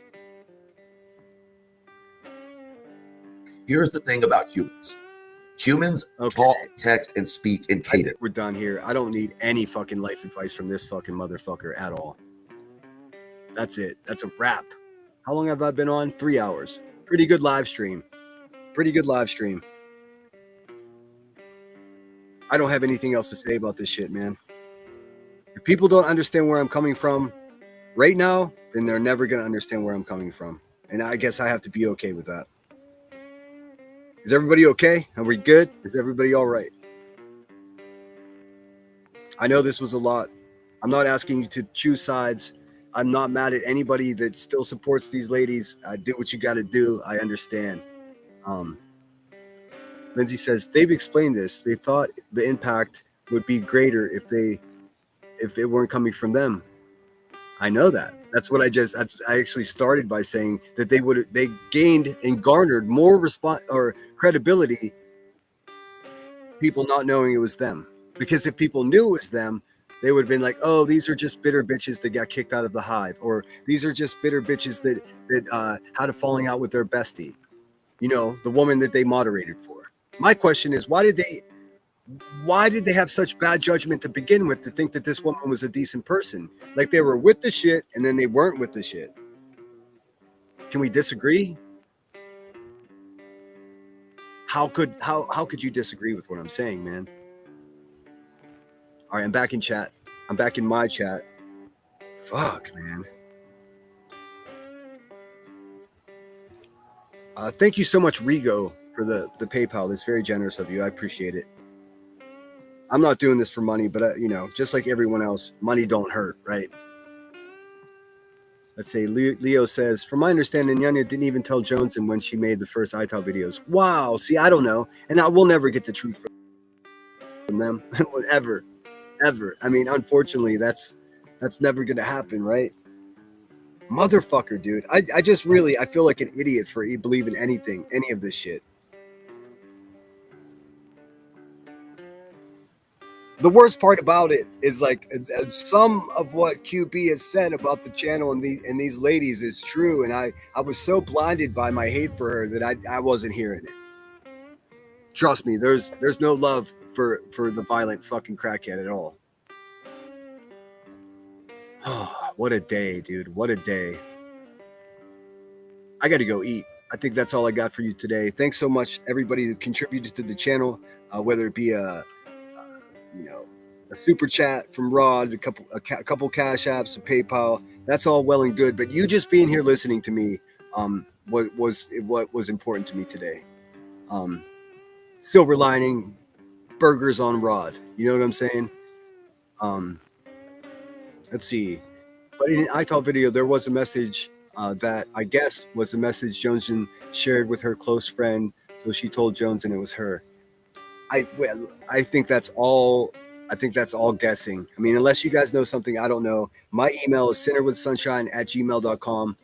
Here's the thing about humans. Humans talk, text, and speak in cadence. We're done here. I don't need any fucking life advice from this fucking motherfucker at all. That's it. That's a wrap. How long have I been on? 3 hours. Pretty good live stream. I don't have anything else to say about this shit, man. If people don't understand where I'm coming from right now, then they're never going to understand where I'm coming from. And I guess I have to be okay with that. Is everybody okay? Are we good? Is everybody all right? I know this was a lot. I'm not asking you to choose sides. I'm not mad at anybody that still supports these ladies. Do what you got to do. I understand. Lindsay says, they've explained this. They thought the impact would be greater if it weren't coming from them. I know that. That's what I actually started by saying that they gained and garnered more response or credibility, people not knowing it was them. Because if people knew it was them, they would have been like, oh, these are just bitter bitches that got kicked out of the Hive, or these are just bitter bitches that had a falling out with their bestie, the woman that they moderated for. My question is, why did they have such bad judgment to begin with to think that this woman was a decent person? Like they were with the shit and then they weren't with the shit. Can we disagree? How could you disagree with what I'm saying, man? All right, I'm back in chat. I'm back in my chat. Fuck, man. Thank you so much, Rigo, for the PayPal. That's very generous of you. I appreciate it. I'm not doing this for money, but just like everyone else, money don't hurt, right? Let's say Leo says, from my understanding, Nyanya didn't even tell Johnson when she made the first ITAL videos. Wow. See, I don't know. And I will never get the truth from them. Ever. I mean, unfortunately, that's never going to happen, right? Motherfucker, dude. I feel like an idiot for believing anything, any of this shit. The worst part about it is like some of what QB has said about the channel and these ladies is true, and I was so blinded by my hate for her that I wasn't hearing it. Trust me, there's no love for the violent fucking crackhead at all. Oh, what a day, dude! What a day. I got to go eat. I think that's all I got for you today. Thanks so much, everybody who contributed to the channel, whether it be a super chat from Rod, a couple cash apps, a PayPal. That's all well and good, but you just being here listening to me, what was important to me today. Silver lining, burgers on Rod. You know what I'm saying? Let's see. But in an iTalk video, there was a message that I guess was a message Joneson shared with her close friend. So she told Jones, and it was her. I think that's all. I think that's all guessing. I mean, unless you guys know something I don't know. My email is centerwithsunshine@gmail.com.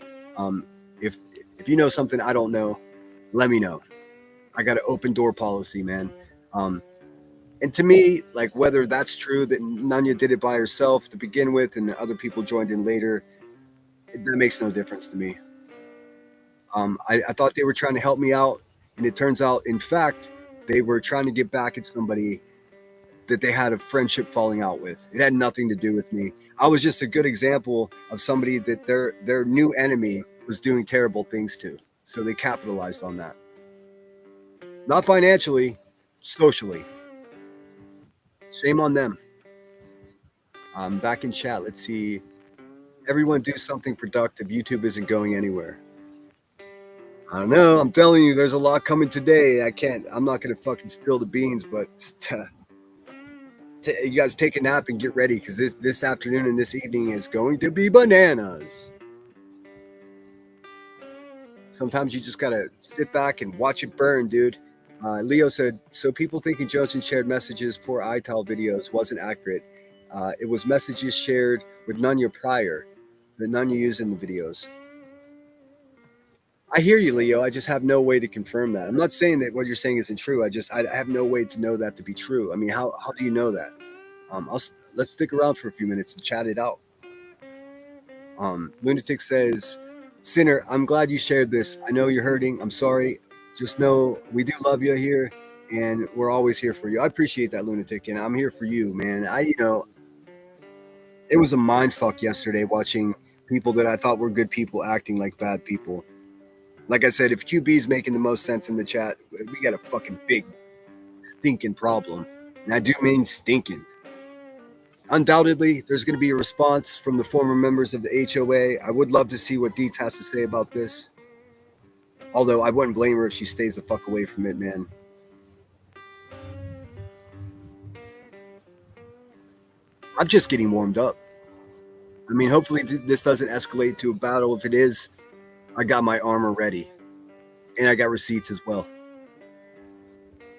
If you know something I don't know, let me know. I got an open door policy, man. And to me, like, whether that's true that Nanya did it by herself to begin with and other people joined in later, that makes no difference to me. I thought they were trying to help me out, and it turns out, in fact, they were trying to get back at somebody that they had a friendship falling out with. It had nothing to do with me. I was just a good example of somebody that their new enemy was doing terrible things to. So they capitalized on that. Not financially, socially. Shame on them. Back in chat, let's see. Everyone do something productive. YouTube isn't going anywhere. I don't know. I'm telling you, there's a lot coming today. I'm not going to fucking spill the beans, but you guys take a nap and get ready because this afternoon and this evening is going to be bananas. Sometimes you just got to sit back and watch it burn, dude. Leo said, so people thinking Johnson shared messages for iTal videos wasn't accurate. It was messages shared with Nanya prior that Nanya used in the videos. I hear you, Leo. I just have no way to confirm that. I'm not saying that what you're saying isn't true. I have no way to know that to be true. I mean, how do you know that? Let's stick around for a few minutes and chat it out. Lunatic says, Sinner, I'm glad you shared this. I know you're hurting. I'm sorry. Just know we do love you here, and we're always here for you. I appreciate that, Lunatic, and I'm here for you, man. It was a mind fuck yesterday watching people that I thought were good people acting like bad people. Like I said, if QB is making the most sense in the chat, we got a fucking big stinking problem. And I do mean stinking. Undoubtedly, there's going to be a response from the former members of the HOA. I would love to see what Dietz has to say about this. Although I wouldn't blame her if she stays the fuck away from it, man. I'm just getting warmed up. I mean, hopefully this doesn't escalate to a battle. If it is, I got my armor ready. And I got receipts as well.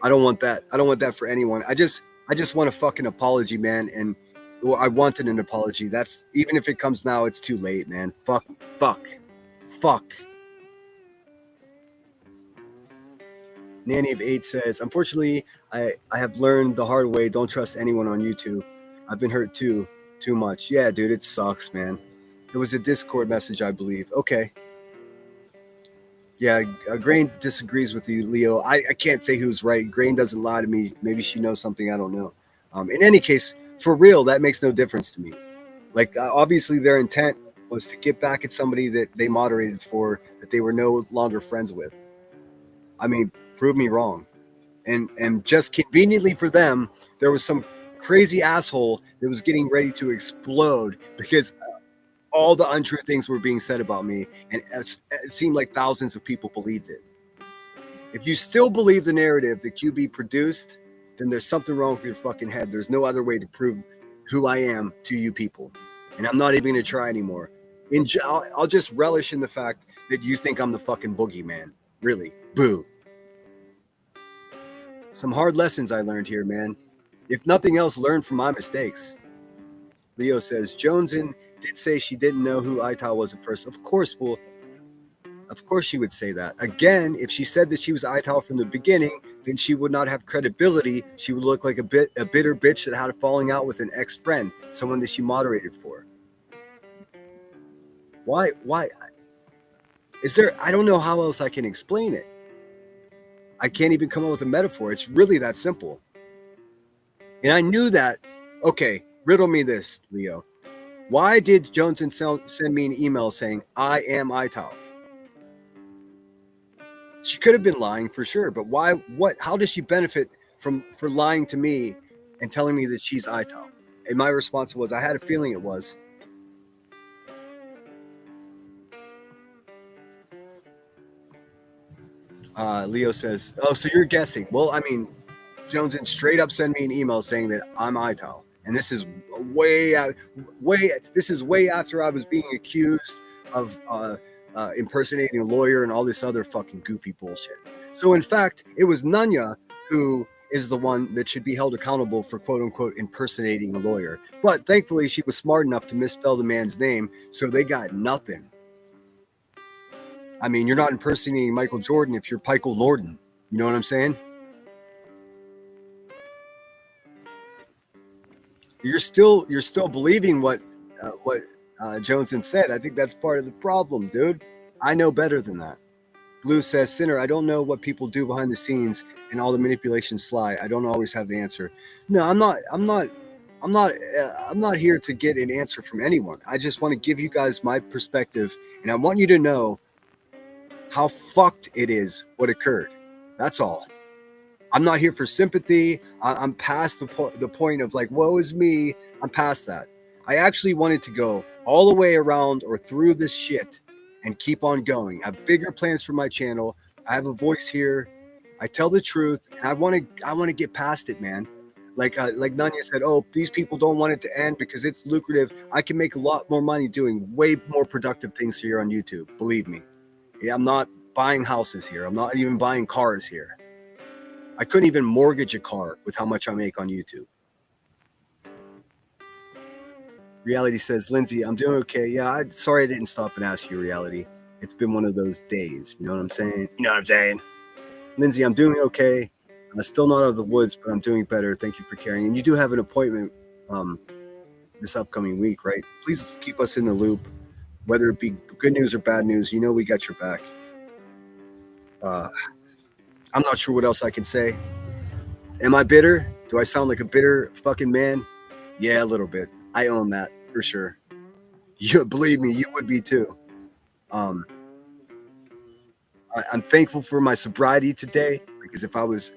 I don't want that. I don't want that for anyone. I just want a fucking apology, man. And I wanted an apology. That's, even if it comes now, it's too late, man. Fuck. Nanny of 8 says, unfortunately, I have learned the hard way. Don't trust anyone on YouTube. I've been hurt too much. Yeah, dude, it sucks, man. It was a Discord message, I believe. Okay. Yeah, Grain disagrees with you, Leo. I can't say who's right. Grain doesn't lie to me. Maybe she knows something I don't know. In any case, for real, that makes no difference to me. Like, obviously, their intent was to get back at somebody that they moderated for, that they were no longer friends with. I mean, prove me wrong. And just conveniently for them, there was some crazy asshole that was getting ready to explode because all the untrue things were being said about me, and it seemed like thousands of people believed it. If you still believe the narrative that QB produced, then there's something wrong with your fucking head. There's no other way to prove who I am to you people. And I'm not even going to try anymore. I'll just relish in the fact that you think I'm the fucking boogeyman. Really. Boo. Some hard lessons I learned here, man. If nothing else, learn from my mistakes. Leo says, Joneson did say she didn't know who Ital was at first. Of course she would say that. Again, if she said that she was Ital from the beginning, then she would not have credibility. She would look like a bitter bitch that had a falling out with an ex-friend, someone that she moderated for. Why? I don't know how else I can explain it. I can't even come up with a metaphor. It's really that simple. And I knew that. Okay, riddle me this, Leo. Why did Joneson send me an email saying, I am Ital? She could have been lying for sure, but why? How does she benefit for lying to me and telling me that she's Ital? And my response was, I had a feeling it was. Leo says, oh, so you're guessing. Well, I mean, Joneson straight up sent me an email saying that I'm Ital. And this is way after I was being accused of impersonating a lawyer and all this other fucking goofy bullshit. So in fact, it was Nanya who is the one that should be held accountable for quote unquote impersonating a lawyer. But thankfully, she was smart enough to misspell the man's name, so they got nothing. I mean, you're not impersonating Michael Jordan if you're Michael Lorden. You know what I'm saying? You're still believing what Johnson said. I think that's part of the problem, dude. I know better than that. Blue says, Sinner, I don't know what people do behind the scenes and all the manipulation sly. I don't always have the answer. No, I'm not here to get an answer from anyone. I just want to give you guys my perspective, and I want you to know how fucked it is what occurred. That's all. I'm not here for sympathy. I'm past the point of like, woe is me. I'm past that. I actually wanted to go all the way around or through this shit and keep on going. I have bigger plans for my channel. I have a voice here. I tell the truth, and I want to get past it, man. Like Nanya said, oh, these people don't want it to end because it's lucrative. I can make a lot more money doing way more productive things here on YouTube. Believe me. Yeah, I'm not buying houses here. I'm not even buying cars here. I couldn't even mortgage a car with how much I make on YouTube. Reality says, Lindsay, I'm doing okay. Yeah, sorry I didn't stop and ask you, Reality. It's been one of those days. You know what I'm saying? You know what I'm saying? Lindsay, I'm doing okay. I'm still not out of the woods, but I'm doing better. Thank you for caring. And you do have an appointment this upcoming week, right? Please keep us in the loop, whether it be good news or bad news. You know we got your back. I'm not sure what else I can say. Am I bitter? Do I sound like a bitter fucking man? Yeah, a little bit. I own that for sure. You believe me, you would be too. I'm thankful for my sobriety today, because if I was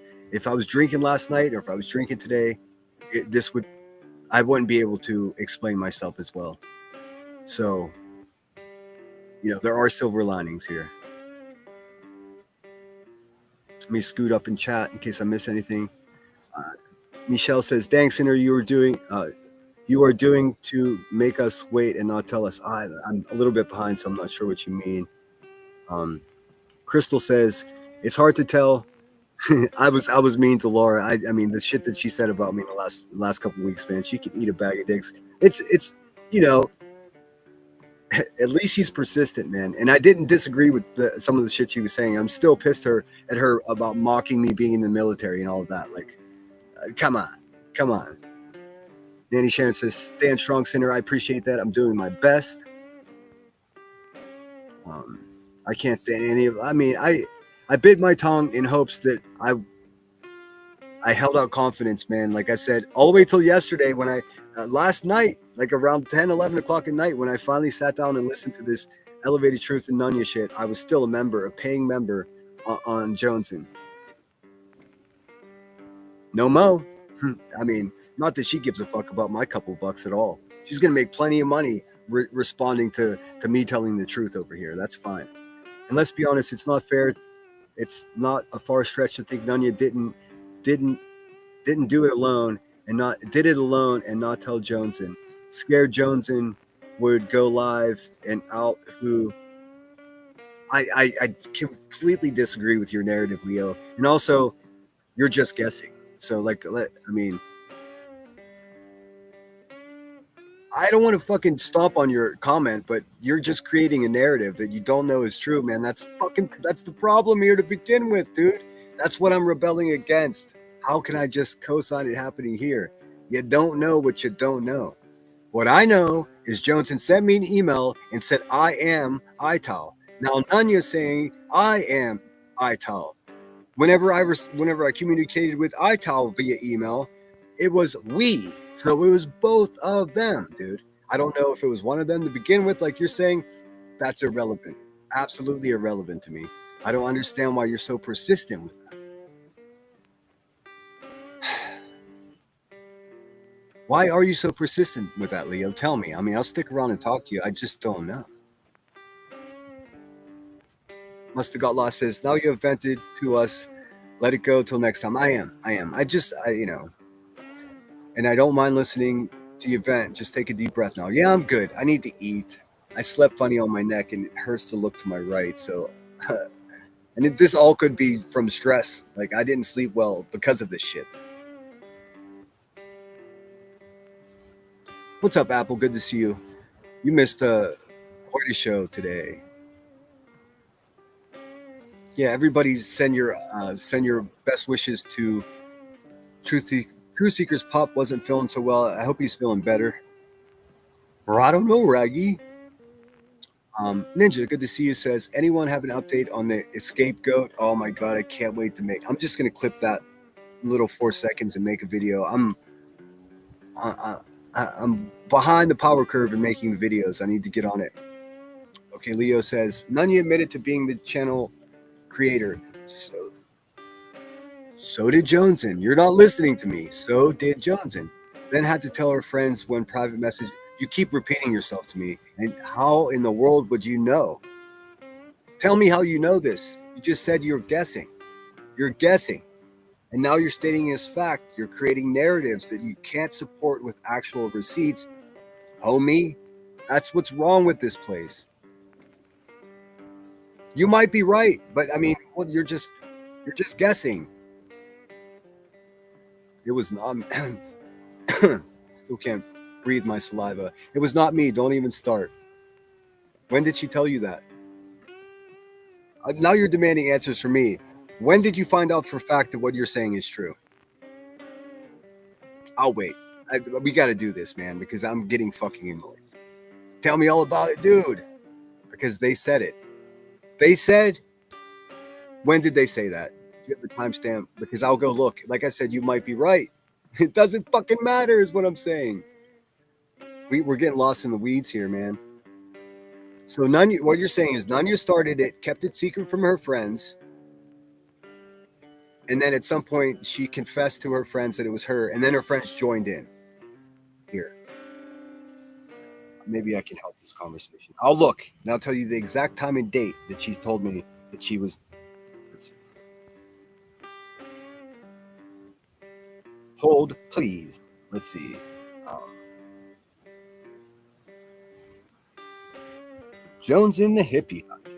drinking last night or if I was drinking today, I wouldn't be able to explain myself as well. So, there are silver linings here. Let me scoot up and chat in case I miss anything. Michelle says, dang, Sinner, you are doing to make us wait and not tell us. I'm a little bit behind, so I'm not sure what you mean. Crystal says, it's hard to tell. I was mean to Laura. I mean, the shit that she said about me in the last couple of weeks, man, she can eat a bag of dicks. It's at least she's persistent, man. And I didn't disagree with some of the shit she was saying. I'm still pissed at her about mocking me being in the military and all of that. Like, come on. Nanny Sharon says, stand strong, Sinner. I appreciate that. I'm doing my best. I can't stand any of. I mean, I bit my tongue in hopes that I held out confidence, man. Like I said, all the way till yesterday when last night, like around 10, 11 o'clock at night, when I finally sat down and listened to this Elevated Truth and Nunya shit, I was still a paying member on Joneson. No mo. I mean, not that she gives a fuck about my couple bucks at all. She's going to make plenty of money responding to me telling the truth over here. That's fine. And let's be honest, it's not fair. It's not a far stretch to think Nunya didn't do it alone and not tell Joneson. Scared Joneson would go live and out who. I completely disagree with your narrative, Leo. And also, you're just guessing. So, I don't want to fucking stomp on your comment, but you're just creating a narrative that you don't know is true, man. That's the problem here to begin with, dude. That's what I'm rebelling against. How can I just co-sign it happening here? You don't know what you don't know. What I know is Johnson sent me an email and said, I am Ital. Now Nanya's saying, I am Ital. Whenever I communicated with Ital via email, it was we. So it was both of them, dude. I don't know if it was one of them to begin with, like you're saying. That's irrelevant. Absolutely irrelevant to me. I don't understand why you're so persistent with that. Why are you so persistent with that, Leo? Tell me. I mean, I'll stick around and talk to you. I just don't know. Must have got lost says, now you have vented to us. Let it go till next time. I am. And I don't mind listening to the event. Just take a deep breath now. Yeah, I'm good. I need to eat. I slept funny on my neck and it hurts to look to my right. So, and this all could be from stress. Like I didn't sleep well because of this shit. What's up, Apple? Good to see you. You missed quite a show today. Yeah, everybody send your best wishes to Truth Seekers. Pop wasn't feeling so well. I hope he's feeling better. Or I don't know, Raggy. Ninja, good to see you. Says anyone have an update on the scapegoat? Oh my god, I can't wait to make. I'm just gonna clip that little 4 seconds and make a video. I'm behind the power curve in making the videos. I need to get on it. Okay, Leo says Nunya admitted to being the channel creator. So did Joneson. You're not listening to me. So did Joneson. Then had to tell her friends when private message. You keep repeating yourself to me. And how in the world would you know? Tell me how you know this. You just said you're guessing. You're guessing. And now you're stating as fact. You're creating narratives that you can't support with actual receipts. Homie, that's what's wrong with this place. You might be right, but I mean, well, you're just guessing. It was not. Still can't breathe my saliva. It was not me. Don't even start. When did she tell you that? Now you're demanding answers from me. When did you find out for a fact that what you're saying is true? I'll wait. We got to do this, man, because I'm getting fucking annoyed. Tell me all about it, dude. Because they said it. They said. When did they say that? Do you have a timestamp? Because I'll go look. Like I said, you might be right. It doesn't fucking matter, is what I'm saying. We're getting lost in the weeds here, man. So what you're saying is Nanya started it, kept it secret from her friends, and then at some point she confessed to her friends that it was her, and then her friends joined in. Here. Maybe I can help this conversation. I'll look, and I'll tell you the exact time and date that she's told me that she was... Let's see. Hold, please. Let's see. Jones in the hippie hut.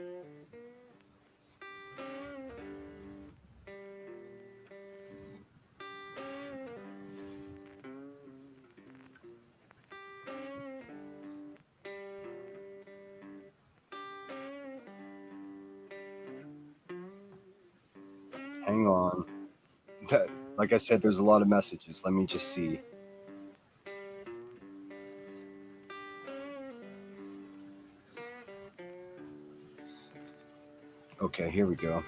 Hang on. Like I said, there's a lot of messages. Let me just see. Okay, here we go.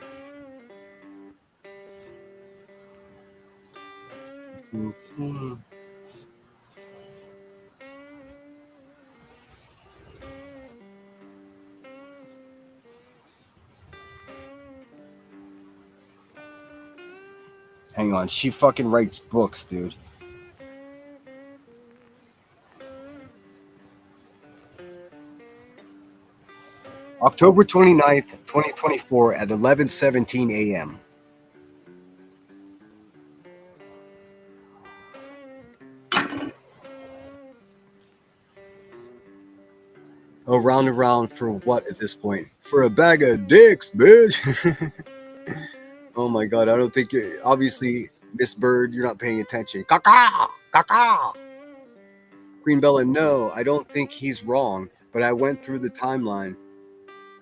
Hang on. She fucking writes books, dude. October 29th, 2024 at 11:17 a.m. Oh, round and round for what at this point? For a bag of dicks, bitch. Oh my god, I don't think you obviously, Miss Bird, you're not paying attention. Caca! Caca! Queen Bella, no, I don't think he's wrong, but I went through the timeline.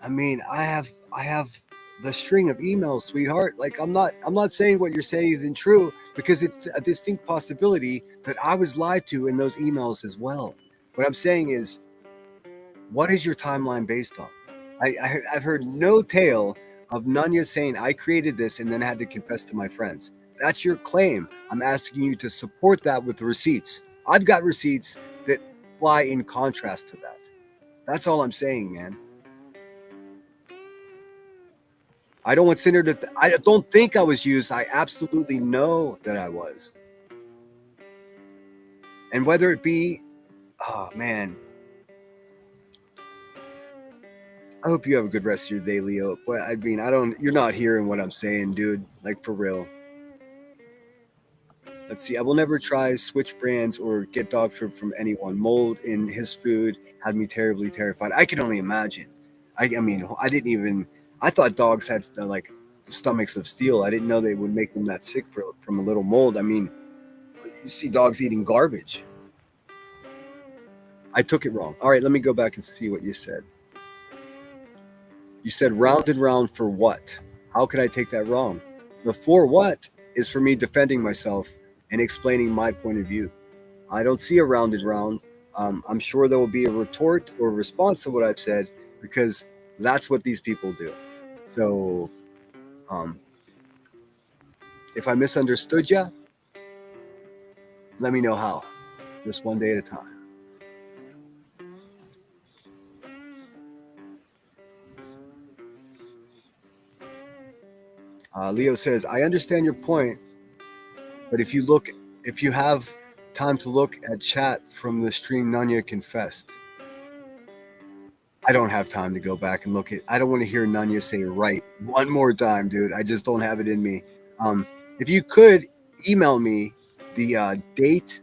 I mean, I have the string of emails, sweetheart. Like I'm not saying what you're saying isn't true, because it's a distinct possibility that I was lied to in those emails as well. What I'm saying is, what is your timeline based on? I've heard no tale of Nanya saying I created this and then had to confess to my friends. That's your claim. I'm asking you to support that with receipts. I've got receipts that fly in contrast to that. That's all I'm saying, man. I don't want Sinner to... I don't think I was used. I absolutely know that I was. And whether it be... Oh, man. I hope you have a good rest of your day, Leo. But I mean, you're not hearing what I'm saying, dude. Like, for real. Let's see. I will never try switch brands or get dog food from anyone. Mold in his food had me terribly terrified. I can only imagine. I mean, I didn't even. I thought dogs had like stomachs of steel. I didn't know they would make them that sick from a little mold. I mean, you see dogs eating garbage. I took it wrong. All right, let me go back and see what you said. You said round and round for what? How could I take that wrong? The for what is for me defending myself and explaining my point of view. I don't see a round and round. I'm sure there will be a retort or response to what I've said because that's what these people do. So, um, if I misunderstood you, let me know how. Just one day at a time. Leo says, I understand your point, but if you have time to look at chat from the stream Nanya confessed. I don't have time to go back and look at. I don't want to hear Nanya say right one more time, dude. I just don't have it in me. If you could email me the date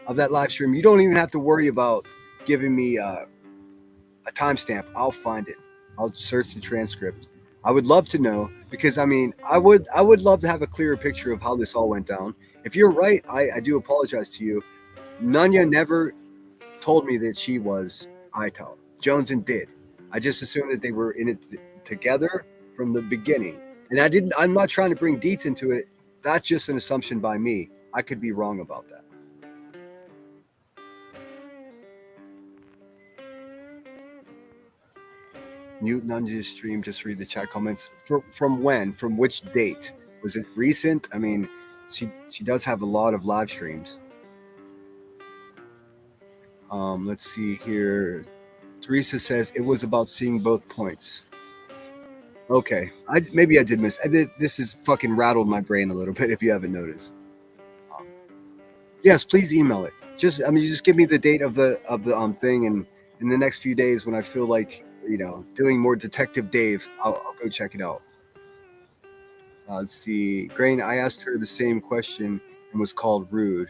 of that live stream, you don't even have to worry about giving me a timestamp. I'll find it. I'll search the transcript. I would love to know because I mean, I would love to have a clearer picture of how this all went down. If you're right, I do apologize to you. Nanya never told me that she was Hightower. Jones did. I just assumed that they were in it together from the beginning. And I'm not trying to bring deets into it. That's just an assumption by me. I could be wrong about that. Mute Nunja's stream, just read the chat comments. From when? From which date? Was it recent? I mean, she does have a lot of live streams. Let's see here. Teresa says it was about seeing both points. Okay, maybe I did miss. This has fucking rattled my brain a little bit. If you haven't noticed, yes, please email it. Just give me the date of the thing, and in the next few days when I feel like doing more Detective Dave, I'll go check it out. Let's see, Grain. I asked her the same question and was called rude.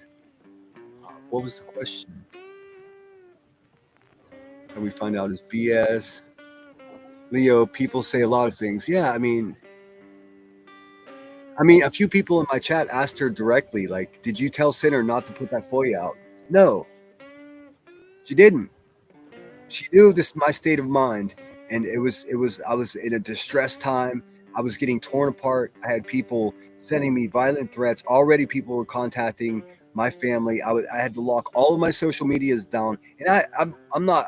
What was the question? And we find out is BS. Leo, people say a lot of things. Yeah, I mean, a few people in my chat asked her directly, like, did you tell Sinner not to put that FOIA out? No, she didn't. She knew my state of mind, and it was. I was in a distressed time. I was getting torn apart. I had people sending me violent threats. Already, people were contacting my family. I had to lock all of my social medias down, and I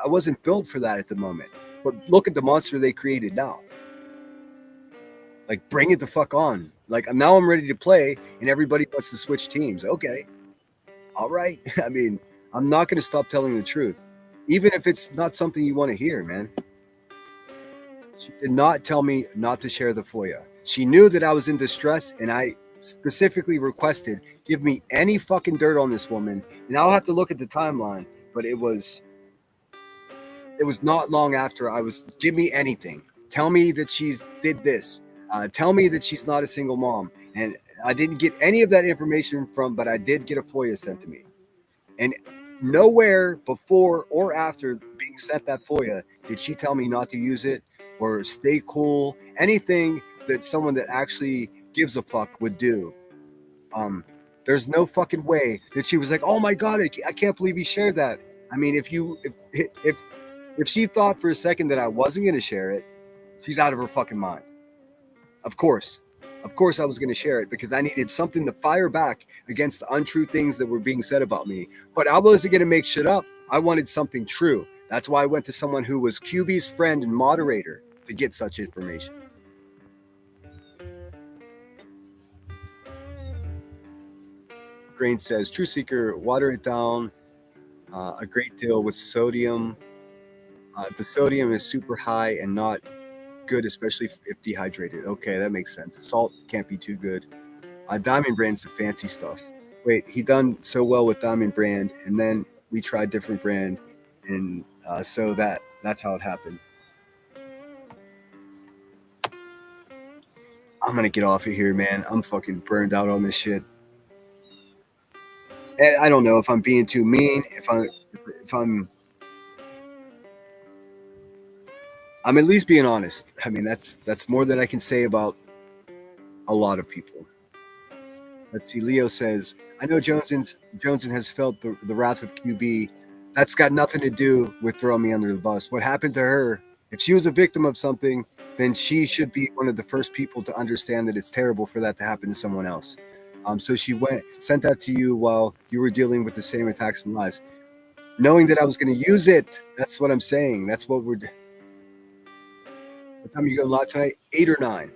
wasn't built for that at the moment. But look at the monster they created now. Like, bring it the fuck on. Like, now I'm ready to play, and everybody wants to switch teams. Okay. All right. I mean, I'm not going to stop telling the truth, even if it's not something you want to hear, man. She did not tell me not to share the FOIA. She knew that I was in distress, and I specifically requested, give me any fucking dirt on this woman, and I'll have to look at the timeline, but it was not long after give me anything. Tell me that she's did this. Tell me that she's not a single mom. And I didn't get any of that information but I did get a FOIA sent to me. And nowhere before or after being sent that FOIA did she tell me not to use it or stay cool. Anything that someone that actually gives a fuck would do. There's no fucking way that she was like, oh my God, I can't believe you shared that. I mean, if she thought for a second that I wasn't going to share it, she's out of her fucking mind. Of course I was going to share it because I needed something to fire back against the untrue things that were being said about me. But I wasn't going to make shit up. I wanted something true. That's why I went to someone who was QB's friend and moderator to get such information. Grain says, True Seeker, water it down a great deal with sodium. The sodium is super high and not good, especially if dehydrated. Okay, that makes sense. Salt can't be too good. Diamond Brand's the fancy stuff. Wait, he done so well with Diamond Brand, and then we tried different brand, and so that's how it happened. I'm gonna get off of here, man. I'm fucking burned out on this shit. I don't know if I'm being too mean, if I'm at least being honest. I mean, that's more than I can say about a lot of people. Let's see. Leo says, I know Joneson has felt the wrath of QB. That's got nothing to do with throwing me under the bus. What happened to her? If she was a victim of something, then she should be one of the first people to understand that it's terrible for that to happen to someone else. So she sent that to you while you were dealing with the same attacks and lies, knowing that I was going to use it. That's what I'm saying. That's what we're. What time you go live tonight? 8 or 9.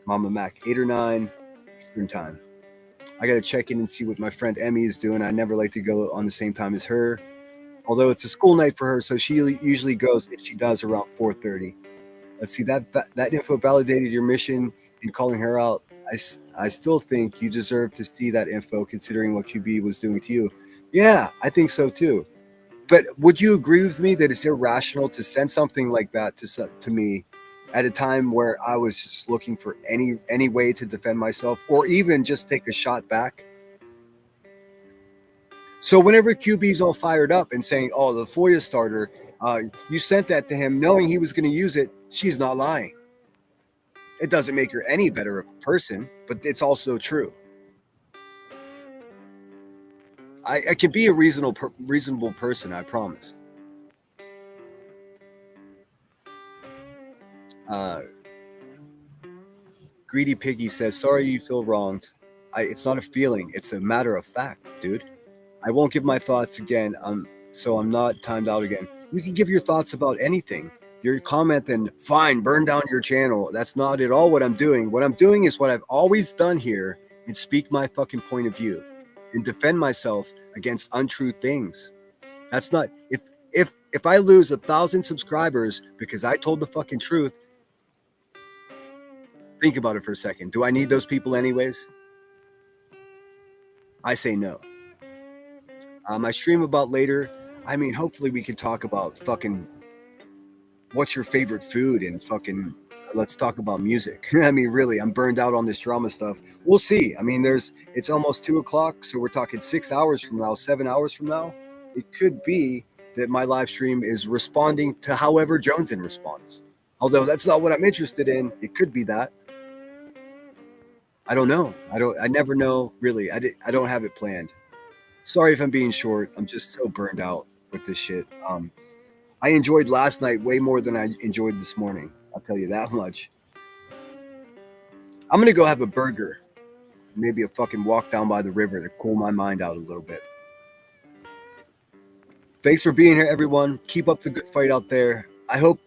Mama Mac, 8 or 9 Eastern time. I got to check in and see what my friend Emmy is doing. I never like to go on the same time as her, although it's a school night for her, so she usually goes, if she does, around 4:30. Let's see, that info validated your mission in calling her out. I still think you deserve to see that info, considering what QB was doing to you. Yeah, I think so too. But would you agree with me that it's irrational to send something like that to me at a time where I was just looking for any way to defend myself, or even just take a shot back? So whenever QB's all fired up and saying, "Oh, the FOIA starter, you sent that to him knowing he was going to use it," she's not lying. It doesn't make her any better of a person, but it's also true. I can be a reasonable person, I promise. Greedy Piggy says, sorry you feel wronged. It's not a feeling, it's a matter of fact, dude. I won't give my thoughts again, so I'm not timed out again. You can give your thoughts about anything. You're commenting, fine, burn down your channel. That's not at all what I'm doing. What I'm doing is what I've always done here, and speak my fucking point of view and defend myself against untrue things. That's not, if I lose 1,000 subscribers because I told the fucking truth, think about it for a second. Do I need those people anyways? I say no. I stream about later. I mean, hopefully we can talk about fucking what's your favorite food and fucking let's talk about music. I mean, really, I'm burned out on this drama stuff. We'll see. I mean, it's almost 2:00, so we're talking 6 hours from now, 7 hours from now. It could be that my live stream is responding to however Joneson responds. Although that's not what I'm interested in. It could be that. I don't know. I never know, really. I don't have it planned. Sorry if I'm being short. I'm just so burned out with this shit. I enjoyed last night way more than I enjoyed this morning. I'll tell you that much. I'm going to go have a burger. Maybe a fucking walk down by the river to cool my mind out a little bit. Thanks for being here, everyone. Keep up the good fight out there. I hope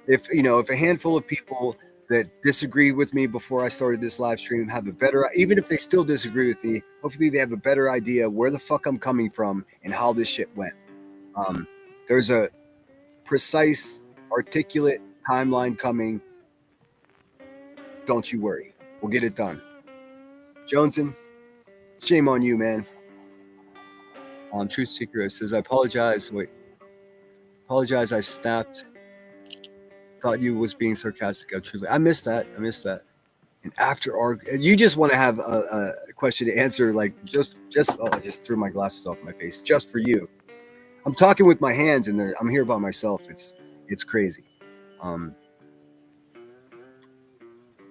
if a handful of people that disagreed with me before I started this live stream have a better, even if they still disagree with me, hopefully they have a better idea where the fuck I'm coming from and how this shit went. There's a precise, articulate timeline coming. Don't you worry. We'll get it done. Joneson, shame on you, man. Truth Seeker says, I apologize. Apologize, I snapped. Thought you was being sarcastic. I missed that. And after you just want to have a question to answer, like just I just threw my glasses off my face just for you. I'm talking with my hands and I'm here by myself. It's crazy.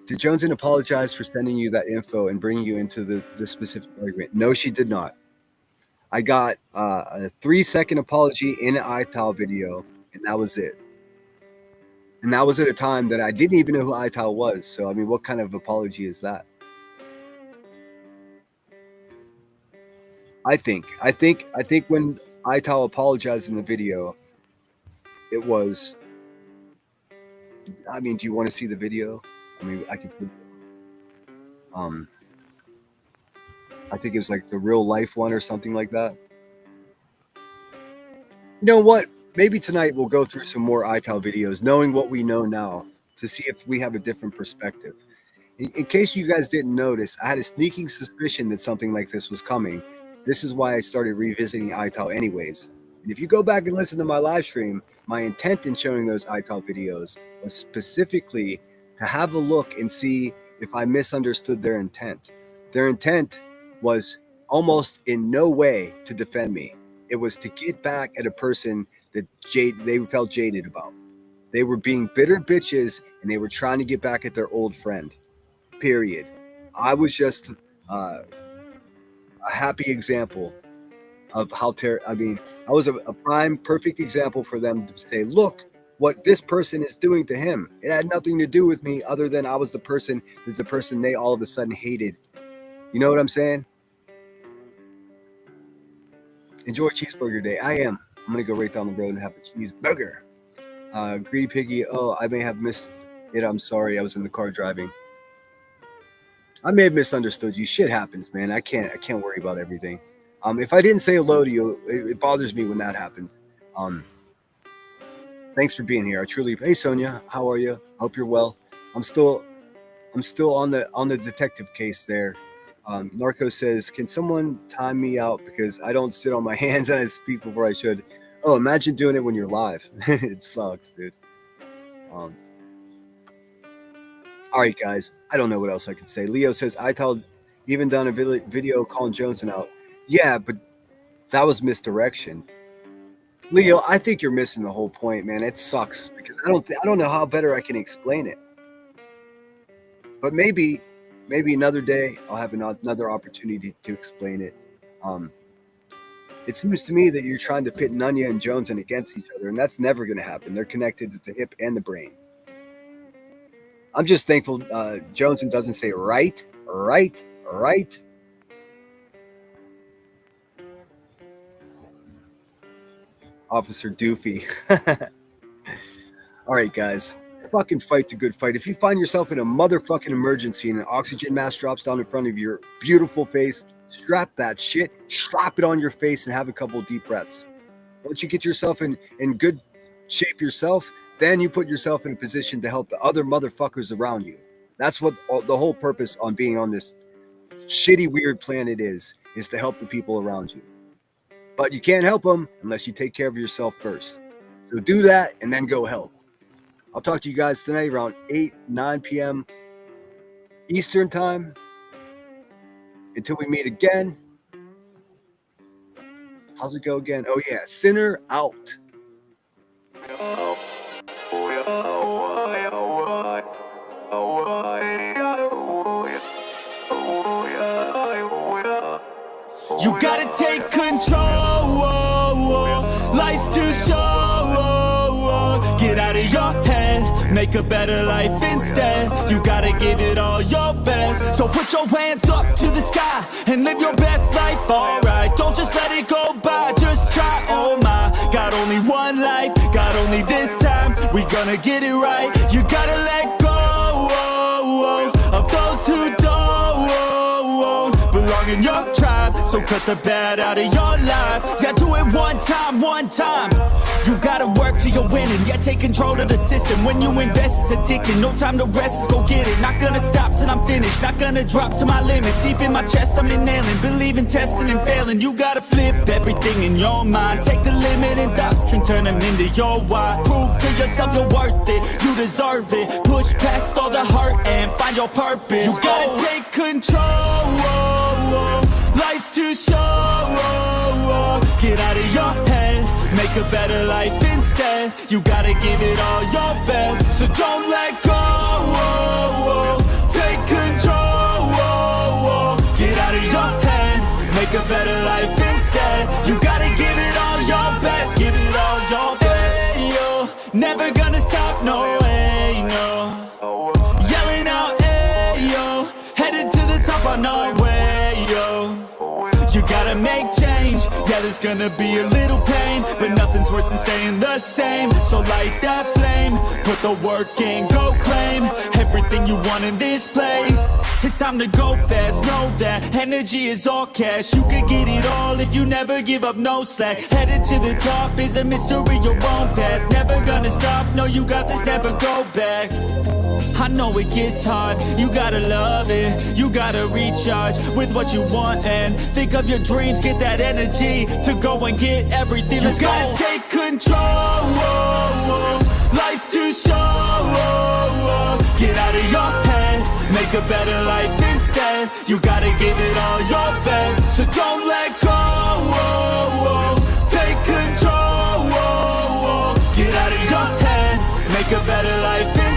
Did Joneson apologize for sending you that info and bringing you into the specific argument? No, she did not. I got a 3-second apology in an iTal video, and that was it. And that was at a time that I didn't even know who iTal was. So, I mean, what kind of apology is that? I think when iTal apologized in the video, it was, I mean, do you want to see the video? I mean, I could put, I think it was like the real life one or something like that. You know what? Maybe tonight we'll go through some more iTal videos, knowing what we know now, to see if we have a different perspective. In case you guys didn't notice, I had a sneaking suspicion that something like this was coming. This is why I started revisiting iTal anyways. And if you go back and listen to my live stream, my intent in showing those iTal videos was specifically to have a look and see if I misunderstood their intent. Their intent was almost in no way to defend me. It was to get back at a person that they felt jaded about. They were being bitter bitches, and they were trying to get back at their old friend. Period. I was just a happy example of how I was a prime, perfect example for them to say, look what this person is doing to him. It had nothing to do with me other than I was the person they all of a sudden hated. You know what I'm saying? Enjoy cheeseburger day. I am. I'm going to go right down the road and have a cheeseburger. Greedy Piggy. Oh, I may have missed it. I'm sorry. I was in the car driving. I may have misunderstood you. Shit happens, man. I can't worry about everything. If I didn't say hello to you, it bothers me when that happens. Thanks for being here. I truly. Hey, Sonia, how are you? Hope you're well. I'm still on the detective case there. Narco says, can someone time me out because I don't sit on my hands and I speak before I should. Oh, imagine doing it when you're live. It sucks, dude. All right, guys. I don't know what else I can say. Leo says, I told even done a video calling Johnson out. Yeah, but that was misdirection. Leo, I think you're missing the whole point, man. It sucks because I don't know how better I can explain it. But maybe another day I'll have another opportunity to explain it. It seems to me that you're trying to pit Nunya and Jones against each other, and that's never going to happen. They're connected at the hip and the brain. I'm just thankful Joneson doesn't say right. Officer Doofy. All right, guys. Fucking fight the good fight. If you find yourself in a motherfucking emergency and an oxygen mask drops down in front of your beautiful face, strap that shit, slap it on your face, and have a couple deep breaths. Once you get yourself in good shape yourself, then you put yourself in a position to help the other motherfuckers around you. That's what the whole purpose on being on this shitty, weird planet is to help the people around you. But you can't help them unless you take care of yourself first. So do that and then go help. I'll talk to you guys tonight around 9 p.m. Eastern time. Until we meet again. How's it go again? Oh, yeah. Sinner out. You gotta take control. Life's too short. Get out of your head, make a better life instead. You gotta give it all your best. So put your hands up to the sky and live your best life, alright. Don't just let it go by, just try, oh my. Got only one life, got only this time. We gonna get it right. You gotta let go of those who don't belong in your tribe. So cut the bad out of your life. Yeah, do it one time. You gotta work till you're winning. Yeah, take control of the system. When you invest, it's addicting. No time to rest, let's go get it. Not gonna stop till I'm finished. Not gonna drop to my limits. Deep in my chest, I'm inhaling. Believe in testing and failing. You gotta flip everything in your mind. Take the limiting thoughts and turn them into your why. Prove to yourself you're worth it. You deserve it. Push past all the hurt and find your purpose. You gotta take control. Life's too short. Get out of your head, make a better life instead. You gotta give it all your best, so don't let go. Take control. Get out of your head, make a better life instead. You gotta give it all your best, give it all your best. Hey, yo, never gonna stop, no way, no. Yelling out, hey, yo, headed to the top on our way, yo. You gotta make change, yeah, there's gonna be a little pain, but nothing's worse than staying the same. So light that flame, put the work in, go claim everything you want in this place. It's time to go fast, know that energy is all cash. You could get it all if you never give up, no slack. Headed to the top is a mystery, your own path. Never gonna stop, no, you got this, never go back. I know it gets hard, you gotta love it. You gotta recharge with what you want and think of your dreams. Get that energy to go and get everything. You gotta take control. Life's too short. Get out of your head, make a better life instead. You gotta give it all your best, so don't let go. Take control. Get out of your head, make a better life instead.